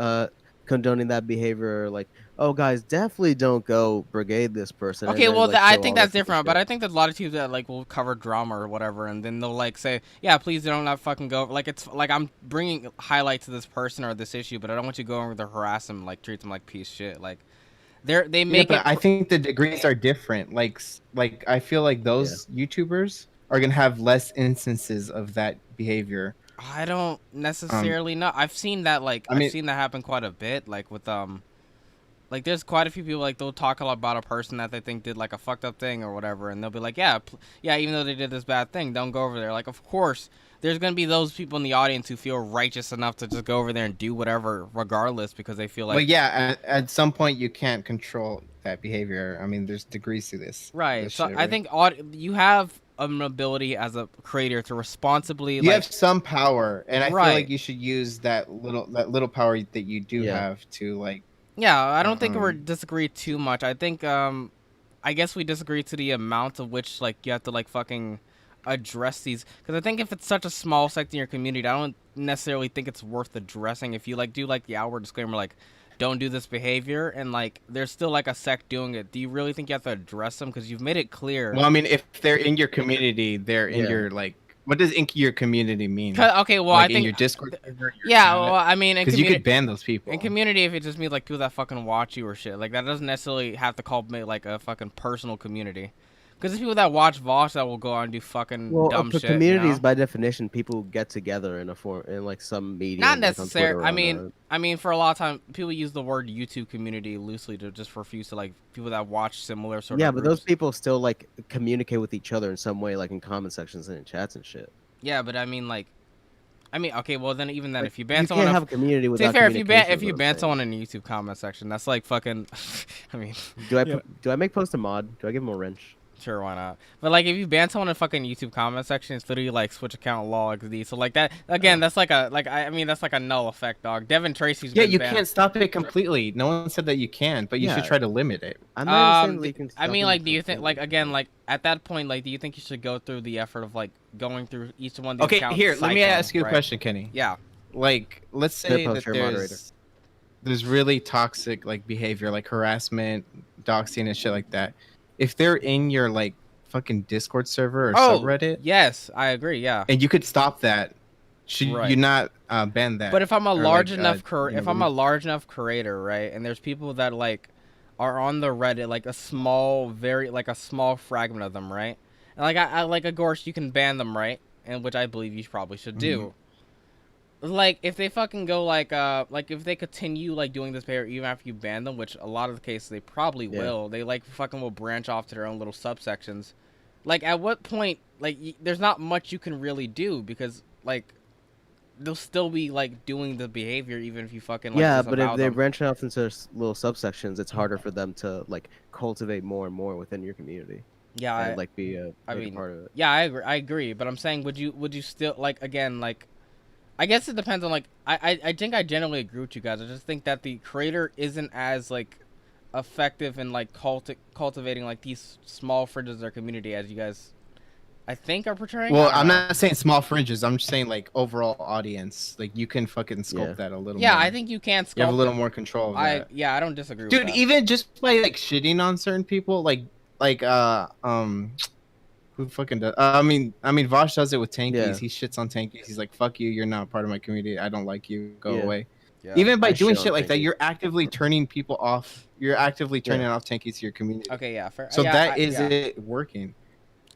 S3: condoning that behavior, like, oh guys, definitely don't go brigade this person.
S1: Okay,
S3: and then,
S1: well,
S3: like,
S1: I
S3: show
S1: think
S3: all
S1: that's
S3: this
S1: different. But
S3: shit.
S1: I think there's a lot of people that like will cover drama or whatever, and then they'll like say, "Yeah, please don't not fucking go." Like it's like I'm bringing highlight to this person or this issue, but I don't want you to go over there harass them, like treat them like piece of shit. Like they make
S2: but
S1: it.
S2: I think the degrees are different. Like I feel like those YouTubers are gonna have less instances of that behavior.
S1: I don't necessarily know. I've seen that I've seen that happen quite a bit. Like with like there's quite a few people like they'll talk a lot about a person that they think did like a fucked up thing or whatever, and they'll be like, yeah, even though they did this bad thing, don't go over there. Like of course there's gonna be those people in the audience who feel righteous enough to just go over there and do whatever regardless because they feel like.
S2: But yeah, at some point you can't control that behavior. I mean, there's degrees to this.
S1: Right.
S2: This
S1: So
S2: shit,
S1: I think you have an ability as a creator to responsibly.
S2: You have some power, and I feel
S1: Right.
S2: like you should use that little power that you do have to like.
S1: Yeah, I don't think we disagree too much. I think I guess we disagree to the amount of which like you have to like fucking address these, because I think if it's such a small sect in your community, I don't necessarily think it's worth addressing. If you like do like the outward disclaimer like don't do this behavior and like there's still like a sect doing it, do you really think you have to address them because you've made it clear?
S2: Well, I mean, if they're in your community, they're in your like. What does in your community mean?
S1: Okay, well,
S2: like
S1: I think
S2: in your Discord server,
S1: well, I mean,
S2: because you could ban those people.
S1: In community, if it just means like people that fucking watch you or shit, like that doesn't necessarily have to call me like a fucking personal community. Because there's people that watch Vosh that will go out and do fucking dumb shit.
S3: Communities,
S1: you know?
S3: by definition, people get together in a form in like some medium.
S1: Not
S3: like, on
S1: necessarily.
S3: Twitter
S1: I mean, for a lot of time, people use the word YouTube community loosely to just refuse to like people that watch similar sort of.
S3: Yeah, but those
S1: groups.
S3: people still like communicate with each other in some way, like in comment sections and in chats and shit.
S1: Yeah, but I mean, okay, well then even then,
S3: Like,
S1: if you ban
S3: you
S1: someone,
S3: can't have a community
S1: to be
S3: without
S1: fair,
S3: communication.
S1: if you ban someone in the YouTube comment section, that's like fucking. I mean,
S3: do I make post a mod? Do I give him a wrench?
S1: sure, why not? But like, if you ban someone in fucking YouTube comment section, it's literally like switch account lol XD. So like that again, that's like a I mean that's like a null effect, dog. Devin Tracy's
S2: Yeah,
S1: been
S2: you
S1: banned.
S2: can't stop it completely. No one said that you can, but you should try to limit it.
S3: I'm not saying that you can
S1: I mean,
S3: stop
S1: like,
S3: them
S1: do you
S3: from
S1: think,
S3: doing
S1: like,
S3: it.
S1: again, like, at that point, like, do you think you should go through the effort of, like, going through each one of these
S2: Okay,
S1: accounts?
S2: here, let me
S1: cycle,
S2: ask you a
S1: right?
S2: question, Kenny.
S1: Yeah.
S2: Like, let's say
S3: post
S2: that
S3: your moderator.
S2: there's really toxic like behavior, like harassment, doxing, and shit like that. If they're in your like fucking Discord server or subreddit,
S1: yes, I agree, yeah.
S2: and you could stop that, should
S1: Right.
S2: you not ban that?
S1: But if I'm a
S2: Or,
S1: large
S2: like,
S1: enough,
S2: you
S1: if
S2: know,
S1: I'm a large enough creator, right, and there's people that, like, are on the Reddit, like, a small, very, like, a small fragment of them, right? And, like, I like, of course, you can ban them, right? And which I believe you probably should do. Like, if they fucking go, like, if they continue, like, doing this behavior even after you ban them, which a lot of the cases they probably will, they, like, fucking will branch off to their own little subsections. Like, at what point, like, there's not much you can really do because, like, they'll still be, like, doing the behavior even if you fucking, like,
S3: but if
S1: disavow
S3: they
S1: them.
S3: branch off into little subsections, it's harder for them to like cultivate more and more within your community.
S1: Yeah,
S3: And like be a big part of it.
S1: yeah, I agree, but I'm saying, would you still, like, again, like, I guess it depends on, like, I think I generally agree with you guys. I just think that the creator isn't as, like, effective in, like, cultivating, like, these small fringes of their community as you guys, I think, are portraying.
S2: Well,
S1: I don't
S2: I'm
S1: know.
S2: not saying small fringes. I'm just saying like overall audience. Like you can fucking sculpt that a little.
S1: Yeah,
S2: more.
S1: I think you can sculpt
S2: You have a little
S1: it.
S2: more control of that.
S1: I don't disagree
S2: Dude,
S1: with that.
S2: even just by like shitting on certain people, who fucking does? I mean, Vosh does it with Tankies.
S3: Yeah.
S2: He shits on Tankies. He's like, "Fuck you, you're not part of my community. I don't like you. Go
S3: Yeah.
S2: away."
S1: Yeah.
S2: Even by
S3: I
S2: doing
S3: shit on
S2: shit like that,
S3: Tankies.
S2: you're actively turning people off. You're actively turning off Tankies to your community.
S1: Okay, yeah, fair.
S2: So
S1: yeah,
S2: that is
S1: yeah.
S2: it working.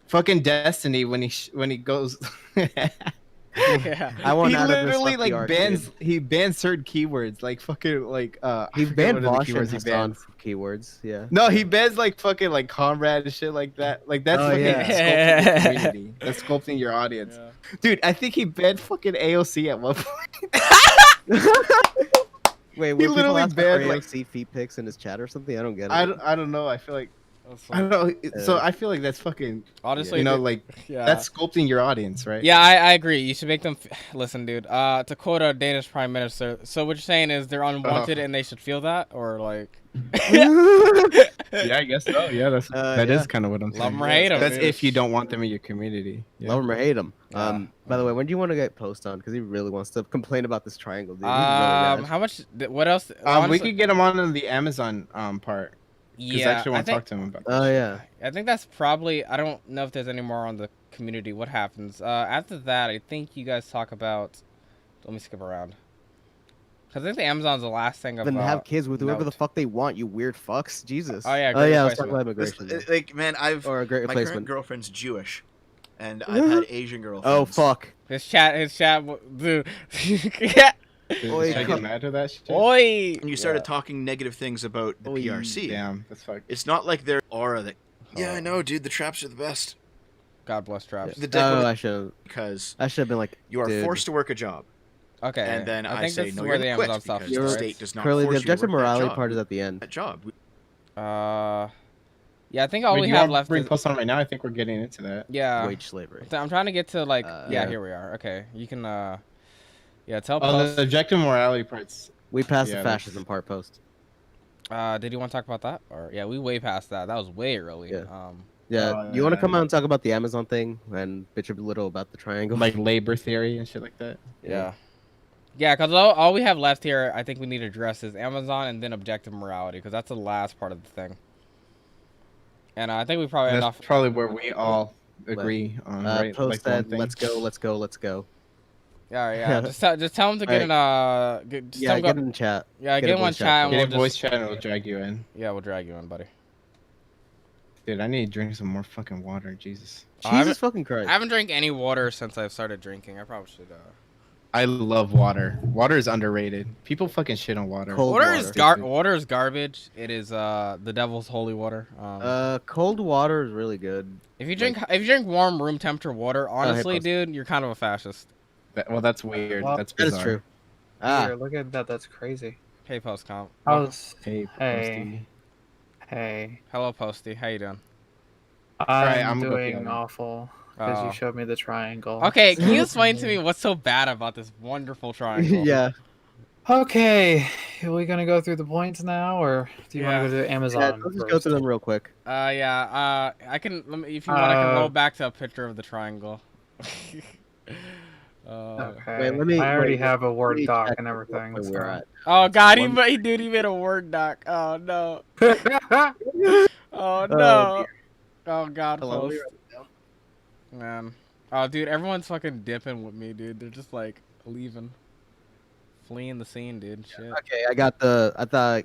S2: Fucking Destiny when he goes.
S1: Yeah.
S3: I want
S2: he
S3: out of this
S2: literally
S3: fuck
S2: like
S3: the
S2: bans he bans certain keywords like fucking like
S3: He
S2: I forget
S3: banned
S2: what other
S3: Vosh and
S2: keywords he
S3: Hassan
S2: bans.
S3: from keywords. Yeah.
S2: No, he bans like fucking like comrade and shit like that. Like that's
S3: Oh,
S2: fucking
S3: yeah.
S2: sculpting your community. That's sculpting your audience.
S1: Yeah.
S2: Dude, I think he banned fucking AOC at one point.
S3: Wait,
S2: He
S3: were people
S2: literally
S3: asking for
S2: banned, like-
S3: AOC feet pics in his chat or something? I don't get it.
S2: I don't know. I feel like I don't know. So I feel like that's fucking
S1: Honestly,
S2: you know
S1: dude,
S2: like
S1: yeah.
S2: that's sculpting your audience, right?
S1: Yeah, I agree. You should make them listen, dude. To quote a Danish prime minister, so what you're saying is they're unwanted and they should feel that, or like,
S2: Yeah, I guess so. Yeah, that is
S3: yeah.
S2: kind of what I'm saying.
S1: Love 'em or hate 'em,
S2: That's
S1: dude.
S2: if you don't want them in your community. Yeah.
S3: Love him or hate him.
S1: Yeah.
S3: By the way, when do you want to get Post on? Because he really wants to complain about this triangle, dude. He's really mad.
S1: how much? What else?
S2: We
S1: honestly-
S2: could get him on the Amazon part. Because I
S1: Yeah,
S2: actually
S1: I
S2: want to
S1: think,
S2: talk to him about
S3: Oh
S2: this.
S3: yeah.
S1: I think that's probably. I don't know if there's any more on the community. What happens after that? I think you guys talk about. Let me skip around. 'Cause I think the Amazon's the last thing of.
S3: Then have kids with whoever the
S1: note.
S3: fuck they want, you weird fucks. Jesus.
S1: Oh yeah.
S3: Oh
S1: great
S3: yeah. Let's talk
S1: replacement.
S3: about
S4: This-
S3: immigration.
S4: like, man,
S3: Or a great
S4: my current
S3: replacement.
S4: girlfriend's Jewish, and I've had Asian girlfriends.
S3: Oh fuck.
S1: His chat, dude. Yeah.
S2: Dude,
S3: Oi,
S2: should I
S3: come-
S2: get mad at that shit?
S1: Oi.
S4: And you started talking negative things about the
S3: Oy,
S4: PRC.
S2: Damn, that's fucked.
S4: It's not like their aura that. Yeah, I know, dude. The traps are the best.
S1: God bless traps.
S4: The dick
S3: Oh,
S4: with-
S3: I should
S4: because
S3: have been like,
S4: you are
S3: dude.
S4: forced to work a job,
S1: Okay.
S4: and then I
S1: think
S4: say
S1: this is
S4: no,
S1: where
S4: you're
S1: the
S4: gonna quit
S1: Amazon stuff
S4: because
S1: is,
S4: the
S1: right?
S4: state does not
S3: Curly,
S4: force
S3: the
S4: you to
S3: objective
S4: work that
S3: morality
S4: job.
S3: part is at the end.
S4: That job.
S1: Yeah, I think all
S2: Wait,
S1: we
S2: do you
S1: have
S2: want
S1: left
S2: to bring
S1: is,
S2: post on right now? I think we're getting into that.
S1: yeah.
S3: Wage slavery.
S1: I'm trying to get to like
S3: Yeah.
S1: here we are. Okay, you can yeah, tell
S2: Oh,
S1: post.
S2: the objective morality parts.
S3: We passed
S2: Yeah,
S3: the
S2: that's-
S3: fascism part. Post.
S1: Did you want to talk about that? Or yeah, we way past that. That was way early.
S3: Yeah.
S1: Um,
S3: Yeah.
S2: Oh,
S3: You want to
S2: yeah.
S3: come out and talk about the Amazon thing and bitch a little about the triangle?
S2: Like labor theory and shit like that.
S1: yeah. Yeah, because all we have left here, I think we need to address is Amazon and then objective morality, because that's the last part of the thing. And I think we probably
S2: That's
S1: enough.
S2: probably where we all agree on, right?
S3: Post
S2: Like the one
S3: that.
S2: thing.
S3: Let's go. Let's go. Let's go.
S1: Yeah, yeah. just tell them to get in. Just
S3: Yeah,
S1: tell 'em
S3: get
S1: go,
S3: in chat.
S1: yeah,
S3: get
S1: get
S3: a
S1: in one
S3: voice chat.
S1: chat. And
S2: Get
S1: we'll
S2: a voice
S1: just,
S2: chat and we'll drag you in.
S1: yeah, we'll drag you in, buddy.
S2: Dude, I need to drink some more fucking water. Jesus.
S3: Jesus fucking Christ.
S1: I haven't drank any water since I've started drinking. I probably should.
S2: I love water. Water is underrated. People fucking shit on water.
S3: Cold
S1: Water
S3: water.
S1: water is garbage. It is the devil's holy water.
S3: Cold water is really good.
S1: If you drink warm room temperature water, honestly,
S3: post.
S1: dude, you're kind of a fascist.
S2: Well, that's weird.
S6: Well,
S2: That's
S3: That
S2: bizarre.
S3: is true.
S6: Here, look at that. That's crazy.
S1: Hey, postcomp.
S6: How's
S2: Hey,
S6: hey hey?
S1: Hello, Posty. How you doing?
S6: I'm
S2: I'm gonna go
S6: doing
S2: piano.
S6: awful because
S1: Oh.
S6: you showed me the triangle.
S1: Okay, can you explain to me what's so bad about this wonderful triangle?
S3: Yeah.
S6: Okay, are we gonna go through the points now, or do you
S1: Yeah.
S6: want to go to
S3: Yeah,
S6: Amazon?
S3: let's just go
S6: first?
S3: through them real quick.
S1: Yeah. I can. If you want, I can roll
S6: Uh,
S1: back to a picture of the triangle.
S6: Okay.
S3: Wait, let me-
S6: I already
S3: wait,
S6: have a
S3: let
S6: Word
S3: me
S6: doc
S3: check
S6: and everything.
S3: where we're at.
S1: Oh God,
S3: One-
S1: he made a word doc. Oh no.
S6: so.
S1: Oh no. Oh God,
S3: Hello,
S1: Post.
S3: we were-
S1: Man. Oh dude, everyone's fucking dipping with me, dude. They're just like leaving, fleeing the scene, dude. Shit.
S3: Okay, I thought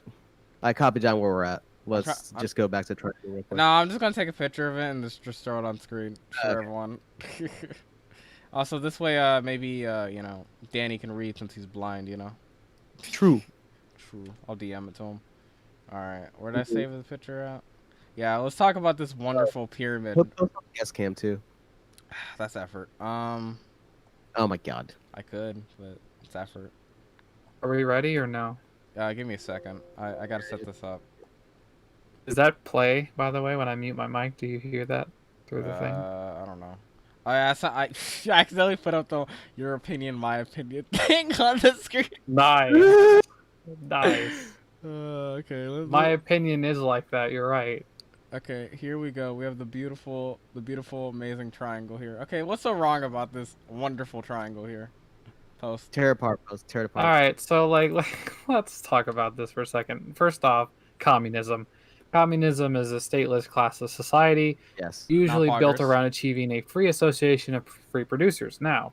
S3: I copied down where we're at. Let's
S1: I'm-
S3: just go back to triangle real quick.
S1: No, I'm just gonna take a picture of it and just throw it on screen for
S3: Okay.
S1: everyone. Also, this way, maybe you know, Danny can read since he's blind. You know.
S3: True.
S1: True. I'll DM it to him. All right. Where did I save the picture at? Yeah. Let's talk about this wonderful pyramid.
S3: Put on the S cam too.
S1: That's effort.
S3: Oh my god.
S1: I could, but it's effort.
S6: Are we ready or no?
S1: Give me a second. I gotta set this up.
S6: Does that play, by the way, when I mute my mic? Do you hear that through the thing?
S1: I don't know. I accidentally put up the your opinion, my opinion thing on the screen.
S6: Nice. Nice.
S1: Okay.
S6: My opinion is like that. You're right.
S1: Okay, here we go. We have the beautiful, amazing triangle here. Okay, what's so wrong about this wonderful triangle here? Post.
S3: Tear apart, post. Tear it apart.
S6: All right, so like let's talk about this for a second. First off, communism. Communism is a stateless classless society,
S3: Yes.
S6: usually built
S1: poggers.
S6: around achieving a free association of free producers. Now,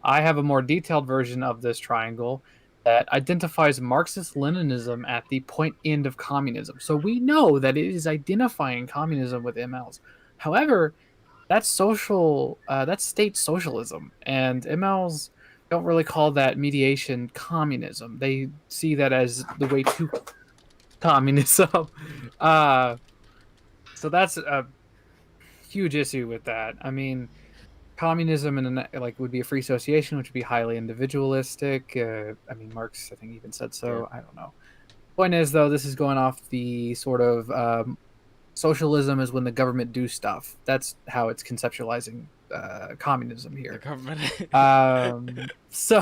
S6: I have a more detailed version of this triangle that identifies Marxist-Leninism at the point end of communism. So we know that it is identifying communism with MLs. However, that's state socialism, and MLs don't really call that mediation communism. They see that as the way to communism. So that's a huge issue with that. I mean, communism would be a free association, which would be highly individualistic. I mean, Marx, I think, even said so. I don't know. Point is, though, this is going off the sort of socialism is when the government do stuff. That's how it's conceptualizing communism
S1: The
S6: here.
S1: government.
S6: So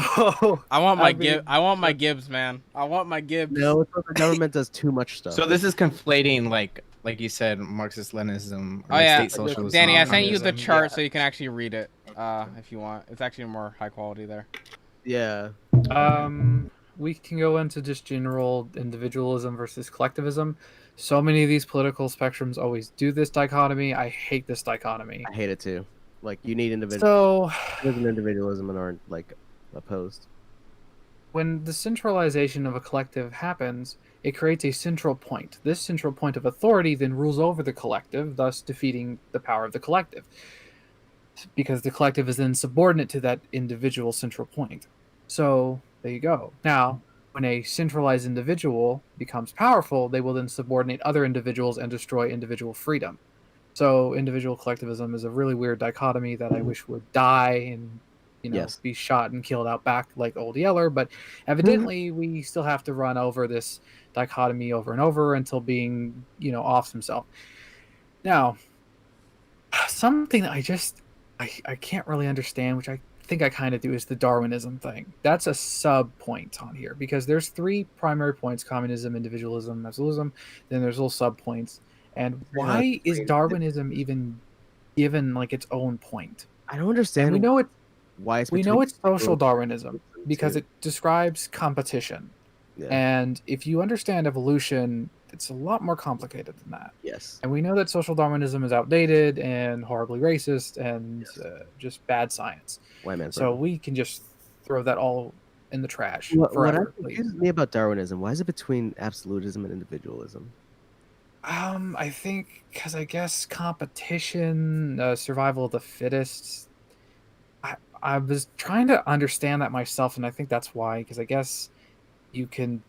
S1: I want my
S6: I mean,
S1: I want my Gibbs, man. I want my Gibbs.
S3: No, it's what the government does too much stuff.
S2: So this is conflating, like you said, Marxist-Leninism. Or
S1: Oh yeah,
S2: state socialism.
S1: Danny, I
S2: and
S1: sent you the
S2: communism.
S1: chart so you can actually read it. If you want, it's actually more high quality there.
S3: yeah.
S6: we can go into just general individualism versus collectivism. So many of these political spectrums always do this dichotomy. I hate this dichotomy.
S3: I hate it too. Like you need
S6: So
S3: individualism and aren't like opposed.
S6: when the centralization of a collective happens, it creates a central point. This central point of authority then rules over the collective, thus defeating the power of the collective. Because the collective is then subordinate to that individual central point. So there you go. Now, when a centralized individual becomes powerful, they will then subordinate other individuals and destroy individual freedom. So individual collectivism is a really weird dichotomy that I wish would die and
S3: Yes.
S6: be shot and killed out back like Old Yeller. But evidently, we still have to run over this dichotomy over and over until being off himself. Now, something that I can't really understand, which I think I kind of do, is the Darwinism thing. That's a sub point on here because there's three primary points: communism, individualism, absolutism. Then there's little sub points. And why is Darwinism even given like its own point?
S3: I don't understand.
S6: And we know it's social
S3: between-
S6: Darwinism because it describes competition.
S3: Yeah.
S6: And if you understand evolution, it's a lot more complicated than that.
S3: Yes.
S6: And we know that social Darwinism is outdated and horribly racist and just bad science.
S3: White man.
S6: So we can just throw that all in the trash
S3: What
S6: forever, please.
S3: confuses me about Darwinism? Why is it between absolutism and individualism?
S6: I think because I guess competition, survival of the fittest. I was trying to understand that myself, and I think that's why. Because I guess you can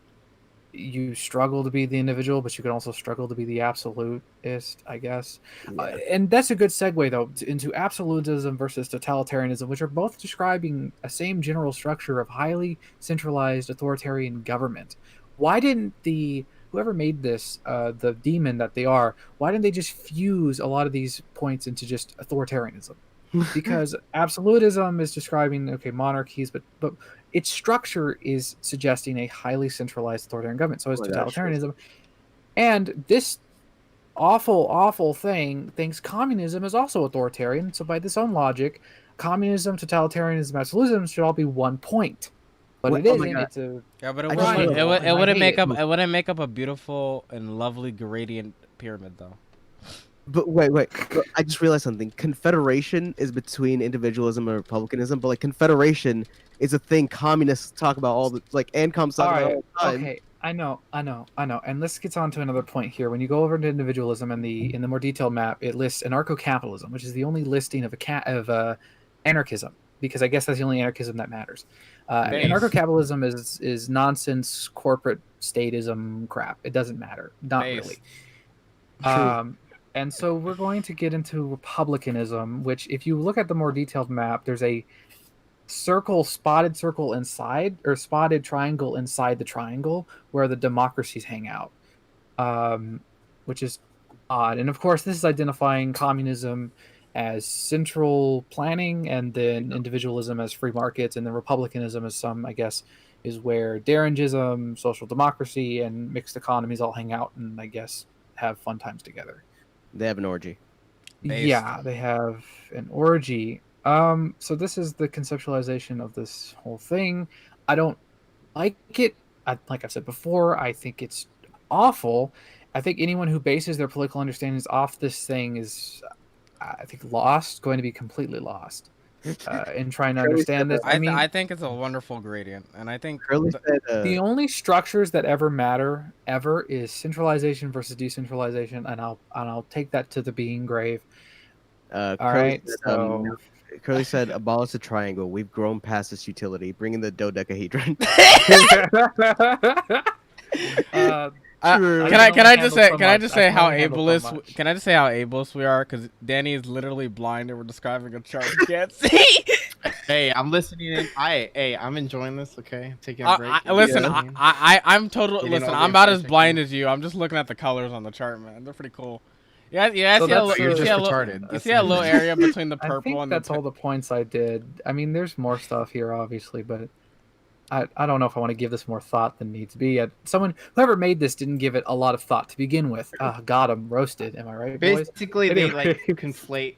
S6: you struggle to be the individual, but you can also struggle to be the absolutist, I guess.
S3: Yeah.
S6: And that's a good segue, though, into absolutism versus totalitarianism, which are both describing a same general structure of highly centralized authoritarian government. Why didn't the whoever made this, the demon that they are, why didn't they just fuse a lot of these points into just authoritarianism? Because absolutism is describing okay monarchies, but its structure is suggesting a highly centralized authoritarian government. So is
S3: Well, that's true.
S6: totalitarianism, and this awful thing thinks communism is also authoritarian. So by this own logic, communism, totalitarianism, absolutism should all be 1 point, but
S3: Wait,
S6: it
S3: oh my
S6: isn't.
S3: God.
S6: It's a
S1: Yeah, but it
S3: I just
S1: wouldn't.
S3: realized-
S1: It, would,
S6: and
S1: it
S6: I
S1: wouldn't
S6: hate
S1: make
S6: it.
S1: up. It wouldn't make up a beautiful and lovely gradient pyramid, though.
S3: But wait. Look, I just realized something. Confederation is between individualism and republicanism, but like confederation is a thing communists talk about all the like ANCOMs talk
S6: all
S3: about
S6: right.
S3: all the time.
S6: Okay, I know. And let's get on to another point here. When you go over to individualism in the more detailed map, it lists anarcho-capitalism, which is the only listing of anarchism, because I guess that's the only anarchism that matters.
S1: Nice.
S6: Anarcho-capitalism is nonsense corporate statism crap. It doesn't matter. Not
S1: Base.
S6: really.
S3: True.
S6: And so we're going to get into republicanism, which, if you look at the more detailed map, there's a spotted circle inside, or spotted triangle inside the triangle, where the democracies hang out, which is odd. And of course, this is identifying communism as central planning, and then individualism as free markets, and then republicanism as some, I guess, is where Derringism, social democracy, and mixed economies all hang out and I guess have fun times together.
S3: They have an orgy.
S1: Based.
S6: Yeah, they have an orgy. So this is the conceptualization of this whole thing. I don't like it. Like I've said before, I think it's awful. I think anyone who bases their political understandings off this thing is, I think, going to be completely lost in trying to understand this. I mean,
S1: I think it's a wonderful gradient, and I think
S3: Curly said,
S6: the only structures that ever matter ever is centralization versus decentralization, and I'll take that to the being grave. All right, so
S3: Curly said, abolish the triangle. We've grown past its utility. Bring in the dodecahedron.
S1: can I just say how ableist we are? Because Danny is literally blind, and we're describing a chart he can't see.
S2: Hey, I'm listening in. I'm enjoying this. Okay, taking a
S1: I'm
S2: break.
S1: totally.
S2: Getting
S1: Listen,
S2: all
S1: I'm
S2: the
S1: about as
S2: information.
S1: blind as you. I'm just looking at the colors on the chart, man. They're pretty cool. Yeah.
S6: So
S1: See a
S6: that's-
S1: little,
S2: You're
S1: you
S2: just
S1: see a little,
S2: retarded.
S1: you
S2: That's
S1: see a
S2: it.
S1: little area between the
S6: I
S1: purple
S6: think
S1: and
S6: that's
S1: the.
S6: all the points I did. I mean, there's more stuff here, obviously, but I don't know if I want to give this more thought than needs to be. Whoever made this didn't give it a lot of thought to begin with. Got him roasted. Am I right, boys?
S2: Basically, they like
S6: Anyways.
S2: conflate.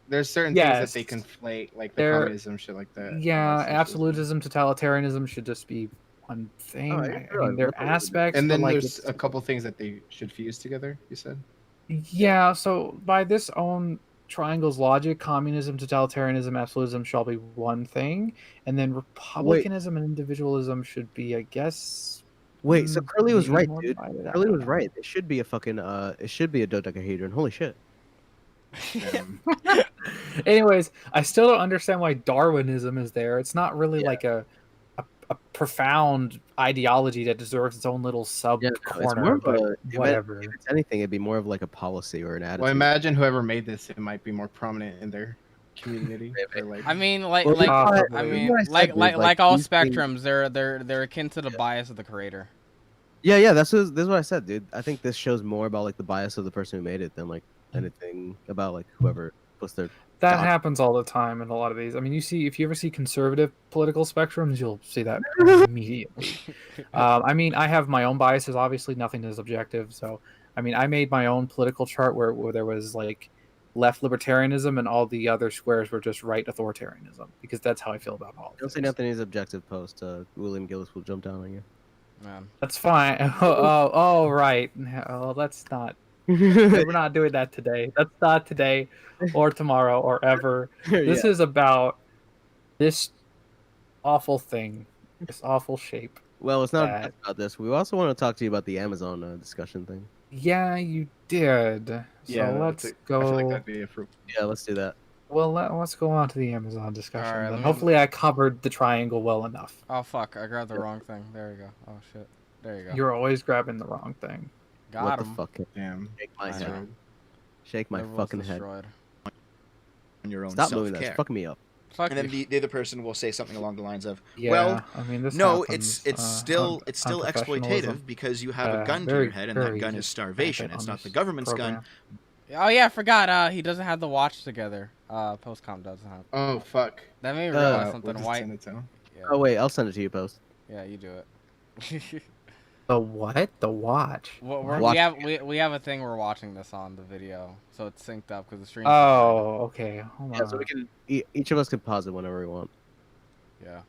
S2: There's certain
S6: Yes.
S2: things that they conflate, like the
S6: They're-
S2: communism, shit like that.
S6: Yeah,
S2: Socialism.
S6: absolutism, totalitarianism should just be one thing.
S3: Oh, I
S6: I
S3: didn't
S6: mean,
S3: realize
S6: there are
S3: that's what it is.
S6: aspects,
S2: And then
S6: but like
S2: there's
S6: it's-
S2: a couple things that they should fuse together. You said.
S6: yeah. So by this own triangle's logic, communism, totalitarianism, absolutism shall be one thing, and then republicanism and individualism should be, I guess.
S3: Wait, so Curly was
S6: maybe
S3: right,
S6: more
S3: dude.
S6: divided. I
S3: Curly
S6: don't
S3: was
S6: know.
S3: right. It should be a fucking it should be a dodecahedron. Holy shit.
S6: Anyways, I still don't understand why Darwinism is there. It's not really
S3: Yeah.
S6: like a profound ideology that deserves its own little sub
S3: Yeah, no, it's
S6: corner,
S3: more of
S6: but
S3: a-
S6: whatever.
S3: If it's anything, it'd be more of like a policy or an attitude.
S2: Well, imagine whoever made this, it might be more prominent in their community. Or like,
S1: I mean,
S3: Well,
S1: like
S6: possibly.
S1: I mean,
S3: What I said,
S1: like
S3: dude,
S1: like all
S3: these things-
S1: spectrums, they're akin to the bias of the creator.
S3: Yeah, this is what I said, dude. I think this shows more about like the bias of the person who made it than like anything about like whoever puts their.
S6: That
S3: God.
S6: happens all the time in a lot of these. I mean, if you ever see conservative political spectrums, you'll see that immediately. I mean, I have my own biases. Obviously, nothing is objective. So, I mean, I made my own political chart where there was like left libertarianism and all the other squares were just right authoritarianism, because that's how I feel about politics.
S3: Don't say nothing is objective. Post. William Gillis will jump down on you.
S1: Man.
S6: That's fine. Oh, right. Oh, that's not. We're not doing that today. That's not today, or tomorrow, or ever. This is about this awful thing, this awful shape.
S3: Well, it's not
S6: that-
S3: just about this. We also want to talk to you about the Amazon discussion thing.
S6: Yeah, you did. So
S2: Yeah,
S6: let's
S2: I
S6: go.
S2: feel like that'd be a fruit.
S3: Yeah, let's do that.
S6: Well, let's go on to the Amazon discussion.
S1: Alright,
S6: Then
S1: let me-
S6: hopefully I covered the triangle well enough.
S1: Oh fuck! I grabbed the wrong thing. There you go. Oh shit. There you go.
S6: You're always grabbing the wrong thing.
S1: Got
S3: What
S1: him.
S3: the fuck?
S2: Damn.
S3: Shake my
S1: I
S3: head.
S1: know.
S3: Shake my
S1: Liberals
S3: fucking head.
S1: destroyed.
S4: On your own
S3: Stop moving that.
S4: self-care.
S3: It's fucking me up.
S1: Fuck
S4: And then
S1: you.
S4: the other person will say something along the lines of,
S6: Yeah,
S4: "Well,
S6: I mean this.
S4: no,
S6: happens,
S4: it's still
S6: unprofessionalism.
S4: exploitative because you have a gun to
S6: very-
S4: your head, and that
S6: very
S4: gun is
S6: just
S4: starvation.
S6: rampant
S4: It's
S6: on
S4: not the
S6: this
S4: government's gun."
S6: program.
S1: Oh yeah, I forgot. He doesn't have the watch together. Postcom doesn't have.
S2: Oh fuck.
S1: That made me realize
S2: We'll
S1: something.
S2: just
S1: White.
S2: send it to him.
S1: Yeah.
S3: Oh wait, I'll send it to you, Post.
S1: Yeah, you do it.
S6: The what? The watch.
S3: Watch.
S1: We have a thing we're watching this on the video, so it's synced up because the stream.
S6: Oh, okay. Hold
S3: Yeah,
S6: on.
S3: so we can each of us can pause it whenever we want.
S1: Yeah.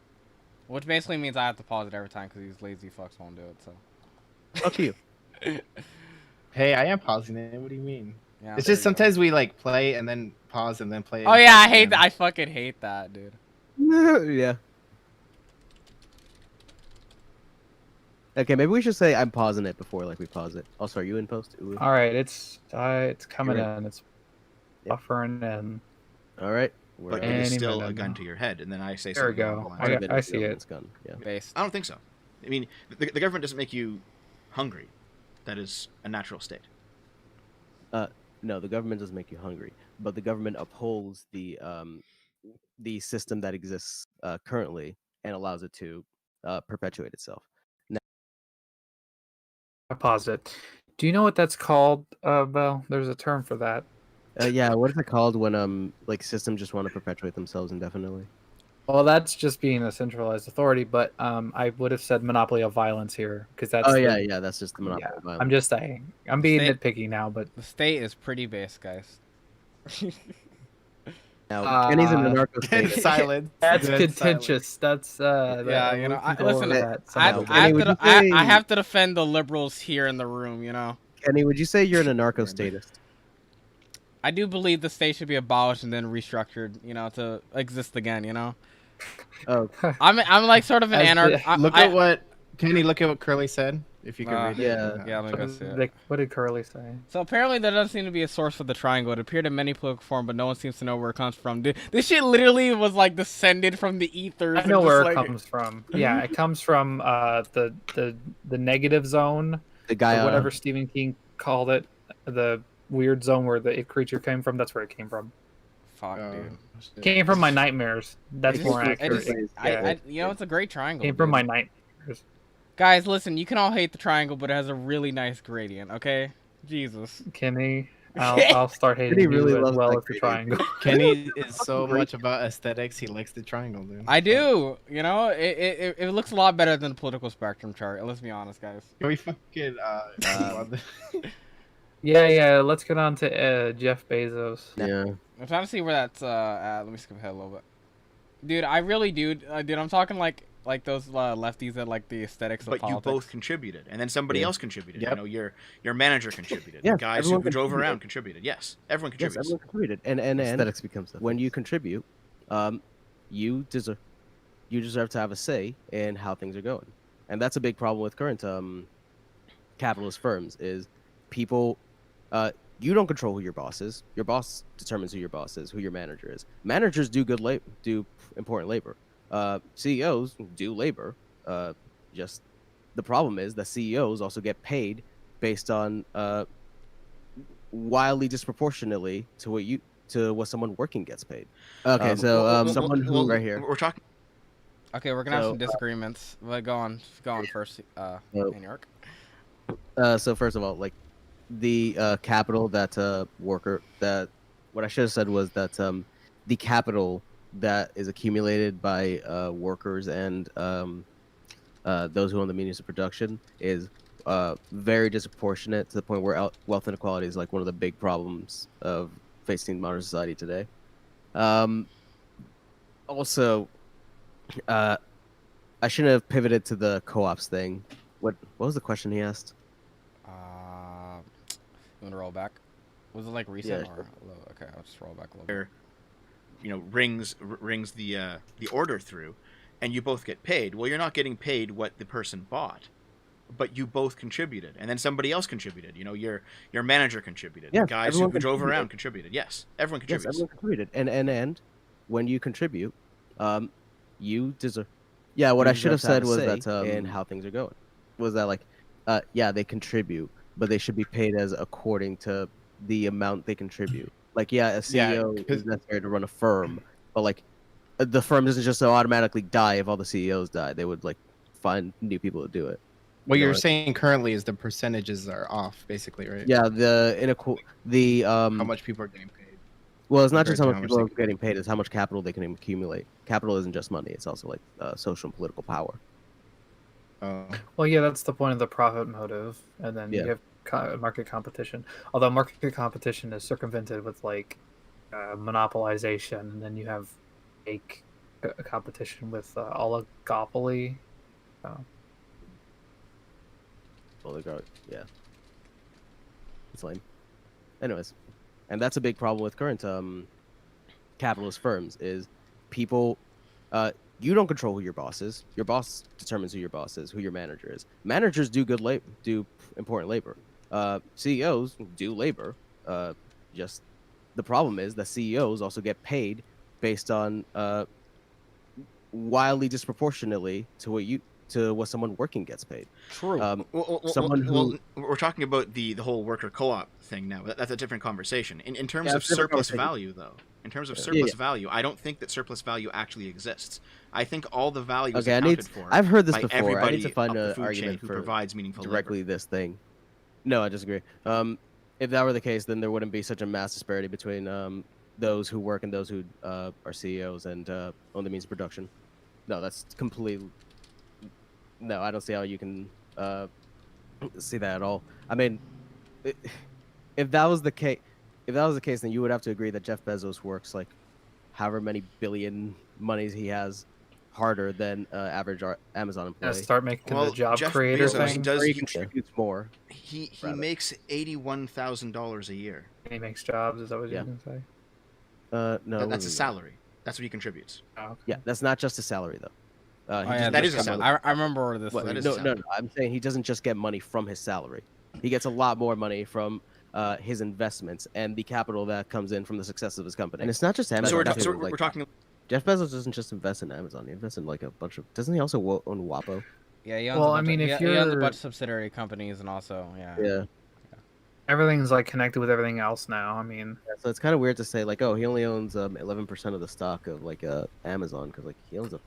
S1: Which basically means I have to pause it every time because these lazy fucks won't do it. So.
S3: Up to you.
S2: Hey, I am pausing it. What do you mean?
S1: Yeah.
S2: It's
S1: there
S2: just
S1: you go.
S2: sometimes we like play and then pause and then play.
S1: Oh
S2: and
S1: yeah, I
S2: pause
S1: hate
S2: again.
S1: that. I fucking hate that, dude.
S3: Yeah. Okay, maybe we should say I'm pausing it before like we pause it. Also, are you in Post? Ooh.
S6: All right, it's coming
S3: You're
S6: in. It's
S3: Yep.
S6: buffering in.
S3: All right.
S4: But
S3: We're
S4: it is
S6: Any
S4: still
S6: minute
S4: a gun
S6: now.
S4: to your head, and then I say
S6: There we
S4: something along
S6: go.
S4: the lines
S6: I
S4: of,
S6: got-
S3: Government is
S6: see
S3: the
S6: it.
S3: government's gun. Yeah.
S1: Based.
S4: I don't think so. I mean, the government doesn't make you hungry. That is a natural state.
S3: No, the government doesn't make you hungry, but the government upholds the system that exists currently and allows it to perpetuate itself.
S6: I paused it. Do you know what that's called, Bell? There's a term for that.
S3: Yeah, what is it called when like systems just want to perpetuate themselves indefinitely?
S6: Well, that's just being a centralized authority, but I would have said monopoly of violence here because that's.
S3: Oh
S6: the-
S3: yeah, that's just the monopoly.
S6: yeah.
S3: of violence.
S6: I'm just saying. I'm being
S1: State-
S6: nitpicky now, but
S1: The state is pretty base, guys.
S3: Now, Kenny's an anarcho
S2: Dead
S3: state.
S2: silent.
S6: that's
S2: Dead
S6: contentious. That's
S1: Yeah, you know, listen, I
S3: Kenny, would you say-
S1: have to defend the liberals here in the room. You know,
S3: Kenny, would you say you're an anarcho statist?
S1: I do believe the state should be abolished and then restructured. You know, to exist again. You know,
S3: Oh,
S1: I'm like sort of an
S6: As the-
S1: anarch.
S2: Look at what Kenny. Look at what Curly said. If you could read it.
S3: yeah.
S1: let me go see it.
S6: What did Curly say?
S1: So apparently there doesn't seem to be a source for the triangle. It appeared in many political form, but no one seems to know where it comes from. Dude, this shit literally was like descended from the ethers.
S6: I
S1: and
S6: know
S1: just,
S6: where
S1: like-
S6: it comes from. Yeah, it comes from the negative zone,
S3: the guy.
S6: or whatever Stephen King called it, the weird zone where the it creature came from. That's where it came from.
S1: Fuck,
S2: Oh,
S1: dude.
S2: shit.
S6: Came from my nightmares. That's
S3: It's
S6: more
S3: just-
S6: accurate.
S3: it's-
S1: I, you know, it's a great triangle.
S6: Came from
S1: dude.
S6: my nightmares.
S1: Guys, listen, you can all hate the triangle, but it has a really nice gradient, okay? Jesus.
S6: Kenny, I'll start hating
S3: Kenny
S6: you
S3: really
S6: as
S3: loves
S6: well
S3: that
S6: as the
S3: gradient.
S6: triangle.
S2: Kenny is so much about aesthetics. He likes the triangle, dude.
S1: I do. You know, it looks a lot better than the political spectrum chart. Let's be honest, guys.
S2: Can we fucking
S6: Yeah. Let's get on to Jeff Bezos.
S3: Yeah.
S1: I'm trying to see where that's at. Let me skip ahead a little bit. Dude, I really do. Dude, I'm talking like those lefties that like the aesthetics of
S4: But
S1: politics.
S4: you both contributed, and then somebody
S3: Yeah.
S4: else contributed.
S2: Yep.
S4: You know, your manager contributed.
S3: Yes,
S4: the guys who
S3: everyone
S4: drove
S3: contributed.
S4: around contributed. Yes, everyone
S3: Yes,
S4: contributes.
S3: everyone contributed, and
S5: Aesthetics becomes the
S3: when
S5: thing.
S3: you contribute, you deserve to have a say in how things are going, and that's a big problem with current capitalist firms. Is people, you don't control who your boss is. Your boss determines who your boss is, who your manager is. Managers do do important labor. CEOs do labor. Just the problem is that CEOs also get paid based on wildly disproportionately to what someone working gets paid. Okay, so someone who right here.
S4: We're talking.
S1: Okay, we're gonna have
S3: So,
S1: some disagreements. But go on first, Anyork.
S3: So first of all, like the capital that what I should have said was that the capital that is accumulated by workers and those who own the means of production is very disproportionate to the point where wealth inequality is like one of the big problems of facing modern society today. Also, I shouldn't have pivoted to the co-ops thing. What was the question he asked?
S1: You want to roll back? Was it like recent
S3: Yeah,
S1: or low? Okay, I'll just roll back a little bit.
S4: Where, you know, rings the order through, and you both get paid. Well, you're not getting paid what the person bought. but you both contributed, and then somebody else contributed. You know, your manager contributed.
S3: Yes,
S4: the guys who
S3: everyone
S4: drove
S3: contributed.
S4: around contributed. Yes, everyone
S3: Yes,
S4: contributes.
S3: everyone contributed, and when you contribute, you deserve. Yeah, what I should have said was that in how things are going, was that like, yeah, they contribute, but they should be paid as according to the amount they contribute. Like, yeah, a CEO is necessary to run a firm, but like, the firm doesn't just automatically die if all the CEOs die. They would like find new people to do it.
S2: What you're saying currently is the percentages are off, basically, right?
S3: Yeah,
S2: How much people are getting paid.
S3: Well, it's not just how much people are getting paid; it's how much capital they can accumulate. Capital isn't just money; it's also like social and political power.
S6: Well, yeah, that's the point of the profit motive, and then you have market competition. Although market competition is circumvented with like monopolization, and then you have fake competition with oligopoly.
S3: Yeah, it's lame. Anyways, and that's a big problem with current capitalist firms is people. You don't control who your boss is. Your boss determines who your boss is, who your manager is. Managers do do important labor. CEOs do labor. Just the problem is that CEOs also get paid based on wildly disproportionately to what someone working gets paid.
S1: True.
S4: Well, we're talking about the whole worker co-op thing now. That's a different conversation. In terms of surplus value, though, in terms of surplus value, I don't think that surplus value actually exists. I think all the value is accounted for.
S3: I've heard this
S4: by
S3: before.
S4: Everybody
S3: I need to find
S4: up
S3: an
S4: the food
S3: argument
S4: chain who
S3: for
S4: provides meaningful
S3: directly
S4: labor.
S3: this thing. No, I disagree. If that were the case, then there wouldn't be such a mass disparity between those who work and those who are CEOs and own the means of production. No, that's completely. No, I don't see how you can see that at all. I mean, if that was the case, then you would have to agree that Jeff Bezos works like however many billion monies he has harder than average Amazon employee.
S6: Start making the job
S4: Jeff
S6: creator
S4: Bezos
S6: thing.
S3: He contributes more.
S4: He makes $81,000 a year.
S6: He makes jobs. Is that what you're going to say?
S3: No,
S4: that's a salary. That's what he contributes.
S6: Oh, okay.
S3: Yeah, that's not just a salary though.
S4: That is a salary.
S1: I remember this.
S3: No. I'm saying he doesn't just get money from his salary. He gets a lot more money from his investments and the capital that comes in from the success of his company. And it's not just Amazon.
S4: So we're talking.
S3: Jeff Bezos doesn't just invest in Amazon. He invests in like a bunch of. Doesn't he also own WAPO?
S1: Yeah, he owns he owns a bunch of subsidiary companies and also
S3: Yeah.
S6: Everything's like connected with everything else now. I mean,
S3: so it's kind of weird to say like, oh, he only owns 11% of the stock of like Amazon because like he owns a.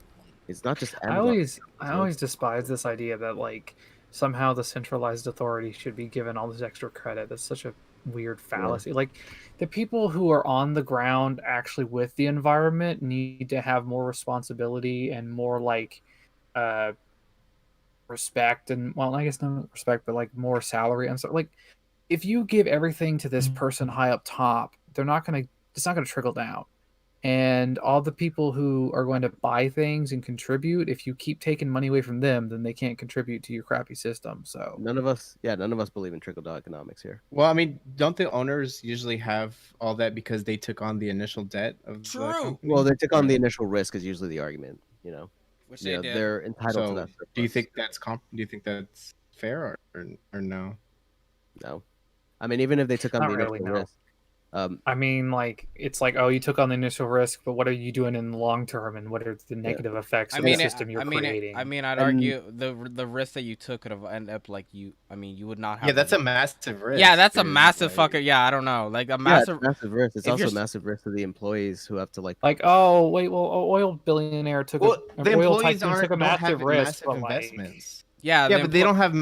S3: It's not just Amazon.
S6: I always despise this idea that like somehow the centralized authority should be given all this extra credit. That's such a weird fallacy. Like the people who are on the ground actually with the environment need to have more responsibility and more like respect and I guess not respect, but like more salary and stuff. Like if you give everything to this person high up top, it's not gonna trickle down. And all the people who are going to buy things and contribute, if you keep taking money away from them, then they can't contribute to your crappy system. So
S3: none of us believe in trickle-down economics here.
S2: Well, I mean, don't the owners usually have all that because they took on the initial debt of the company?
S3: Well, they took on the initial risk is usually the argument,
S1: Which they did.
S3: They're entitled to that.
S2: Do you think that's fair or no?
S3: No. I mean, even if they took on the initial risk.
S6: I mean, like it's like, oh, you took on the initial risk, but what are you doing in the long term, and what are the negative effects of the system you're creating?
S1: I'd argue the risk that you took could have ended up like you. I mean, you would not have.
S2: Yeah, that's a massive risk.
S1: Yeah, that's a massive fucker. Yeah, I don't know, like a massive.
S3: Yeah, it's massive risk. It's also a massive risk to the employees who have to like.
S6: Like, oh wait, well, an oil billionaire took
S2: the
S6: oil
S2: employees
S6: took a massive risk,
S2: massive investments.
S1: Yeah,
S2: but they don't have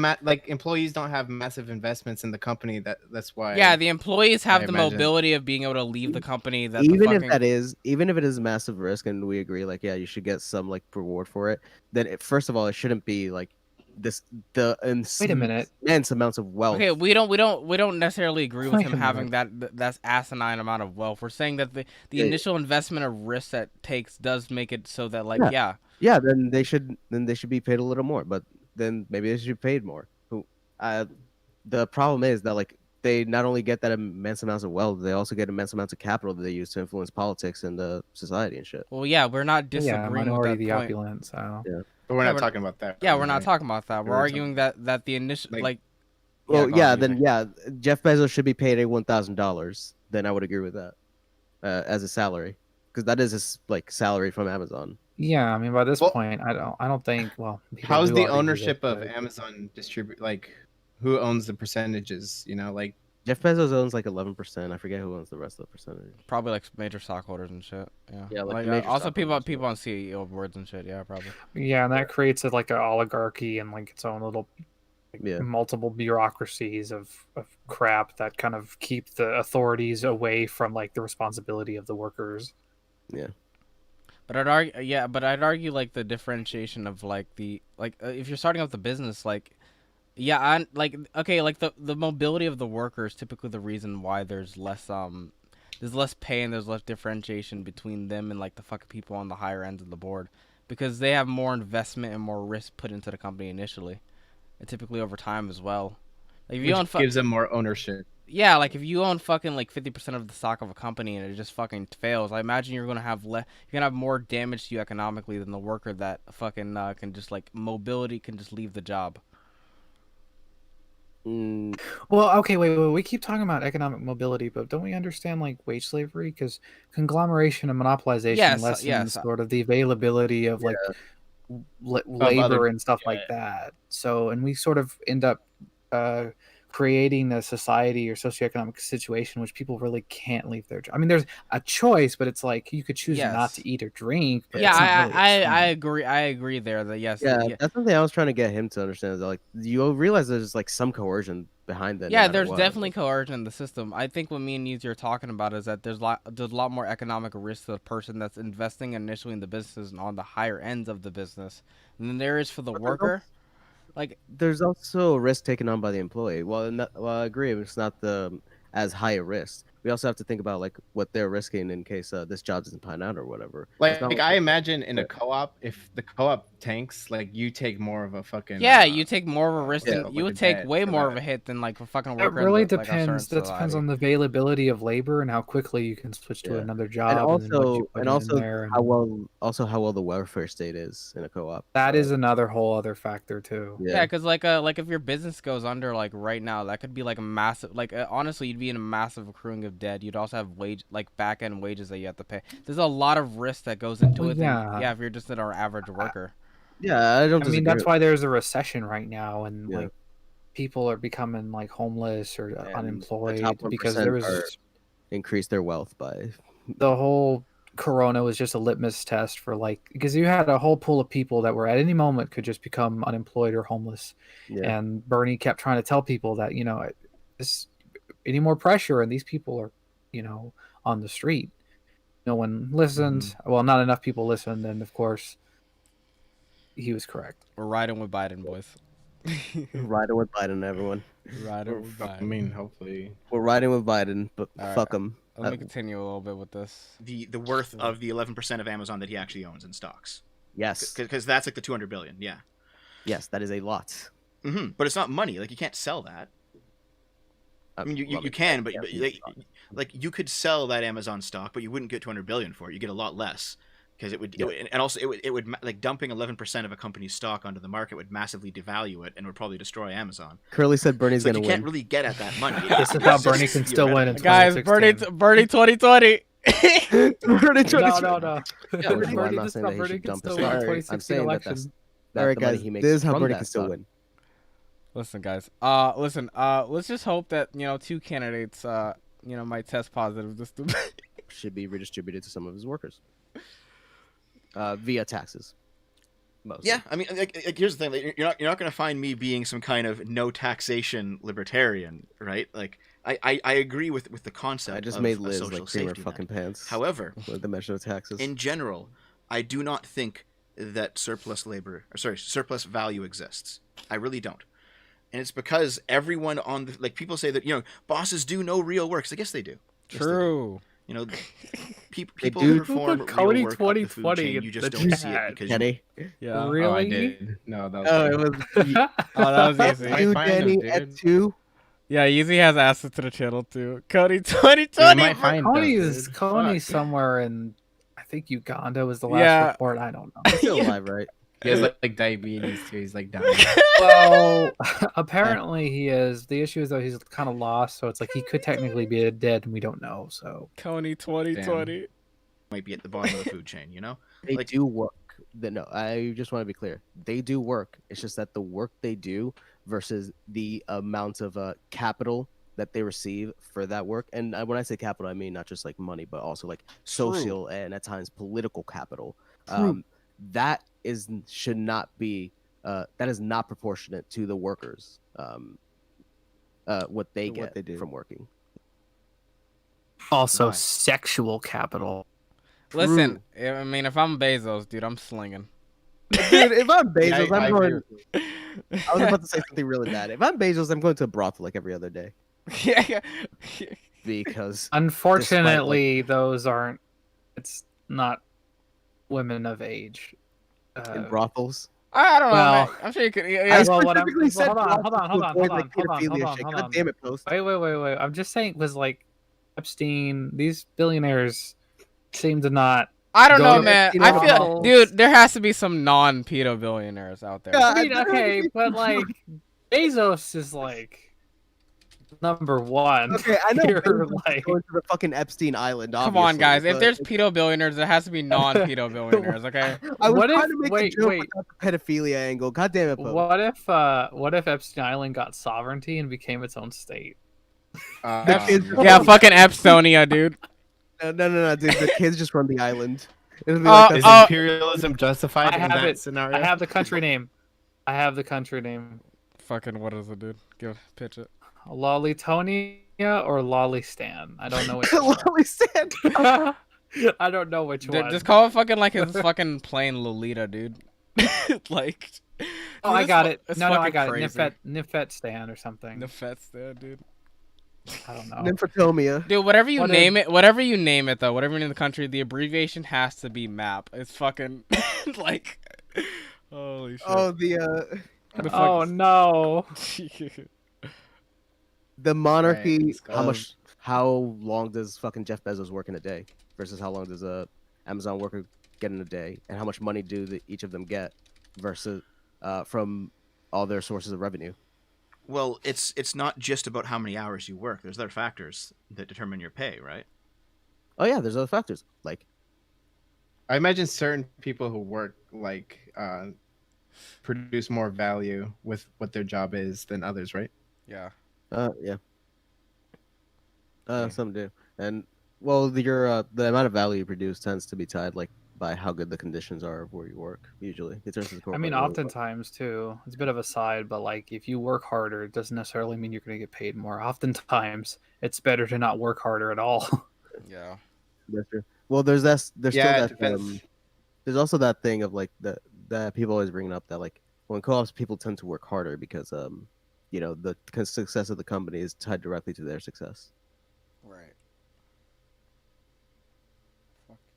S2: employees don't have massive investments in the company. That's why.
S1: Yeah, the employees have the mobility of being able to leave the company. That
S3: even if it is a massive risk, and we agree, like, yeah, you should get some like reward for it. Then first of all, it shouldn't be like wait a minute, immense amounts of wealth.
S1: Okay, we don't necessarily agree with him having that's asinine amount of wealth. We're saying that the initial investment of risk that takes does make it so that like
S3: then they should be paid a little more, but then maybe they should be paid more. The problem is that like they not only get that immense amounts of wealth, they also get immense amounts of capital that they use to influence politics and society and shit.
S1: Well, yeah, we're not disagreeing with that
S6: the
S1: point.
S6: opulent. So
S2: But we're
S1: Yeah,
S2: not
S1: we're-
S2: talking about that.
S1: Yeah, we're
S2: right?
S1: not talking about that. We're
S2: We're
S1: arguing that the initial
S2: Like-
S3: Well,
S1: go
S3: yeah,
S1: on,
S3: then
S1: Ethan.
S3: yeah, Jeff Bezos should be paid a $1,000. Then I would agree with that as a salary, because that is his like salary from Amazon.
S6: Yeah, I mean, by this
S2: Well-
S6: point, I don't think. Well, people
S2: How's
S6: do
S2: the
S6: already do
S2: ownership
S6: this,
S2: of
S6: but-
S2: Amazon distribute? Like, who owns the percentages? You know, like
S3: Jeff Bezos owns like 11%. I forget who owns the rest of the percentage.
S1: probably like major stockholders and shit. Yeah.
S3: Yeah, like major
S1: also people
S3: stockholders,
S1: on CEO boards and shit. Yeah, probably.
S6: Yeah, and that creates like an oligarchy and like its own little
S3: Yeah.
S6: multiple bureaucracies of crap that kind of keep the authorities away from like the responsibility of the workers.
S1: But I'd argue like the differentiation of like if you're starting up the business, like the mobility of the worker is typically the reason why there's less pay and there's less differentiation between them and like the fucking people on the higher ends of the board, because they have more investment and more risk put into the company initially, and typically over time as well. Like if you own
S2: which gives them more ownership.
S1: yeah, like if you own fucking like 50% of the stock of a company and it just fucking fails, I imagine you're gonna have more damage to you economically than the worker that fucking can just like mobility can just leave the job.
S3: Mm,
S6: Well, okay, wait. We keep talking about economic mobility, but don't we understand like wage slavery? Because conglomeration and monopolization
S1: Yes,
S6: lessens
S1: yes.
S6: sort of the availability of like labor
S2: other-
S6: and stuff like that. So, and we sort of end up creating a society or socioeconomic situation which people really can't leave their job. I mean, there's a choice, but it's like you could choose not
S1: Yes.
S6: to eat or drink. But
S1: Yeah,
S6: it's not really a
S1: I
S6: choice.
S1: agree. I agree there. That yes.
S3: yeah, that's something I was trying to get him to understand. Is that, like, you realize there's like some coercion behind that. no
S1: Yeah,
S3: matter
S1: there's
S3: what.
S1: definitely coercion in the system. I think what me and you are talking about is that there's a lot more economic risk to the person that's investing initially in the business and on the higher ends of the business than there is for the
S3: But there's
S1: worker. Like,
S3: There's also a risk taken on by the employee. Well, I agree. It's not as high a risk. We also have to think about like what they're risking in case this job doesn't pan out or whatever.
S2: Like,
S3: not
S2: I imagine in a co-op, if the co-op tanks, like you take more of a fucking
S1: you take more of a risk.
S2: yeah,
S1: Than,
S2: like
S1: you
S2: a
S1: would take
S2: debt
S1: way
S2: for
S1: more of
S2: that.
S1: a hit than like a fucking
S6: That
S1: worker.
S6: really
S1: in the, like, a certain
S6: depends. That depends
S1: society.
S6: on the availability of labor and how quickly you can switch to
S3: Yeah.
S6: another job.
S3: And
S6: then what you
S3: also,
S6: put in there,
S3: how well the welfare state is in a co-op.
S6: that is another whole other factor too.
S1: Yeah, because like if your business goes under like right now, that could be like a massive honestly, you'd be in a massive accruing of debt. You'd also have back end wages that you have to pay. There's a lot of risk that goes into
S6: Well,
S1: it. than-
S6: yeah.
S1: if you're just an average worker.
S3: Yeah, I don't.
S6: I mean,
S3: disagree
S6: that's
S3: with-
S6: why there's a recession right now, and
S3: Yeah.
S6: like people are becoming like homeless or
S3: And the
S6: unemployed
S3: top
S6: because
S3: 1%
S6: there was
S3: are increase their wealth by.
S6: the whole corona was just a litmus test for like because you had a whole pool of people that were at any moment could just become unemployed or homeless,
S3: Yeah.
S6: and Bernie kept trying to tell people that this any more pressure and these people are on the street. No one listened. Well, not enough people listened, and of course he was correct.
S1: We're riding with Biden, boys.
S3: Riding with Biden, everyone.
S1: Riding with
S2: I
S1: Biden.
S2: mean, hopefully.
S3: We're riding with Biden, but
S1: All right.
S3: fuck him.
S1: Let me continue a little bit with this.
S4: The worth of the 11% of Amazon that he actually owns in stocks,
S3: Yes,
S4: because that's like the 200 billion. Yeah.
S3: yes, that is a lot.
S4: But it's not money. Like you can't sell that. I mean, you can, but like you could sell that Amazon stock, but you wouldn't get 200 billion for it. You get a lot less because it would, and also it would like dumping 11% of a company's stock onto the market would massively devalue it and would probably destroy Amazon.
S3: Curly said Bernie's
S4: So like,
S3: gonna
S4: you
S3: win.
S4: can't really get at that money.
S6: This is how Bernie can still win in
S1: Guys,
S6: 2016.
S1: Bernie 2020.
S3: Bernie
S6: No.
S3: Yeah, which is why I'm
S6: Bernie,
S3: not
S6: this
S3: saying
S6: is how
S3: that he
S6: Bernie
S3: should
S6: can
S3: dump his
S6: still win
S3: stock.
S6: in
S3: I'm
S6: 2016
S3: saying that
S6: election.
S3: that's
S5: All right,
S3: the money
S5: guys,
S3: he makes
S5: this is how
S3: from
S5: Bernie
S3: that
S5: can still
S3: stock.
S5: win.
S1: Listen, guys. Let's just hope that two candidates might test positive. Just to...
S3: Should be redistributed to some of his workers via taxes. Mostly.
S4: Yeah, I mean, like here's the thing: like, you're not going to find me being some kind of no taxation libertarian, right? Like, I agree with the concept.
S3: I just
S4: of
S3: made
S4: a
S3: Liz
S4: social
S3: like cream her
S4: safety net.
S3: fucking pants.
S4: However,
S3: with the measure of taxes.
S4: in general, I do not think that surplus value exists. I really don't. And it's because everyone on the, like, people say that, bosses do no real work. So I guess they do. Yes, they do.
S1: True.
S4: People
S3: do.
S4: perform real
S6: Cody
S4: work up the food
S6: 2020
S4: chain.
S6: in
S4: You just
S6: the
S4: don't see it
S6: chat.
S4: because
S3: Kenny.
S1: Yeah.
S6: Really?
S2: Oh, I did. No, that was
S3: Oh, it was
S1: Oh, that was easy.
S2: I
S3: you,
S2: find him,
S3: Kenny,
S2: dude.
S3: at 2.
S1: Yeah, Easy has access to the channel too. Cody
S2: Dude,
S1: 2020.
S2: I might find
S6: Coney's
S2: dude.
S6: Coney's
S2: Fuck.
S6: somewhere in I think Uganda was the last
S1: Yeah.
S6: report. I don't know.
S3: He's still alive, right?
S2: He has like diabetes too. He's like dying.
S6: Well, apparently he is. The issue is though he's kind of lost, so it's like he could technically be dead and we don't know. So
S1: Coney 2020.
S4: Might be at the bottom of the food chain, you know?
S3: They
S4: Like-
S3: do work. No, I just want to be clear. They do work. It's just that the work they do versus the amount of capital that they receive for that work. And when I say capital, I mean not just like money, but also like social and at times political capital. That should not be. That is not proportionate to the workers. What they get from working.
S6: also
S4: Why?
S6: sexual capital.
S1: Listen, I mean, if I'm Bezos, dude, I'm slinging.
S3: Dude, if I'm Bezos,
S2: I
S3: I'm
S2: agree
S3: going.
S2: with
S3: I was about to say something really bad. If I'm Bezos, I'm going to a brothel like every other day
S1: Yeah.
S3: because
S6: Unfortunately, those aren't. It's not women of age.
S3: in brothels.
S1: I don't know.
S6: Well,
S1: Man. I'm sure you could.
S3: I
S1: Yeah,
S6: well, what I'm-
S3: specifically said
S6: hold on,
S3: brothels
S6: hold
S3: to
S6: on,
S3: avoid,
S6: hold
S3: like,
S6: on, hold on,
S3: pedophilia
S6: hold on,
S3: shit.
S6: hold
S3: God
S6: on.
S3: damn it, Post.
S6: Wait. I'm just saying, was like Epstein. These billionaires seem to not.
S1: I don't know,
S6: Go-
S1: man.
S6: you
S1: I
S6: know,
S1: feel, dude, there has to be some non-pedo billionaires out there.
S3: Yeah.
S6: I mean, okay, but like Bezos is like number one.
S3: Okay, I know.
S6: You're
S3: Bezos is
S6: like-
S3: going to the fucking Epstein Island.
S1: Come on,
S3: obviously,
S1: guys. If
S3: but
S1: there's pedo billionaires, there has to be non-pedo billionaires. Okay.
S3: I was
S6: What
S3: trying
S6: if-
S3: to make
S6: wait,
S3: a joke
S6: wait.
S3: without the pedophilia angle. God damn it, Post.
S6: What if Epstein Island got sovereignty and became its own state?
S3: kids-
S1: Yeah, fucking Epstonia, dude.
S3: No, dude. The kids just run the island. It'll be
S1: Uh,
S3: like
S2: Is
S3: that.
S2: imperialism justified
S6: I
S2: in
S6: have
S2: that
S6: it.
S2: scenario?
S6: I have the country name.
S1: Fucking what is it, dude? Pitch it.
S6: Lolitonia or Lolistan. I don't know which one.
S3: Lolly Sand.
S6: I don't know which one.
S1: Just call it fucking like his fucking plain Lolita, dude. Like.
S6: Oh, I got it.
S1: It's
S6: No, I
S1: fucking
S6: got
S1: crazy.
S6: it. Nifet Stan or something.
S1: Nefet's there, dude.
S6: I don't know.
S3: Nymphotomia.
S1: Dude, whatever you
S6: What
S1: name it, whatever you name it though, whatever you name the country, the abbreviation has to be MAP. It's fucking like, holy shit.
S3: Oh, the
S1: The
S6: Oh
S1: fuck-
S6: no.
S3: the monarchy.
S2: Right, let's go.
S3: How long does fucking Jeff Bezos work in a day versus how long does a Amazon worker get in a day, and how much money do each of them get versus from all their sources of revenue?
S4: Well, it's not just about how many hours you work. There's other factors that determine your pay, right?
S3: Oh yeah, there's other factors like
S2: I imagine certain people who work like produce more value with what their job is than others, right?
S1: Yeah.
S3: yeah. Some do, and well, your the amount of value you produce tends to be tied like by how good the conditions are of where you work. Usually, in terms of
S6: I mean, oftentimes too. It's a bit of a side, but like if you work harder, it doesn't necessarily mean you're going to get paid more. Oftentimes, it's better to not work harder at all.
S1: Yeah.
S3: That's true. Well, there's that. There's
S2: Yeah,
S3: still
S2: it
S3: that.
S2: depends.
S3: There's also that thing of like that people always bring up that like when co-ops people tend to work harder because you know the success of the company is tied directly to their success.
S1: Right.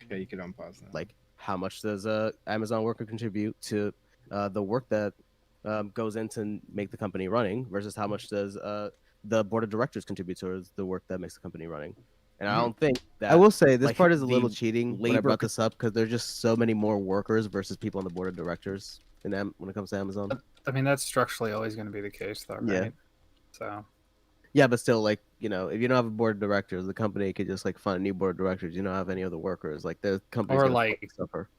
S2: Okay, you can unpause that.
S3: Like how much does a Amazon worker contribute to the work that goes in to make the company running versus how much does the board of directors contribute towards the work that makes the company running? And I don't think that
S5: I will say this
S3: like,
S5: part is a
S3: the
S5: little cheating when I
S3: labor
S5: brought this up because there's just so many more workers versus people on the board of directors when it comes to Amazon.
S6: I mean, that's structurally always going to be the case, though, right?
S3: Yeah.
S6: So
S5: Yeah, but still, like, you know, if you don't have a board of directors, the company could just like find a new board of directors. You don't have any other workers. Like the company's
S6: Or,
S5: gonna
S6: like,
S5: fucking suffer.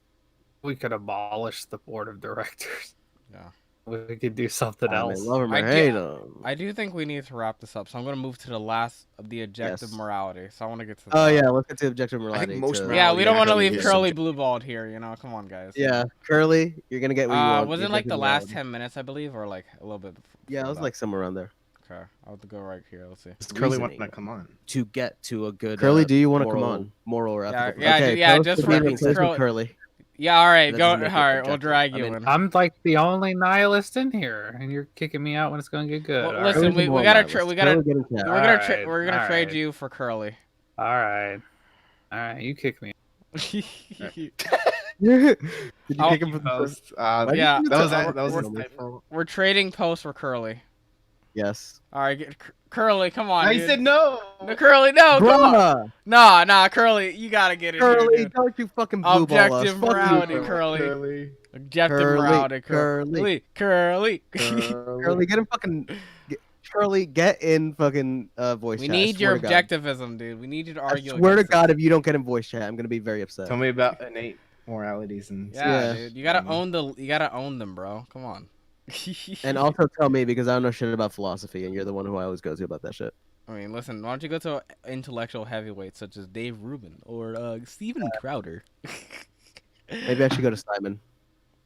S6: we could abolish the board of directors.
S1: Yeah.
S6: We could do something
S5: I mean,
S6: else.
S5: love 'em or
S1: I
S5: hate
S1: do-
S5: 'em.
S1: I do think we need to wrap this up, so I'm gonna move to the last of the objective
S5: Yes.
S1: morality. So I want to get to.
S5: Oh
S1: that.
S5: yeah, let's get to objective morality.
S4: most
S5: to-
S4: morality
S1: Yeah, we don't want to
S4: actually
S1: leave
S4: is
S1: Curly
S4: subject-
S1: blue balled here. You know, come on, guys.
S5: Yeah, Curly, you're gonna get what you want.
S1: Wasn't like the
S5: Objective
S1: last
S5: morality.
S1: 10 minutes, I believe, or like a little bit.
S5: Yeah, it was
S1: before
S5: like somewhere around there.
S1: that. Okay, I'll have to go right here. Let's see.
S2: Does Curly want
S3: reasoning.
S2: to come on?
S3: to get to a good
S5: Curly, do you want to come
S3: moral-
S5: on?
S3: moral or
S1: Yeah,
S3: ethical
S1: yeah,
S3: position.
S1: yeah,
S5: Curly,
S1: just
S5: put
S1: for
S5: me in place with
S1: Curly.
S5: Curly.
S1: Yeah, all right,
S3: That
S1: go. All
S3: doesn't make it
S1: right, we'll
S3: objective.
S1: drag
S3: I
S1: you
S3: mean,
S1: in.
S6: I'm like the only nihilist in here, and you're kicking me out when it's going to get good.
S1: Well,
S6: All
S1: listen,
S6: right.
S1: we
S5: Curly's
S1: gotta
S5: more
S1: tra- we
S5: nihilist.
S1: gotta-
S5: Curly, get in chat.
S6: Alright,
S1: we're gonna trade
S6: alright.
S1: you for Curly.
S6: All right. All right, you kick me.
S5: Did you kick him from the
S2: Post.
S1: Yeah,
S2: that was
S1: we're-
S2: insightful.
S1: We're trading posts for Curly.
S5: Yes.
S1: All right, Curly, come on.
S2: I
S1: dude.
S2: said no.
S1: No, Curly, no, come on.
S5: Bruh,
S1: Nah, Curly, you gotta get it here,
S5: Curly,
S1: dude.
S5: don't you fucking blue ball us.
S1: Objective
S5: Fuck you,
S1: morality,
S5: Curly.
S1: Curly. Objective
S3: Curly,
S1: morality.
S3: Curly.
S1: Curly.
S3: Curly, get in fucking. Curly, get in fucking voice
S1: We
S3: chat. I
S1: need
S3: swear
S1: your
S3: to God.
S1: objectivism, dude. We need you to
S3: I
S1: argue.
S3: swear to
S1: against
S3: God,
S1: it.
S3: if you don't get in voice chat, I'm gonna be very upset.
S2: Tell me about innate moralities and
S1: Yeah,
S3: Yeah.
S1: dude. You gotta own them, bro. Come on.
S3: And also tell me because I don't know shit about philosophy, and you're the one who I always go to about that shit.
S1: I mean, listen. Why don't you go to intellectual heavyweights such as Dave Rubin or Steven Crowder?
S3: Maybe I should go to Simon.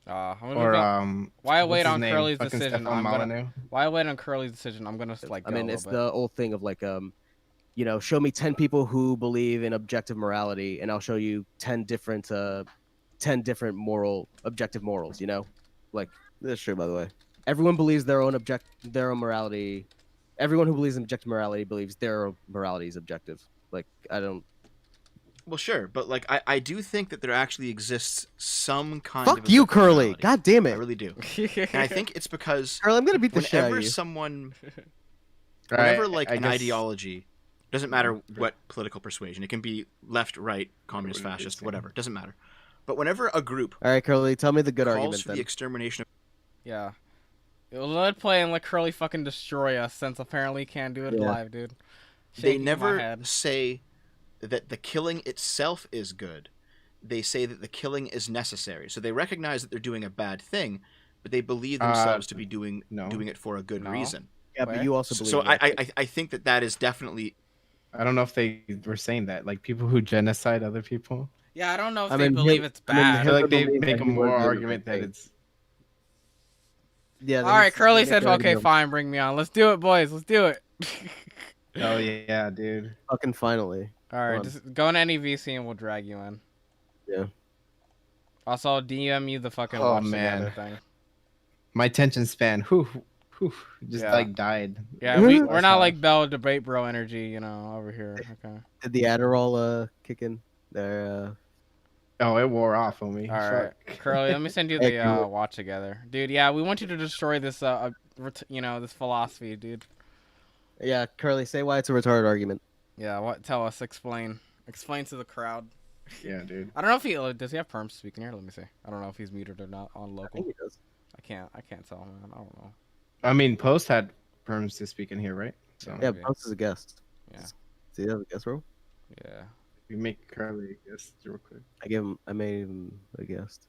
S1: I'm gonna
S2: or
S1: go. Why
S2: what's
S1: wait
S2: his
S1: on
S2: name?
S1: Curly's
S2: Fucking
S1: decision?
S2: Stefan Molyneux.
S1: Why wait on Curly's decision? I'm gonna like.
S3: I mean,
S1: go a
S3: it's
S1: little
S3: the old thing of like, you know, show me 10 people who believe in objective morality, and I'll show you 10 different objective morals. You know, like that's true, by the way. Everyone believes their own morality. Everyone who believes in objective morality believes their morality is objective. Like, I don't.
S4: Well, sure, but like I do think that there actually exists some kind
S3: Fuck
S4: of
S3: you,
S4: objective
S3: Curly.
S4: morality.
S3: God damn
S4: I
S3: it.
S4: really do.
S1: bit.
S4: And I think it's because
S3: Curly, I'm gonna beat the shit out
S4: whenever
S3: of you.
S4: someone,
S2: Right,
S4: whenever like
S2: I
S4: an
S2: guess-
S4: ideology, doesn't matter what political persuasion, it can be left, right, communist,
S2: What are they
S4: fascist,
S2: saying?
S4: whatever, doesn't matter. But whenever a group
S3: All right, Curly, tell me the good
S4: calls
S3: argument
S4: for
S3: then.
S4: the extermination of
S1: Yeah. Let play and let Curly fucking destroy us since apparently he can't do it
S3: Yeah.
S1: live, dude.
S4: they
S1: Shaking my
S4: never
S1: head.
S4: say that the killing itself is good. They say that the killing is necessary. So they recognize that they're doing a bad thing, but they believe themselves to be doing it for a good
S1: No.
S4: reason.
S3: Yeah,
S1: Where?
S3: but you also believe.
S4: So
S3: in that.
S4: I think that is definitely.
S2: I don't know if they were saying that, like people who genocide other people.
S1: Yeah, I don't know if
S3: I
S1: they
S3: mean,
S1: believe
S3: him-
S1: it's
S3: I mean,
S1: bad.
S2: I feel like they
S3: believe
S2: make
S3: that
S2: a
S3: he was
S2: moral
S3: doing the
S2: argument
S3: right
S2: that
S3: thing.
S2: it's.
S3: Yeah.
S1: All right, Curly
S3: they
S1: said,
S3: make an
S1: "Okay,
S3: argument.
S1: fine, bring me on. Let's do it, boys. Let's do it."
S2: Oh yeah, dude.
S3: Fucking finally.
S1: All right,
S3: Come on.
S1: just go in any VC and we'll drag you in.
S3: Yeah.
S1: Also, I'll DM you the fucking
S2: Oh,
S1: watch
S2: man.
S1: together thing.
S2: My attention span, just
S1: Yeah.
S2: like died.
S1: Yeah, we're not like Bell debate bro energy, you know, over here. Okay.
S3: Did the Adderall kick in? There.
S2: Oh, it wore off on me.
S1: All right,
S2: Fuck.
S1: Curly, let me send you
S3: Hey,
S1: the
S3: Curly.
S1: watch together, dude. Yeah, we want you to destroy this, this philosophy, dude.
S3: Yeah, Curly, say why it's a retarded argument.
S1: Yeah, what? Tell us. Explain to the crowd.
S2: Yeah, dude.
S1: I don't know if he does. He have perms speaking here? Let me see. I don't know if he's muted or not on
S3: I
S1: local.
S3: think he does.
S1: I can't tell, man. I don't know.
S2: I mean, Post had perms to speak in here, right? So
S3: Yeah,
S1: Maybe.
S3: Post is a guest.
S1: Yeah.
S3: See that a guest role?
S1: Yeah.
S2: we make Carly a guest real quick.
S3: I made him a guest.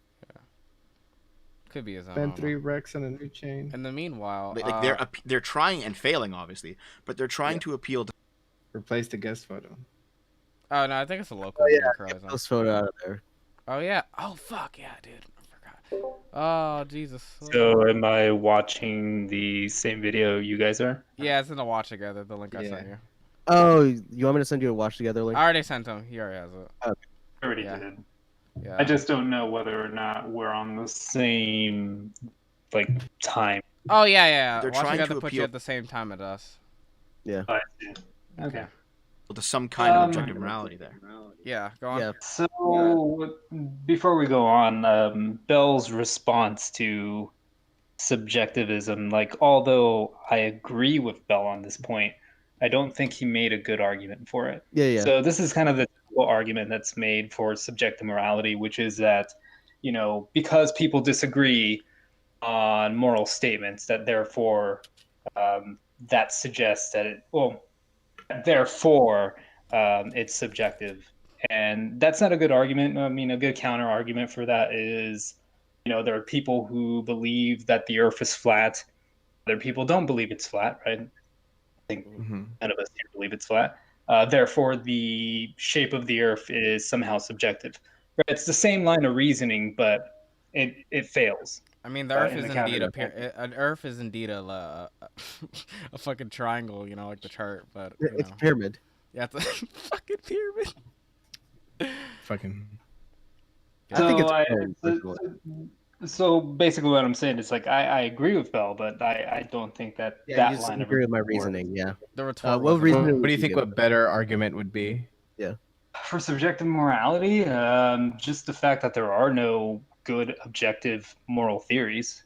S1: Could be his own. I
S2: Spend
S1: don't
S2: 3
S1: know.
S2: Rex on a new chain.
S1: In the meanwhile,
S4: Like they're trying and failing, obviously, but they're trying to appeal to.
S2: Replace the guest photo.
S1: oh no, I think it's a local.
S3: Oh, yeah,
S1: Curly's on.
S3: Post photo out of there.
S1: Oh yeah. Oh fuck yeah, dude. I forgot. Oh Jesus.
S7: So am I watching the same video you guys are?
S1: Yeah, it's in the watch together. The link I
S2: Yeah.
S1: sent you.
S3: Oh, you want me to send you a watch together link?
S1: I already sent him. He already has it.
S7: I already
S1: Yeah.
S7: did.
S1: Yeah.
S7: I just don't know whether or not we're on the same like time.
S1: Oh yeah, yeah.
S4: They're
S1: Watch
S4: trying
S1: together
S4: to
S1: put you
S4: appeal-
S1: at the same time as us.
S7: I see. Okay.
S4: to some kind of objective morality there.
S1: Yeah. Go on.
S3: Yeah.
S7: So before we go on, Bell's response to subjectivism, like although I agree with Bell on this point, I don't think he made a good argument for it.
S3: Yeah.
S7: So this is kind of the typical argument that's made for subjective morality, which is that, you know, because people disagree on moral statements, that therefore that suggests that it's subjective. And that's not a good argument. I mean, a good counter argument for that is, you know, there are people who believe that the Earth is flat. Other people don't believe it's flat, right? I think
S2: Mm-hmm.
S7: none of us here believe it's flat. Therefore, the shape of the Earth is somehow subjective. Right? It's the same line of reasoning, but it fails.
S1: I mean, the Earth
S7: in
S1: is
S7: the
S1: indeed
S7: counter-
S1: an Earth is indeed a fucking triangle, you know, like the chart. But
S3: It's a pyramid.
S1: yeah, it's a fucking pyramid.
S2: Fucking.
S3: I think it's
S7: So
S3: pyramid, personally.
S7: So basically, what I'm saying is like I agree with Bell, but I don't think that
S3: Yeah,
S7: that
S3: you just
S7: line of
S3: agree with my
S7: reasoning
S3: reasoning. Yeah.
S1: The rhetorical.
S3: what reason-
S2: What do you think? What better argument would be?
S7: for subjective morality, just the fact that there are no good objective moral theories.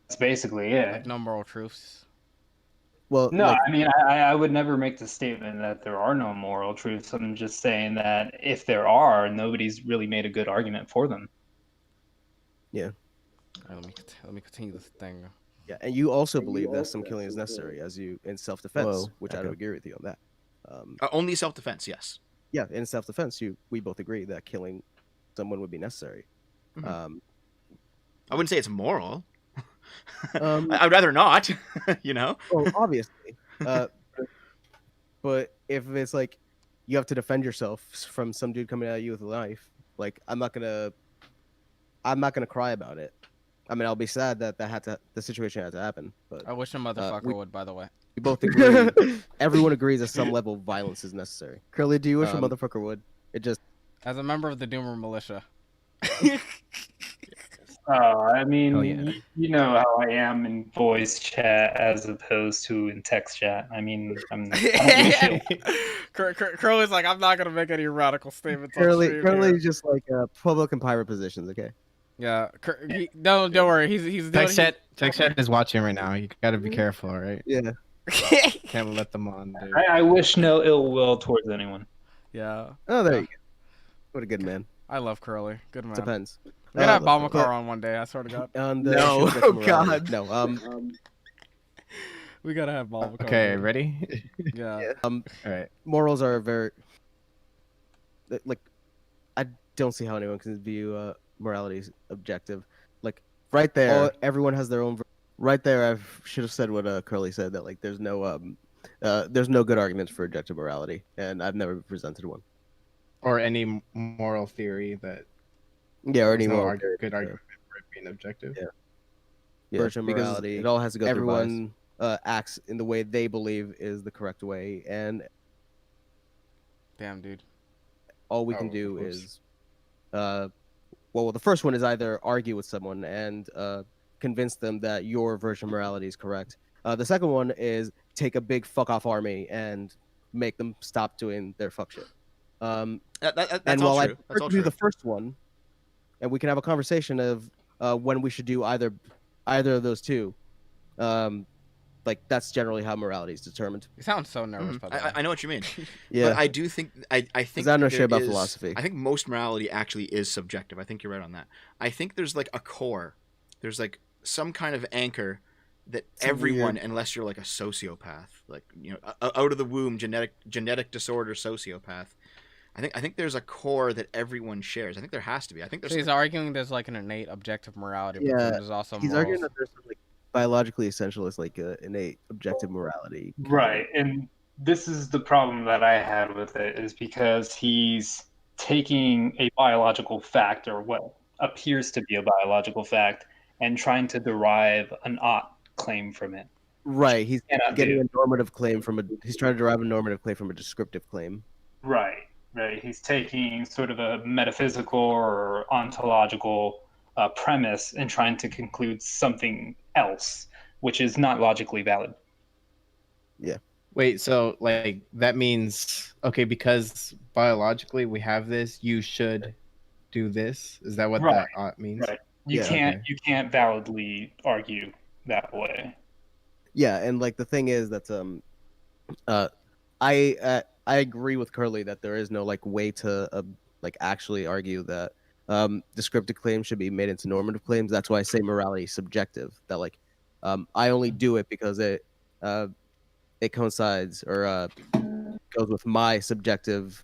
S7: That's basically it.
S1: Like no moral truths.
S3: Well,
S7: No,
S3: like,
S7: I mean, I would never make the statement that there are no moral truths. I'm just saying that if there are, nobody's really made a good argument for them.
S1: Let me continue this thing.
S3: Yeah, and you also believe that some killing is necessary, as you in self-defense,
S2: Whoa,
S3: which I
S2: okay.
S3: would agree with you on that.
S4: Only self-defense, yes.
S3: Yeah, in self-defense, we both agree that killing someone would be necessary.
S4: Mhm. I wouldn't say it's moral.
S3: Um,
S4: I'd rather not, you know?
S3: Well, obviously, but if it's like you have to defend yourself from some dude coming at you with a knife, like I'm not gonna cry about it. I mean, I'll be sad that the situation had to happen. But
S1: I wish a motherfucker would, by the way.
S3: we both agree. Everyone agrees that some level of violence is necessary. Curly, do you wish a motherfucker would? It just
S1: As a member of the Doomer militia.
S7: I mean,
S2: Hell yeah.
S7: you know how I am in voice chat as opposed to in text chat. I mean, I don't really feel.
S1: Curly's like, I'm not gonna make any radical statements. On stream here.
S3: Curly's just like public and pirate positions. Okay.
S1: Yeah. No, don't worry. He's
S2: Text chat is watching right now. You gotta be careful, all right?
S3: Yeah.
S2: Can't let them on, dude.
S7: I wish no ill will towards anyone.
S1: Yeah.
S3: Oh, there you go. What a good man.
S1: I love Curly. Good man.
S3: Depends.
S1: We're gonna have Balmacar on one day. I swear to God.
S3: On the
S2: No,
S3: show
S2: oh,
S3: morality.
S2: God.
S3: No.
S1: We gotta have Balmacar.
S2: Okay,
S1: dude.
S2: ready?
S1: Yeah.
S2: All right.
S3: Morals are very like I don't see how anyone can view morality as objective. Like right there, everyone has their own. Right there, I should have said what Curly said, that like there's no good arguments for objective morality, and I've never presented one.
S2: Or any moral theory that.
S3: Yeah, or any
S2: there's no
S3: moral theory.
S2: good argument for it being objective.
S3: Yeah,
S5: Virtual
S3: because
S5: morality,
S3: it all has to go through
S5: everyone
S3: acts in the way they believe is the correct way, and
S1: Damn, dude.
S3: all we can do is well, the first one is either argue with someone and convince them that your version of morality is correct. The second one is take a big fuck off army and make them stop doing their fuck shit.
S4: That's
S3: and
S4: all
S3: while
S4: true.
S3: I
S4: That's all
S3: do
S4: true.
S3: the first one, and we can have a conversation of when we should do either of those two. Like that's generally how morality is determined.
S1: You sound so nervous. By the way.
S4: I know what you mean.
S3: Yeah,
S4: But I do think I think
S3: 'cause I don't know shit
S4: there
S3: about
S4: is-
S3: philosophy.
S4: I think most morality actually is subjective. I think you're right on that. I think there's like a core. There's like some kind of anchor that everyone, unless you're like a sociopath, like out of the womb genetic disorder sociopath. I think there's a core that everyone shares. I think there has to be. I think there's.
S1: So he's arguing there's like an innate objective morality, but
S3: Yeah,
S1: then there's also
S3: he's
S1: morals.
S3: arguing that there's some, like biologically essential is like innate objective morality.
S7: Right, and this is the problem that I had with it, is because he's taking a biological fact, or what appears to be a biological fact, and trying to derive an ought claim from it.
S3: Right, he's
S7: Cannot
S3: getting
S7: do.
S3: a normative claim he's trying to derive a normative claim from a descriptive claim.
S7: Right. He's taking sort of a metaphysical or ontological premise and trying to conclude something else, which is not logically valid.
S2: Wait, so like that means because biologically we have this, you should do this? Is that what
S7: Right,
S2: that ought means?
S7: right. You can't validly argue that way.
S3: Yeah, and like the thing is that I agree with Curly that there is no like way to like actually argue that descriptive claims should be made into normative claims. That's why I say morality is subjective. That like I only do it because it coincides or goes with my subjective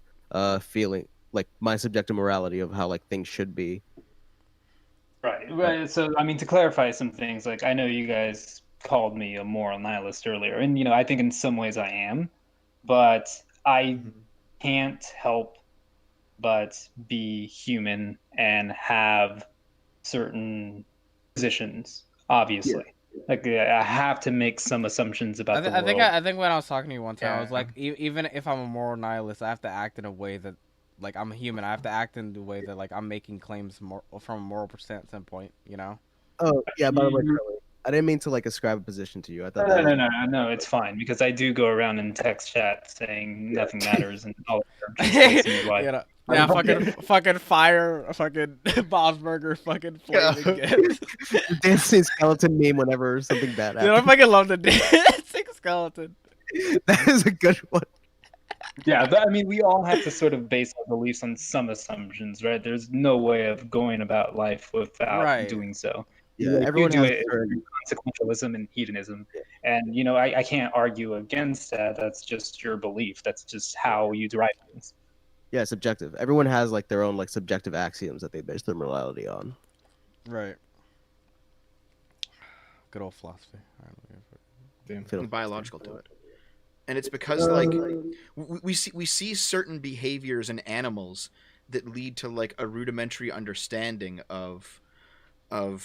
S3: feeling, like my subjective morality of how like things should be.
S7: Right. So, I mean, to clarify some things, like I know you guys called me a moral nihilist earlier, and I think in some ways I am, but I can't help but be human and have certain positions. Obviously, like I have to make some assumptions about the world.
S1: I think when I was talking to you one time, I was like, even if I'm a moral nihilist, I have to act in a way that, like, I'm a human. I have to act in the way that, like, I'm making claims from a moral standpoint.
S3: Oh yeah, by the way, Curly, I didn't mean to like ascribe a position to you. I thought
S7: No, it's fine, because I do go around in text chat saying nothing matters and all that in your life.
S1: Yeah, fucking fire, fucking Bosburger, fucking flaming
S3: dancing skeleton meme whenever something bad happens.
S1: Dude, I fucking love the dancing skeleton.
S3: That is a good one.
S7: Yeah, but I mean, we all have to sort of base our beliefs on some assumptions, right? There's no way of going about life without doing so.
S3: Yeah,
S7: Like,
S3: everyone
S7: you do
S3: has
S7: it
S3: certain.
S7: through consequentialism and hedonism, and I can't argue against that. That's just your belief. That's just how you derive things.
S3: Yeah, subjective. Everyone has like their own like subjective axioms that they base their morality on.
S1: Right. Good old philosophy.
S4: And biological to it. And it's because like we see certain behaviors in animals that lead to like a rudimentary understanding of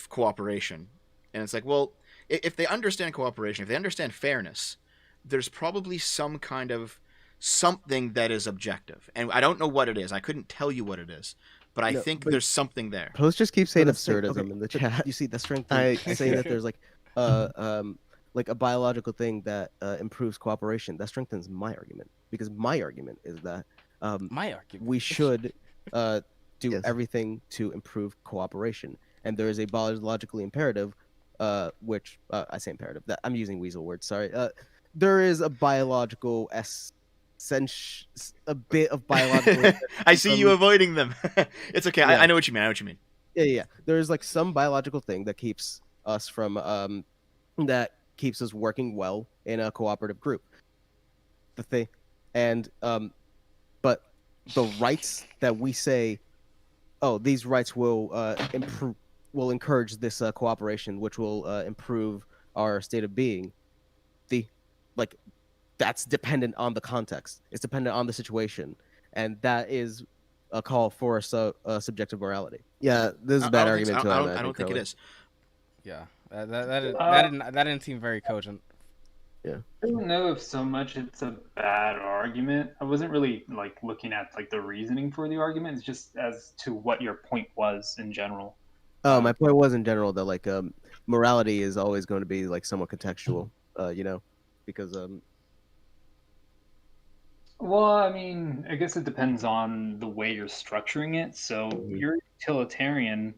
S4: cooperation. And it's like, well, if they understand cooperation, if they understand fairness, there's probably some kind of something that is objective. And I don't know what it is. I couldn't tell you what it is, but I think there's something there.
S3: Post just keeps saying
S5: But that's the thing,
S3: absurdism
S5: okay,
S3: in the
S5: but
S3: chat.
S5: you see the strength
S3: I
S5: in
S3: saying that there's like a biological thing that improves cooperation. That strengthens my argument because my argument is that
S1: My argument.
S3: we should do
S5: Yes.
S3: everything to improve cooperation, and there is a biologically imperative, which I say imperative. That I'm using weasel words. Sorry. There is a biological a bit of biological.
S4: I see you avoiding them. It's okay.
S3: Yeah.
S4: I know what you mean. I know what you mean.
S3: Yeah. There's like some biological thing that keeps us from that keeps us working well in a cooperative group. The thing, and but the rights that we say, oh, these rights will improve, will encourage this cooperation, which will improve our state of being. Like that's dependent on the context. It's dependent on the situation, and that is a call for subjective morality. Yeah, this is a bad argument too.
S4: I don't think it is.
S1: Yeah. That didn't seem very cogent.
S7: I don't know if so much it's a bad argument. I wasn't really like looking at like the reasoning for the argument. It's just as to what your point was in general.
S3: Oh, my point was in general that like morality is always going to be like somewhat contextual. Because
S7: Well, I mean, I guess it depends on the way you're structuring it. So you're utilitarian,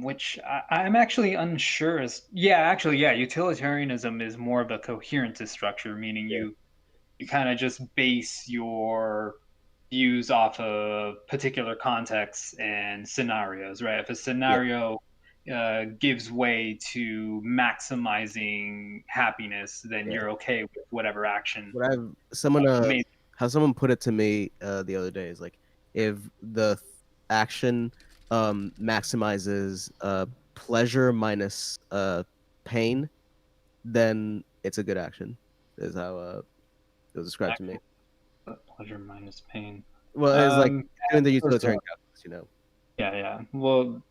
S7: which I'm actually unsure as. Yeah, utilitarianism is more of a coherentist structure, meaning you kind of just base your views off of particular contexts and scenarios, right? If a scenario gives way to maximizing happiness, then you're okay with whatever action.
S3: what how someone put it to me the other day is like, if the action maximizes pleasure minus pain, then it's a good action. Is how it was described to me.
S7: Pleasure minus pain.
S3: Well, it's like doing the utilitarian calculus,
S7: Yeah. Well,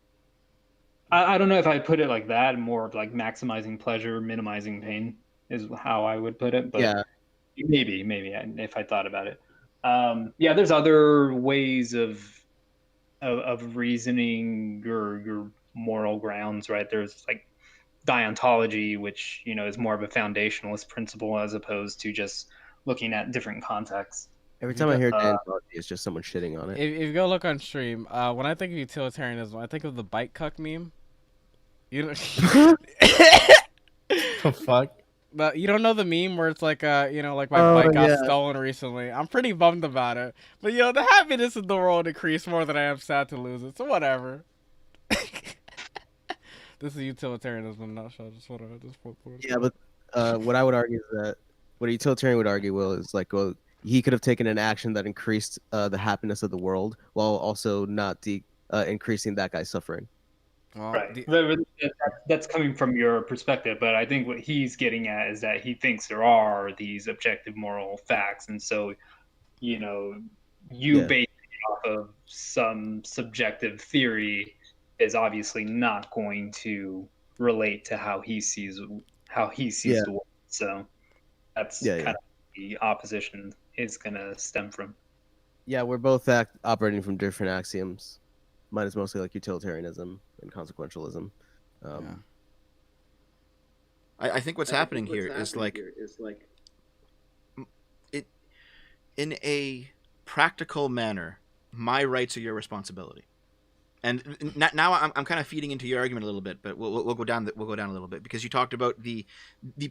S7: I don't know if I put it like that. More of like maximizing pleasure, minimizing pain is how I would put it. But
S3: yeah,
S7: maybe if I thought about it. There's other ways of reasoning your moral grounds, right? There's like deontology, which is more of a foundationalist principle as opposed to just looking at different contexts.
S3: every time I hear deontology, it's just someone shitting on it.
S1: If you go look on stream, when I think of utilitarianism, I think of the bike cuck meme. You know,
S2: The fuck?
S1: but you don't know the meme where it's like like my bike got stolen recently. I'm pretty bummed about it. But the happiness in the world increased more than I am sad to lose it. So whatever. This is utilitarianism in a nutshell. Just want to just
S3: Yeah, but what I would argue is that what a utilitarian would argue is like, well, he could have taken an action that increased the happiness of the world while also not increasing that guy's suffering.
S1: Well,
S7: Right. That's coming from your perspective, but I think what he's getting at is that he thinks there are these objective moral facts, and so basing it off of some subjective theory is obviously not going to relate to how he sees the world. So that's kind of the opposition is going to stem from.
S3: Yeah, we're both operating from different axioms. Mine is mostly like utilitarianism and consequentialism.
S4: I think what's happening here is like it in a practical manner. My rights are your responsibility, and now I'm kind of feeding into your argument a little bit, but we'll go down a little bit because you talked about the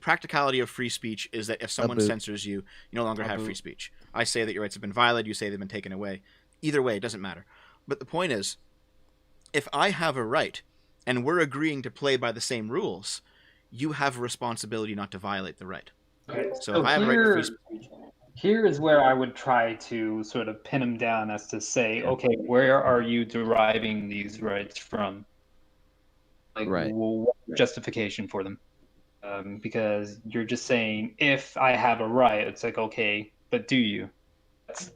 S4: practicality of free speech is that if someone censors you, you no longer have free speech. I say that your rights have been violated. You say they've been taken away. Either way, it doesn't matter. But the point is, if I have a right and we're agreeing to play by the same rules, you have a responsibility not to violate the right.
S7: Okay,
S4: So if I have a right to free
S7: speech, here is where I would try to sort of pin him down as to say, okay, where are you deriving these rights from? Like, what justification for them? Because you're just saying, if I have a right, it's like, okay, but do you?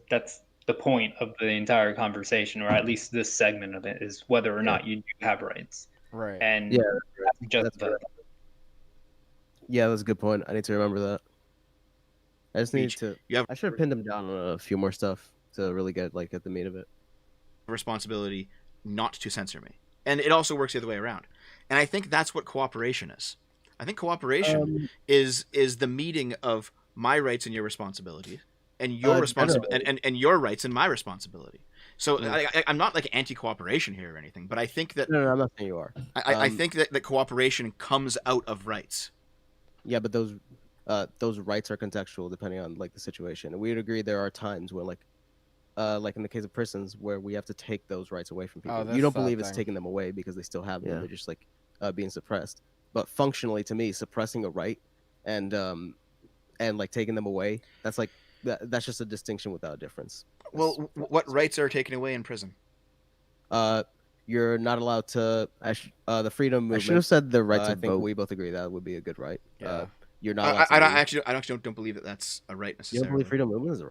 S7: That's the point of the entire conversation, or at least this segment of it, is whether or not you do have rights.
S1: Right.
S7: And
S3: that's that's a good point. I need to remember that. I just need to. I should have pinned him down on a few more stuff to really get like at the meat of it.
S4: Responsibility not to censor me, and it also works the other way around. And I think that's what cooperation is. I think cooperation is the meeting of my rights and your responsibility, and your and your rights and my responsibility. So I'm not like anti-cooperation here or anything, but I think that
S3: no, I'm not saying you are.
S4: I think that cooperation comes out of rights.
S3: Yeah, but those rights are contextual depending on like the situation, and we would agree there are times where like in the case of prisons where we have to take those rights away from people. You don't believe it's taking them away because they still have them; they're just like being suppressed. But functionally, to me, suppressing a right and like taking them away, that's like that's just a distinction without a difference.
S4: Well, what rights are taken away in prison?
S3: You're not allowed to. The freedom movement. I should have said the right to vote. I think we both agree that would be a good right.
S1: Yeah.
S3: You're not. Allowed
S4: I actually don't believe that that's a right necessarily.
S3: You don't believe freedom movement is a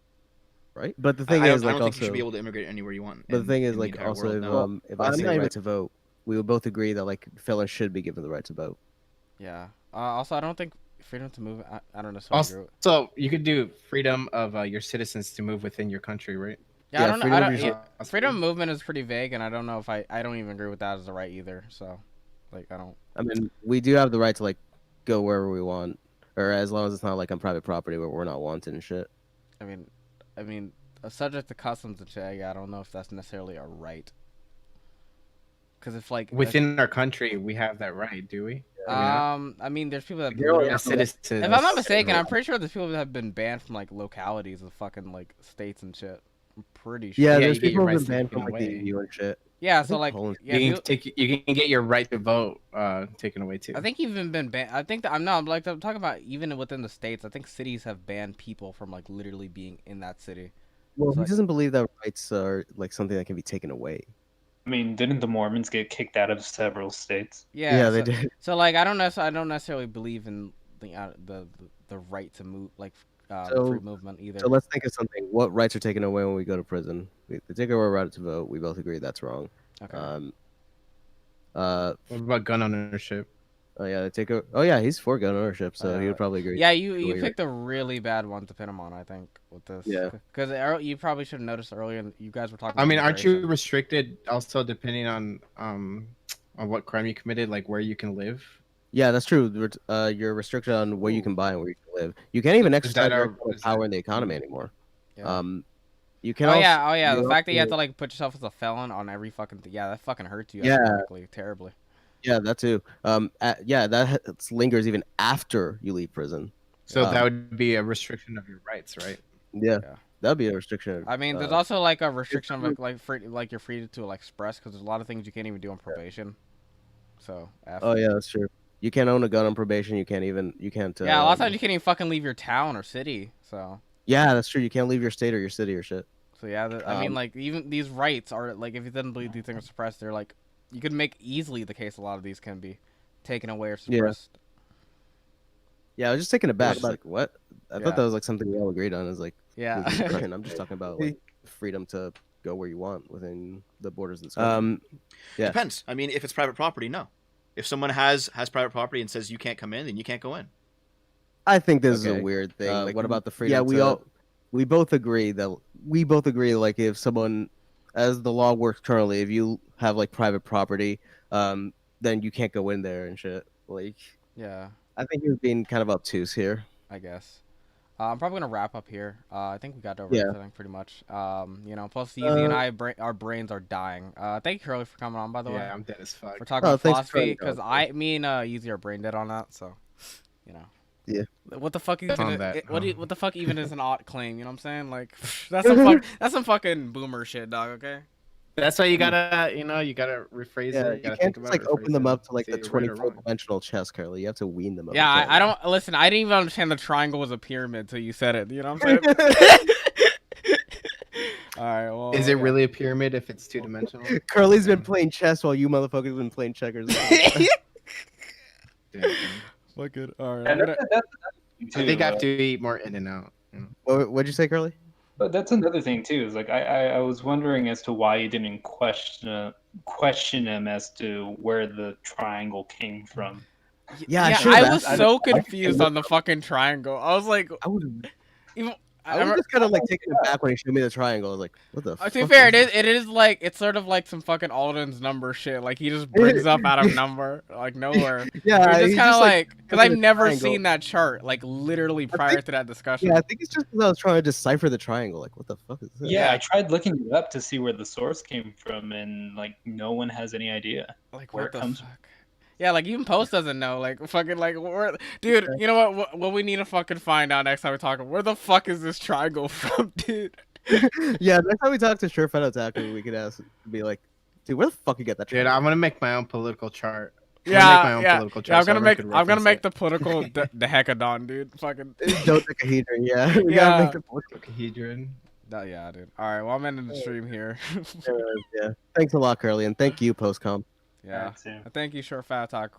S3: right? But the thing is, like,
S4: I don't
S3: also,
S4: think you should be able to immigrate anywhere you want.
S3: But the thing is, like, also, if I say right to vote, we would both agree that like felons should be given the right to vote.
S1: Yeah. Also, I don't think freedom to move. I don't necessarily agree with.
S2: So you could do freedom of your citizens to move within your country, right?
S1: Yeah, freedom of movement is pretty vague, and I don't know if I don't even agree with that as a right either. So, like, I don't.
S3: I mean, we do have the right to like go wherever we want, or as long as it's not like on private property where we're not wanted and shit.
S1: I mean, subject to customs and shit. Yeah, I don't know if that's necessarily a right. Because if like
S2: within our country, we have that right, do we?
S1: I mean, there's people that
S2: are citizens.
S1: If I'm not mistaken, I'm pretty sure there's people that have been banned from like localities of fucking like states and shit. I'm pretty sure.
S3: Yeah, there's people who've been banned from like the EU and shit.
S1: Yeah, so like
S2: you can get your right to vote taken away too.
S1: I think even been banned. I think that I'm talking about even within the states. I think cities have banned people from like literally being in that city.
S3: Well, he doesn't believe that rights are like something that can be taken away.
S7: I mean, didn't the Mormons get kicked out of several states?
S1: Yeah,
S3: they did.
S1: So like, I don't necessarily believe in the right to move, like free movement either.
S3: So let's think of something. What rights are taken away when we go to prison? They take away our right to vote. We both agree that's wrong.
S1: Okay.
S2: What about gun ownership?
S3: Oh yeah, he's for gun ownership, so he would probably agree.
S1: Yeah, you picked a really bad one to pin him on, I think, with this.
S3: Yeah.
S1: Because you probably should have noticed earlier. You guys were talking.
S2: I mean, aren't you restricted also depending on what crime you committed, like where you can live?
S3: Yeah, that's true. You're restricted on where you can buy and where you can live. You can't even exercise your power in the economy anymore.
S1: Yeah.
S3: You can.
S1: Oh yeah. The fact that you have to like put yourself as a felon on every fucking thing. Yeah, that fucking hurts you.
S3: Yeah.
S1: Terribly.
S3: Yeah, that too. That lingers even after you leave prison.
S2: So that would be a restriction of your rights, right?
S3: Yeah. That'd be a restriction.
S1: I mean, there's also like a restriction of like you're free to like express, because there's a lot of things you can't even do on probation. So.
S3: Oh yeah, that's true. You can't own a gun on probation. You can't.
S1: Yeah, a lot of times you can't even fucking leave your town or city. So.
S3: Yeah, that's true. You can't leave your state or your city or shit.
S1: So yeah, I mean, like even these rights are like, if you didn't believe these things are suppressed, they're like, you could make easily the case a lot of these can be taken away or suppressed.
S3: Yeah, I was just taken aback. Like, what? I thought that was like something we all agreed on. Is like,
S1: yeah.
S3: I'm just talking about like freedom to go where you want within the borders of this country.
S4: Yeah. Depends. I mean, if it's private property, no. If someone has private property and says you can't come in, then you can't go in.
S3: I think this is a weird thing. Like, what about the freedom? Yeah, we both agree like if someone, as the law works currently, if you have like private property, then you can't go in there and shit. Like,
S1: yeah,
S3: I think you're being kind of obtuse here.
S1: I guess. I'm probably gonna wrap up here. I think we got over everything pretty much. Plus Yeezy and I, our brains are dying. Thank you, Curly, for coming on. By the way,
S2: yeah, I'm dead as fuck.
S1: For talking about philosophy, because me and Yeezy are brain dead on that. So, you know.
S3: Yeah.
S1: What the fuck even? What the fuck even is an odd claim? You know what I'm saying? Like, that's some fucking boomer shit, dog. Okay.
S2: That's why you gotta, you gotta rephrase
S3: Yeah,
S2: it.
S3: you
S2: gotta
S3: can't
S2: think
S3: just
S2: about
S3: like
S2: it,
S3: open
S2: rephrase
S3: them
S2: it,
S3: up to like
S2: see
S3: the
S2: if you're right or
S3: 24
S2: wrong.
S3: dimensional chess, Curly. You have to wean them over.
S1: Yeah,
S3: time.
S1: I don't listen. I didn't even understand the triangle was a pyramid till you said it. You know what I'm saying? All right. Well,
S2: Is it
S1: yeah.
S2: really a pyramid if it's 2-dimensional?
S3: Curly's been playing chess while you motherfuckers been playing checkers.
S2: Damn.
S1: Fuck it. All right.
S7: And
S1: I'm gonna...
S2: I think I have to eat more In and Out.
S3: What'd you say, Curly?
S7: But that's another thing too. Is like I was wondering as to why you didn't question him as to where the triangle came from.
S3: Yeah,
S1: I was so confused on the fucking triangle. I was like,
S3: I would.
S1: even
S3: I was just kind of like taken aback when he showed me the triangle. I was like, "What the?"
S1: To be
S3: fuck
S1: fair,
S3: is
S1: it is like it's sort of like some fucking Alden's number shit. Like he just brings up out of number, like nowhere.
S3: Yeah,
S1: You're just
S3: he
S1: kind of like because
S3: looking
S1: I've
S3: at
S1: never
S3: triangle.
S1: seen that chart like literally prior to that discussion.
S3: Yeah, I think it's just because I was trying to decipher the triangle. Like, what the fuck is this?
S7: Yeah, I tried looking it up to see where the source came from, and like no one has any idea
S1: Like
S7: where
S1: what
S7: it
S1: the
S7: comes
S1: fuck?
S7: from.
S1: Yeah, like even Post doesn't know. Like fucking like where, dude. You know what we need to fucking find out next time we talk. Where the fuck is this triangle from, dude?
S3: Yeah, next time we talk to Surefire Otaku, we could ask, be like, dude, where the fuck you get that?
S2: Dude,
S3: triangle?
S2: I'm gonna make my own political chart.
S1: Yeah,
S2: Political
S1: I'm
S2: chart so
S1: gonna
S2: everyone
S1: make
S2: could
S1: I'm gonna
S2: reference
S1: make
S2: it.
S1: the political the hecadon, dude. Fucking
S3: Dodecahedron, yeah. We
S1: Yeah.
S3: gotta make the
S2: Dodecahedron.
S1: yeah, dude. All right, well I'm ending the stream here.
S3: yeah. Thanks a lot, Curly, and thank you, Postcom.
S1: Yeah.
S7: Too.
S1: Thank you, Sure Fat Talk.